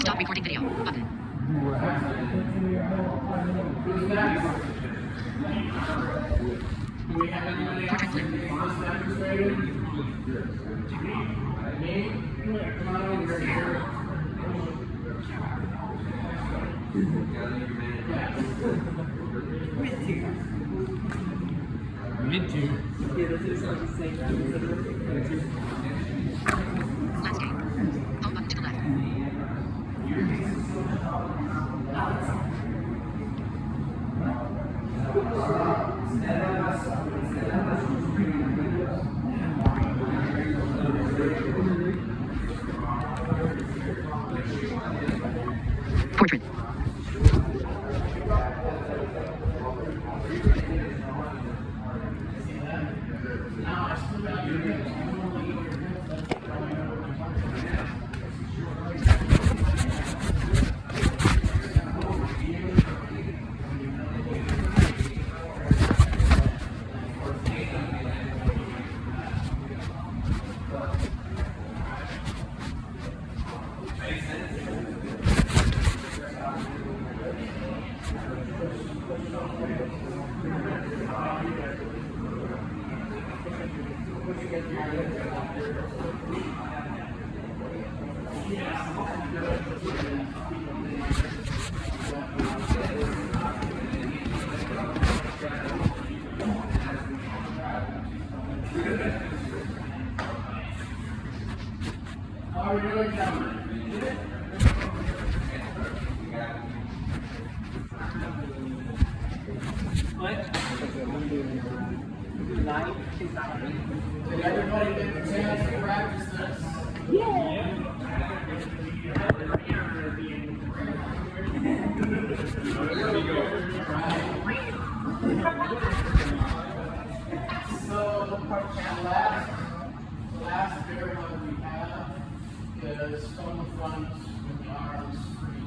Stop recording video. Button. Do we have anybody else Portrait clip. that wants demonstrated? Me? Come on over here. Mid-tier. Landscape. Home button to the left. Portrait. How are we doing, gentlemen? Did everybody get the chance to practice this? So, the last bear hug we have is from the front with the arms free.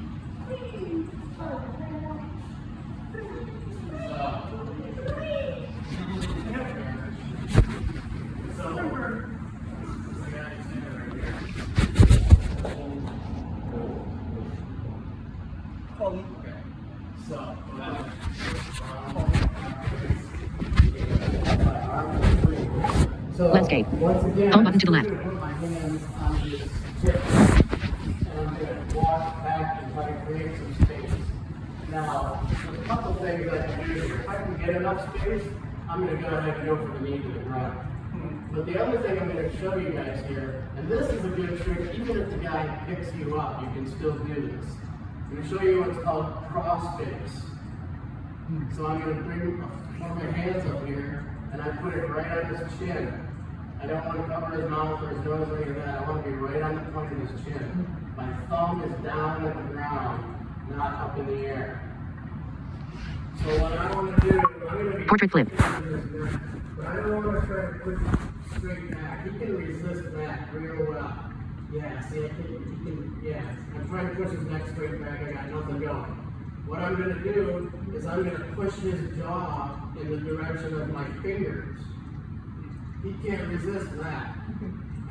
Landscape. Once again, Home button to the left. I'm gonna put my hands on his hips, and I'm gonna walk back and try to create some space. Now, there's a couple things I can do here. If I can get enough space, I'm gonna go ahead and go for the knee to the ground. But the other thing I'm gonna show you guys here, and this is a good trick, even if the guy picks you up, you can still do this. I'm gonna show you what's called cross face. So I'm gonna bring one of my hands up here, and I put it right on his chin. I don't want to cover his mouth or his nose or any of that. I want to be right on the point of his chin. My thumb is down at the ground, not up in the air. So what I want to do, I'm going to be Portrait flip. but I don't want to try to push him straight back. He can resist that real well. Yeah, see, he can, yeah. I'm trying to push his neck straight back. I got nothing going. What I'm going to do is I'm going to push his jaw in the direction of my fingers. He can't resist that.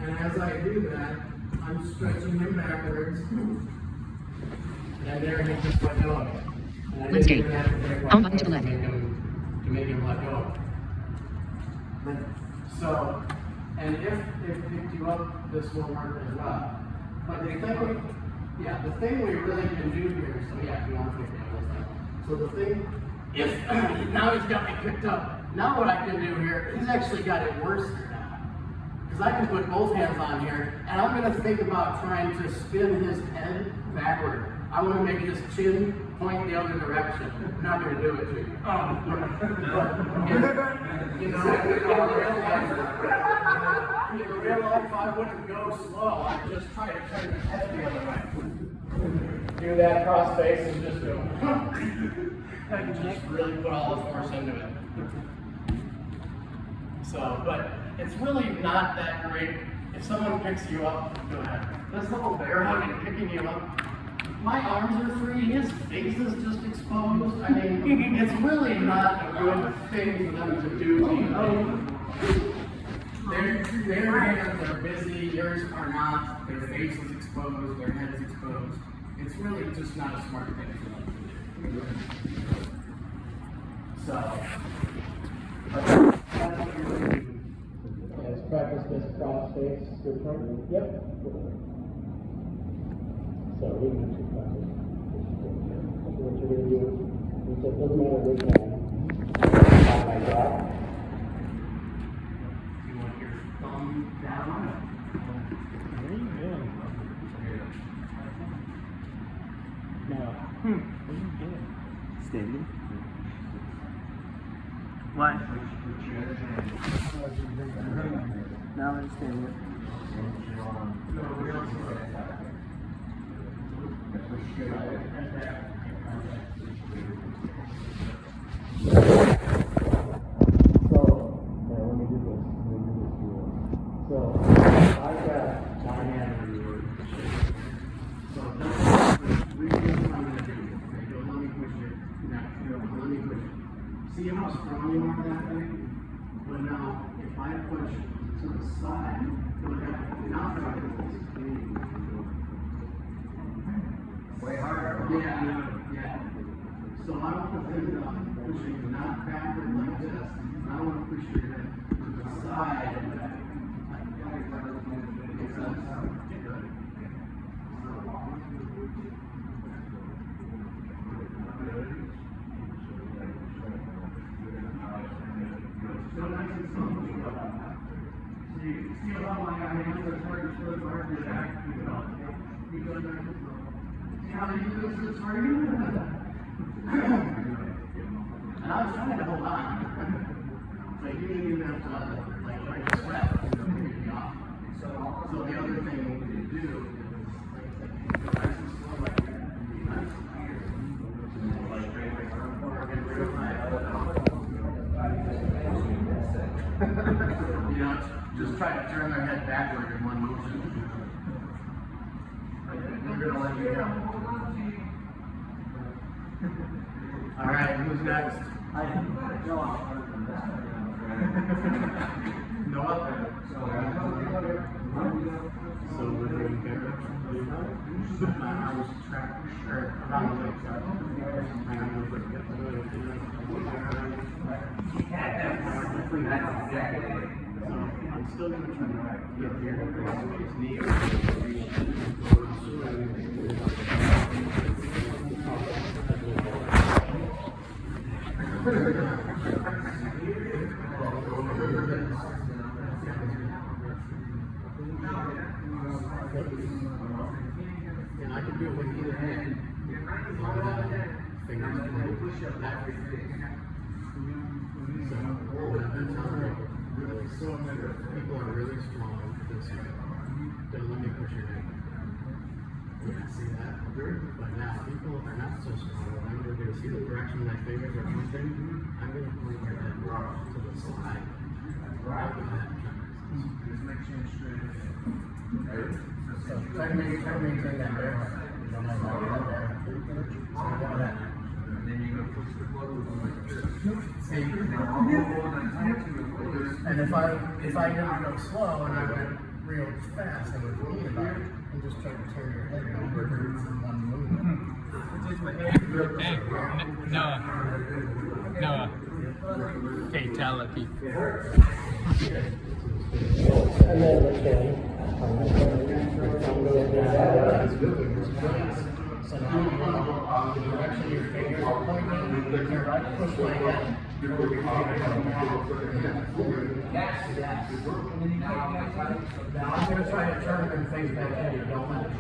And as I do that, I'm stretching him backwards. And there he just let go of it. And I didn't Landscape. even have to break my Home button to the foot left. to make him let go. So, and if it picked you up, this will work as well. But the thing we really can do here, so yeah, if you want to pick me up this time. So the thing, now he's got me picked up. Now what I can do here, he's actually got it worse here now. Because I can put both hands on here, and I'm going to think about trying to spin his head backward. I want to make his chin point the other direction. I'm not going to do it to you. You know, in real life, I wouldn't go slow. I'd just try to turn his head the other way. Do that cross face and just go. I can just really put all the force into it. So, but it's really not that great. If someone picks you up, go ahead. This little bear hug and picking you up, my arms are free, his face is just exposed. I mean, it's really not a good thing for them to do to you. Their hands are busy, yours are not. Their face is exposed, their head is exposed. It's really just not a smart thing for them to do. So, Yes, practice this cross face. Good point. Yep. So we need to practice. What you're going to do is it doesn't matter which hand. Like that. you want your thumb down. There you go. Now, what are you doing? Standing. What? Now I'm standing. So, let me do this. So, I've got my hand on yours. So that's what I'm going to do. Okay, don't let me push it. Now, let me push it. See how strong you are that way? But now, if I push to the side, you'll have not try this. Way harder. Yeah. So I want to think about pushing not backward like this. I want to push your head to the side. Makes sense? Good. Still nice and slow. So you feel how my hands are starting to slip hard to the back. Keep it up. Keep going nice and slow. See how they do this for you? And I was trying to hold on. So you didn't even have to like try to sweat. So the other thing we need to do is like nice and slow like that. Nice. You know, just try to turn their head backward in one motion. We're gonna let you go. All right, who's next? Noah. So we're doing better. I was trapped around the legs. That's exactly it. So I'm still going to try to get here to his knee. And I can do it with either hand. Fingers can push up that way. So people are really strong this way. Don't let me push your head. You can see that. But now people are not so strong. What I'm going to do is see the direction my fingers are pointing. I'm going to point your head to the side. Right behind the just make sure it's straight. So try to maintain that there. You don't have that there. And then you're going to push the bottle like this. See? And if I didn't go slow and I went real fast, I would lean about it and just try to turn your head over in one movement. Noah. Fatality. And then the chin. So now the direction your fingers are pointing, you can right push my head. Now I'm going to try to turn and face back at you. Don't let it.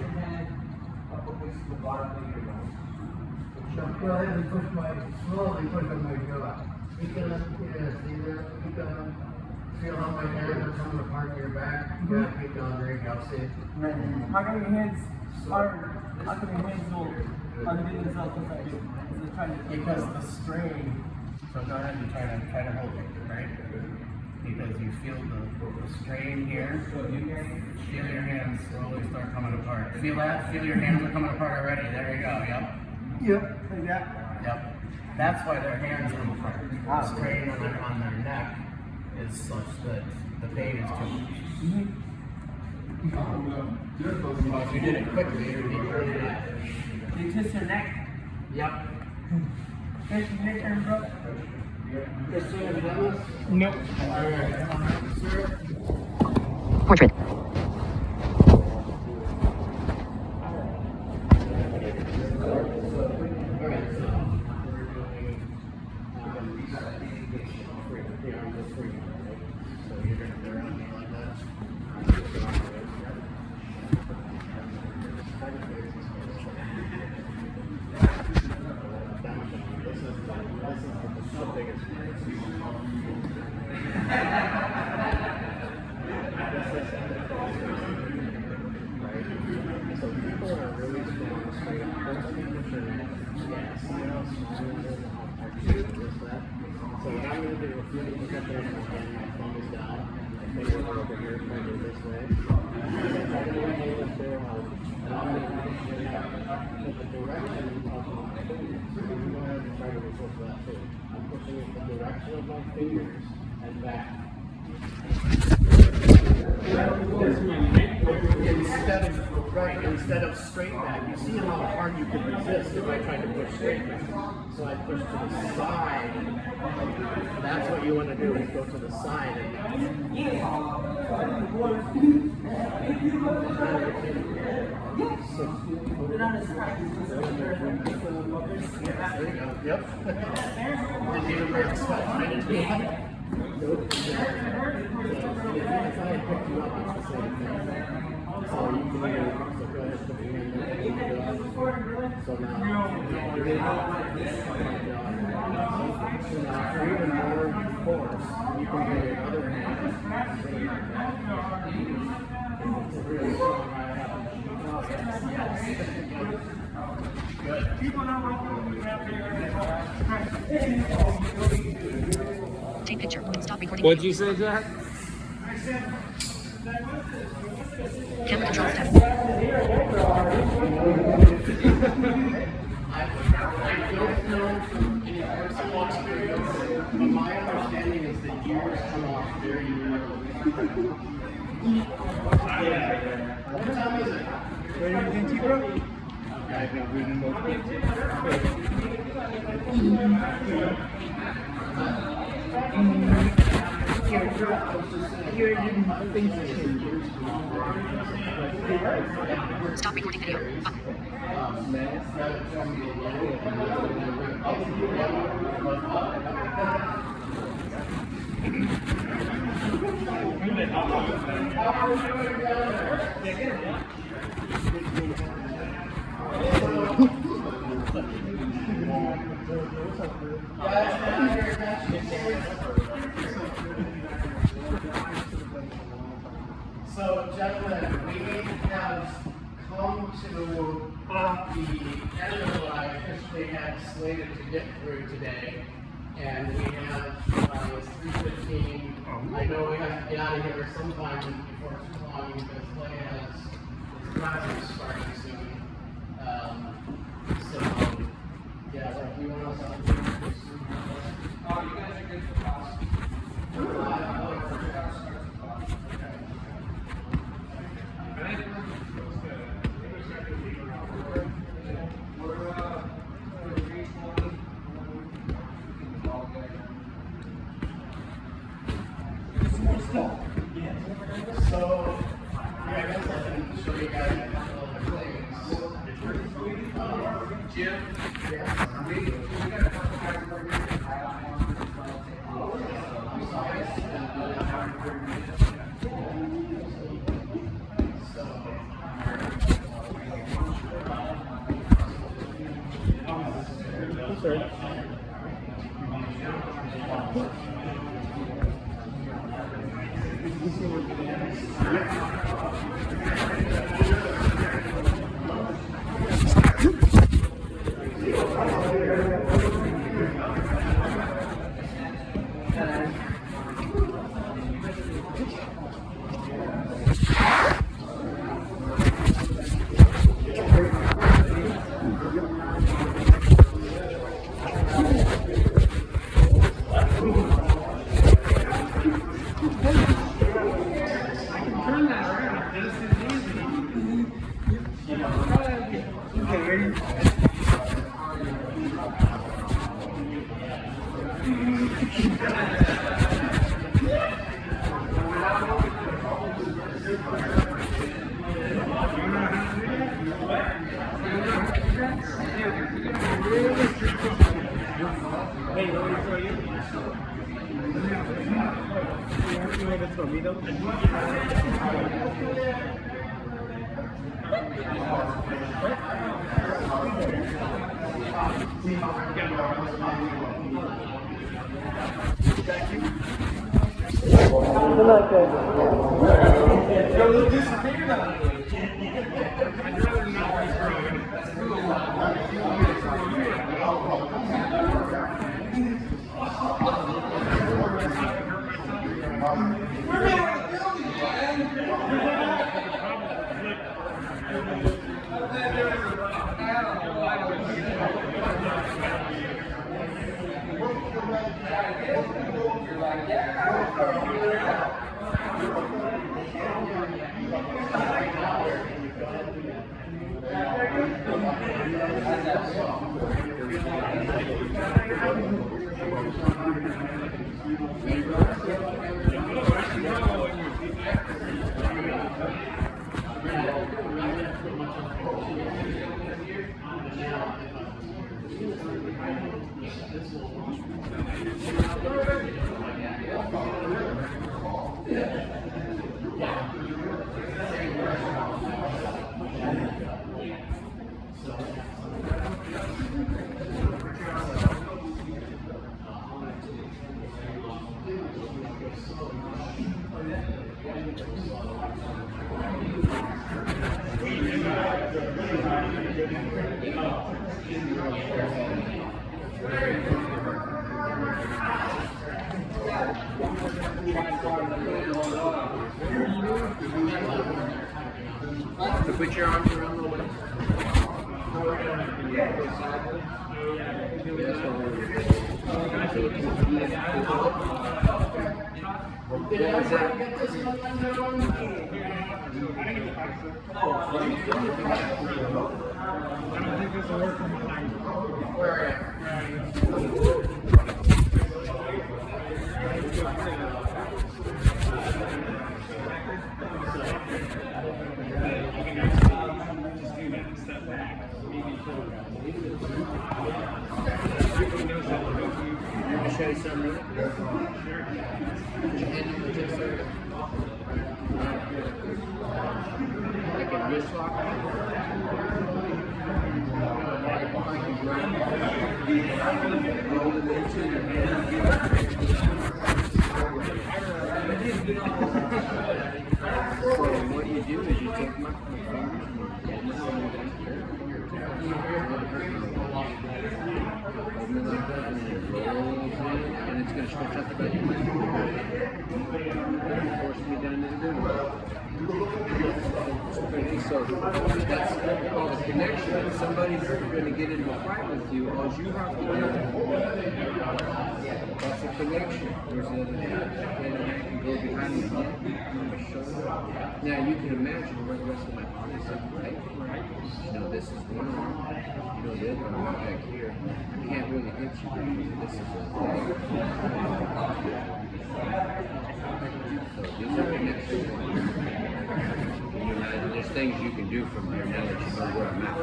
Go ahead and slowly push my jaw. Keep going, see that? Keep going. Feel how my hands are coming apart in your back. Yeah, keep going, there you go, see? How come your hands will undo themselves if I do? Because the strain, so go ahead and try to hold it, right? because you feel the strain here. Feel your hands slowly start coming apart. Feel that? Feel your hands are coming apart already. There you go. Yep. Yep, like that. Yep. That's why their hands come apart. The strain on their neck is such that the pain is too much. If you did it quickly, it would be really bad. You twist your neck. Yep. Twist your neck, and bro. Nope. Portrait. So what I'm going to do, if you look up there and my thumb is down, my finger over here pointing this way. I'm going to hold this there hard, and I'm going to put the direction of my fingers. So you go ahead and try to resist that too. I'm pushing it the direction of my fingers and back. Instead of straight back, you see how hard you could resist if I tried to push straight back. So I push to the side. That's what you want to do, is go to the side. There you go. Yep. Didn't even break the sweat. I didn't do it. Nope. If I had picked you up, it's the same thing. So you can go ahead and put your hand there. So now you're so now for even more force, you can do your other hand. It's really strong right out. Yes. Good. Take picture. Stop recording. What'd you say, Jack? Camera control step. I don't know from any personal experience, but my understanding is that ears come off very early. What time is it? Ready to get you, bro? Okay, I've been reading both. Stop recording video. Button. So, gentlemen, we have come to the end of what I officially had slated to get through today. And we have, it's 3:15. I know we have to get out of here sometime before too long because Clay has his classes starting soon. So, yeah, so if you want us out here, oh, you guys are good for class. So, yeah, I guess I can show you guys a couple of things. Jim? Okay, ready? Hey, what do you throw you? You want to throw me though? Good luck, guys. Yo, look, this is bigger now. I'd rather not be throwing. So put your arms around the waist. I'll show you something really quick. Put your hand on the tip circle. Like a wrist lock. Right behind your ground. Roll it into your hand. So what you do is you take my fingers and you hold it down here. Open it like that, and then it rolls in, and it's going to stretch out the belly. Force me down to the ground. Okay, so that's called a connection. If somebody's going to get into a fight with you, all you have to do, that's a connection. Where's the other hand? The other hand can go behind your head, on your shoulder. Now you can imagine where the rest of my body is like, right? You know, this is one arm. You know, the other arm back here. I can't really hit you because this is a leg. So these are connections. You know, there's things you can do from here now that you know where I'm at.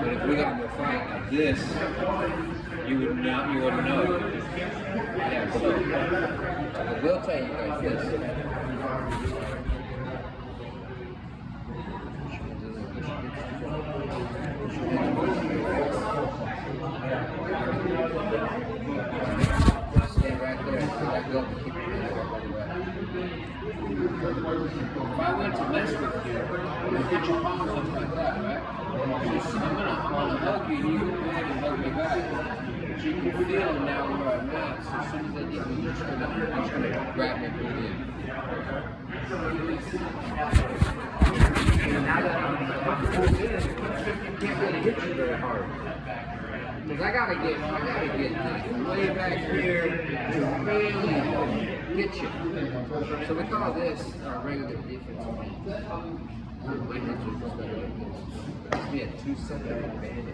But if we got into a fight like this, you wouldn't know. Yeah, so I will tell you guys this. Stay right there. I go and keep your head up. If I went to mess with you, you put your palms up like that, right? I'm gonna hug you and you go ahead and hug me back. But you can feel now where I'm at, so as soon as I get you, you're just gonna grab me and pull me in. And now that I'm pulled in, I can't really hit you very hard. Because I gotta get like way back here to really get you. So we call this our regular defense. My hands are just better like this. Gives me a 2-second advantage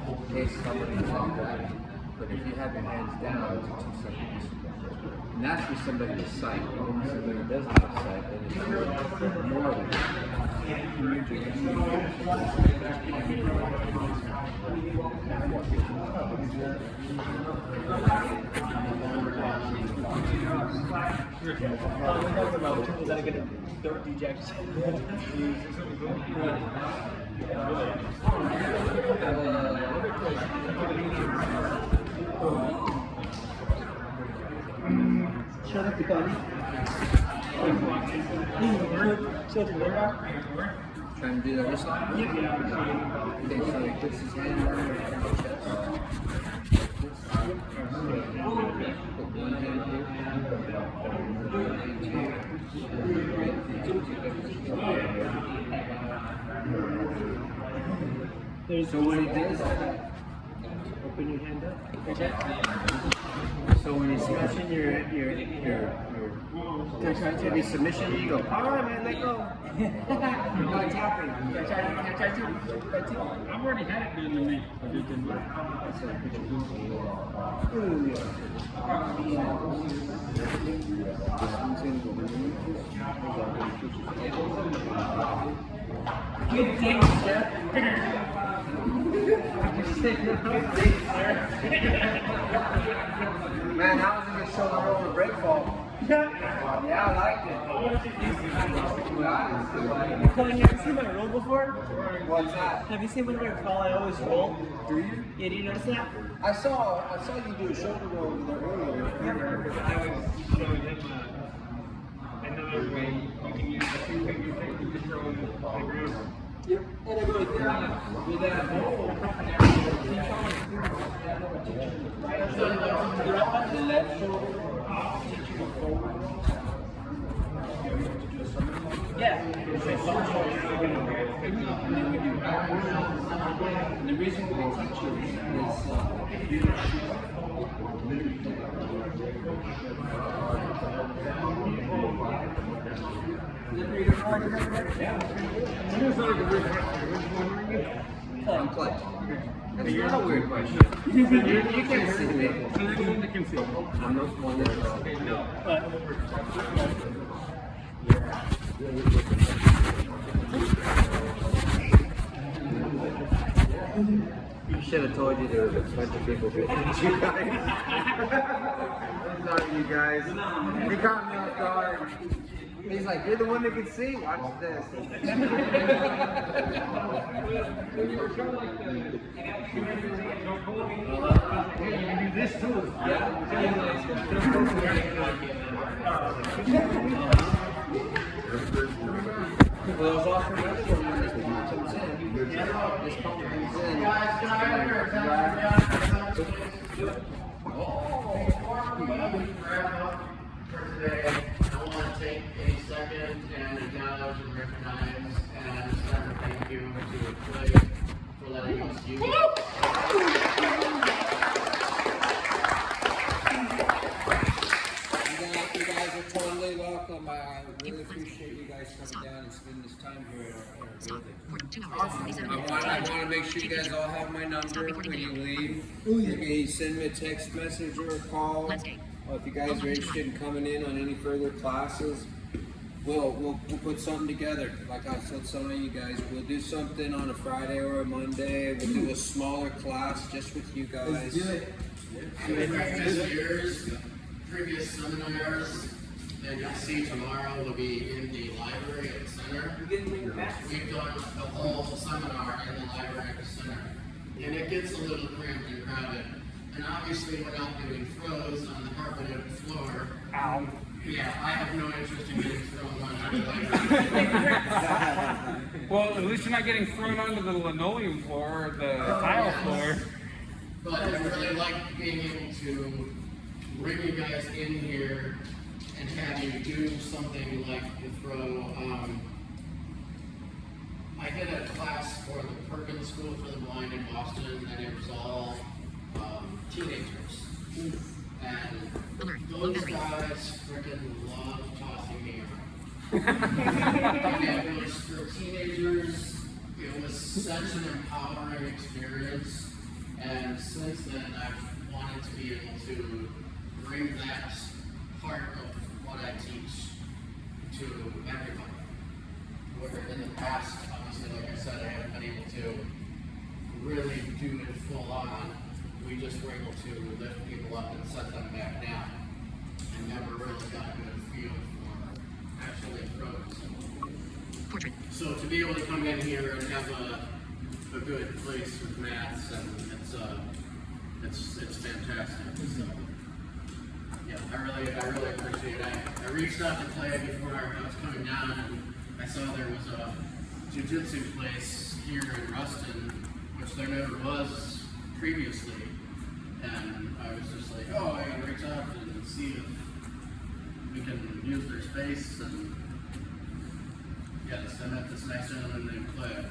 in case somebody's like that. But if you have your hands down, it's a 2-second disadvantage. And that's for somebody with sight. When somebody doesn't have sight, then it's more than We're talking about people that are gonna dirt deject. Shut up, buddy. Shut up, trying to do the other side. Okay, so he puts his hand on your chest. Put one hand here. One hand here. So when he does that, open your hand up. So when he's smashing your heavy submission, you go, all right, man, let go. You're not tapping. Try to. I've already had it done to me. I just didn't know. Man, that was a good shoulder roll break fall. Yeah, I liked it. Colin, you ever seen my roll before? What's that? Have you seen when I call I always roll? Do you? Yeah, do you notice that? I saw you do a shoulder roll over there earlier. Another way you can use the 2 finger thing to control the ground. Yep. And I go like that. With that. The left shoulder. Yeah. And the reason we teach you is I'm Clay. That's not a weird question. You can see me. So you're the one that can see. I'm the one that You should have told you there was a bunch of people behind you guys. Sorry, you guys. He caught me off guard. He's like, you're the one that can see? Watch this. You can do this too. Well, it was awesome when this pump comes in. This pump comes in. Guys, can I have your attention? Wrap up for today. I want to take a second and acknowledge and recognize and send a thank you to Clay for letting us use it. You guys are totally welcome. I really appreciate you guys coming down and spending this time here at our Stop. building. 2 hours, 27 I minutes. want to make sure you guys all have my number when you leave. You can send me a text message or a call. Wednesday. If you guys are interested in coming in on any further classes, we'll put something together. Like I told some of you guys, we'll do something on a Friday or a Monday. We'll do a smaller class just with you guys. Previous seminars that you'll see tomorrow will be in the library at the center. We've done the whole seminar in the library at the center. And it gets a little cramped and crowded. And obviously we're not doing throws on the carpeted floor. Ow. Yeah, I have no interest in getting thrown onto the library. Well, at least you're not getting thrown onto the linoleum floor or the tile floor. But I really like being able to bring you guys in here and have you do something like the throw. I did a class for the Perkins School for the Blind in Boston, and it was all teenagers. And those guys freaking love tossing me around. And it was for teenagers. It was such an empowering experience. And since then, I've wanted to be able to bring that part of what I teach to everybody. Where in the past, obviously, like I said, I haven't been able to really do it full on. We just were able to lift people up and set them back down. And never really got a good feel for actually frozen. Portrait. So to be able to come in here and have a good place with maths, and it's fantastic. So yeah, I really appreciate it. I reached out to Clay before I was coming down, and I saw there was a jiu-jitsu place here in Ruston, which there never was previously. And I was just like, oh, I gotta reach out and see if we can use their space. And yes, I met this nice gentleman named Clay.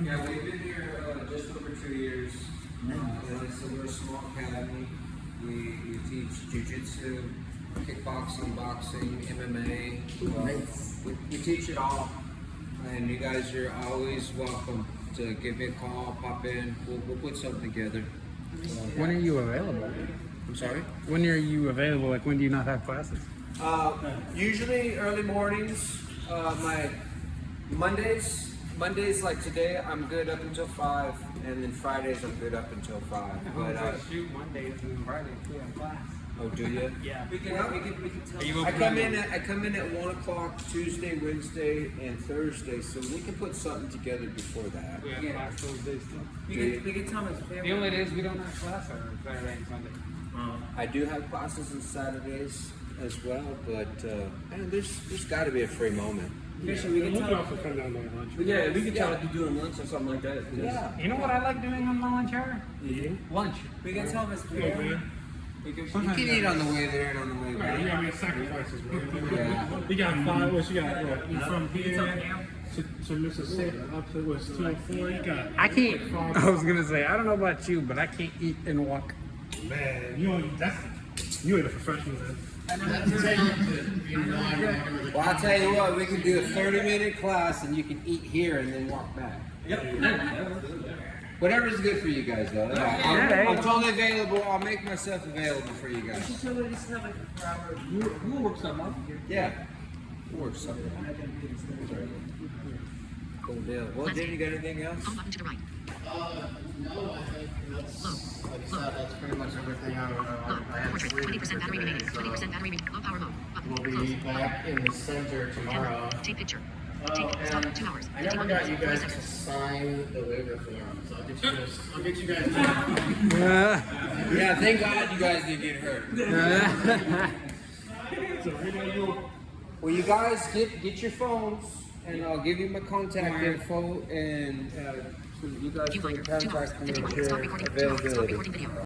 Yeah, we've been here just over 2 years. So we're a small academy. We teach jiu-jitsu, kickboxing, boxing, MMA. We teach it all. And you guys are always welcome to give me a call, pop in. We'll put something together. When are you available? I'm sorry? When are you available? Like, when do you not have classes? Usually early mornings. My Mondays like today, I'm good up until 5, and then Fridays I'm good up until 5. But shoot Mondays and Fridays. We have class. oh, do you? Yeah. We can tell. Are you I open come in at 1 o'clock Tuesday, Wednesday, and Thursday, so we can put something together before that. We have class those days too. We can tell him his The favorite. only days we don't have class are Saturday and Sunday. I do have classes on Saturdays as well, but man, there's got to be a free moment. Actually, we can tell. also come down during lunch. Yeah, we can tell if you're doing lunch or something like that. Yeah. You know what I like doing on my lunch hour? Lunch. We can tell him his favorite. We can. You can eat on the way there and on the way You back. gotta make sacrifices, man. Yeah. You got 5, what you got? What, you from here to Mississippi up to what's 204? You got. I can't. I was gonna say I don't know about you, but I can't eat and walk. Man, you ain't a professional, man. That's talented. You know, I remember the Well, I'll tell you what, we can do a 30-minute class and you can eat here and then walk back. Whatever's good for you guys, though. I'm totally available. I'll make myself available for you guys. Somebody just have like a 4 hour. We'll work something out. Yeah. We'll work something out. Cool deal. Well, Jay, you got anything else? Home button to the right. no, I think that's, like I said, that's pretty much everything I Low. had Portrait. to 20% battery remaining. 20% battery remaining. Low power mode. Button. We'll Close. be back in the center tomorrow. Take picture. Oh, Take. Stop. and 2 hours. I never 51 got minutes. you 40 guys to seconds. sign the waiver forms. I'll get you guys. Yeah, thank God you guys didn't get hurt. Well, you guys get your phones, and I'll give you my contact info, and so you guys can Viewfinder. 2 hours. contact me 51. with Stop your recording. 2 hours. Stop availability. recording video.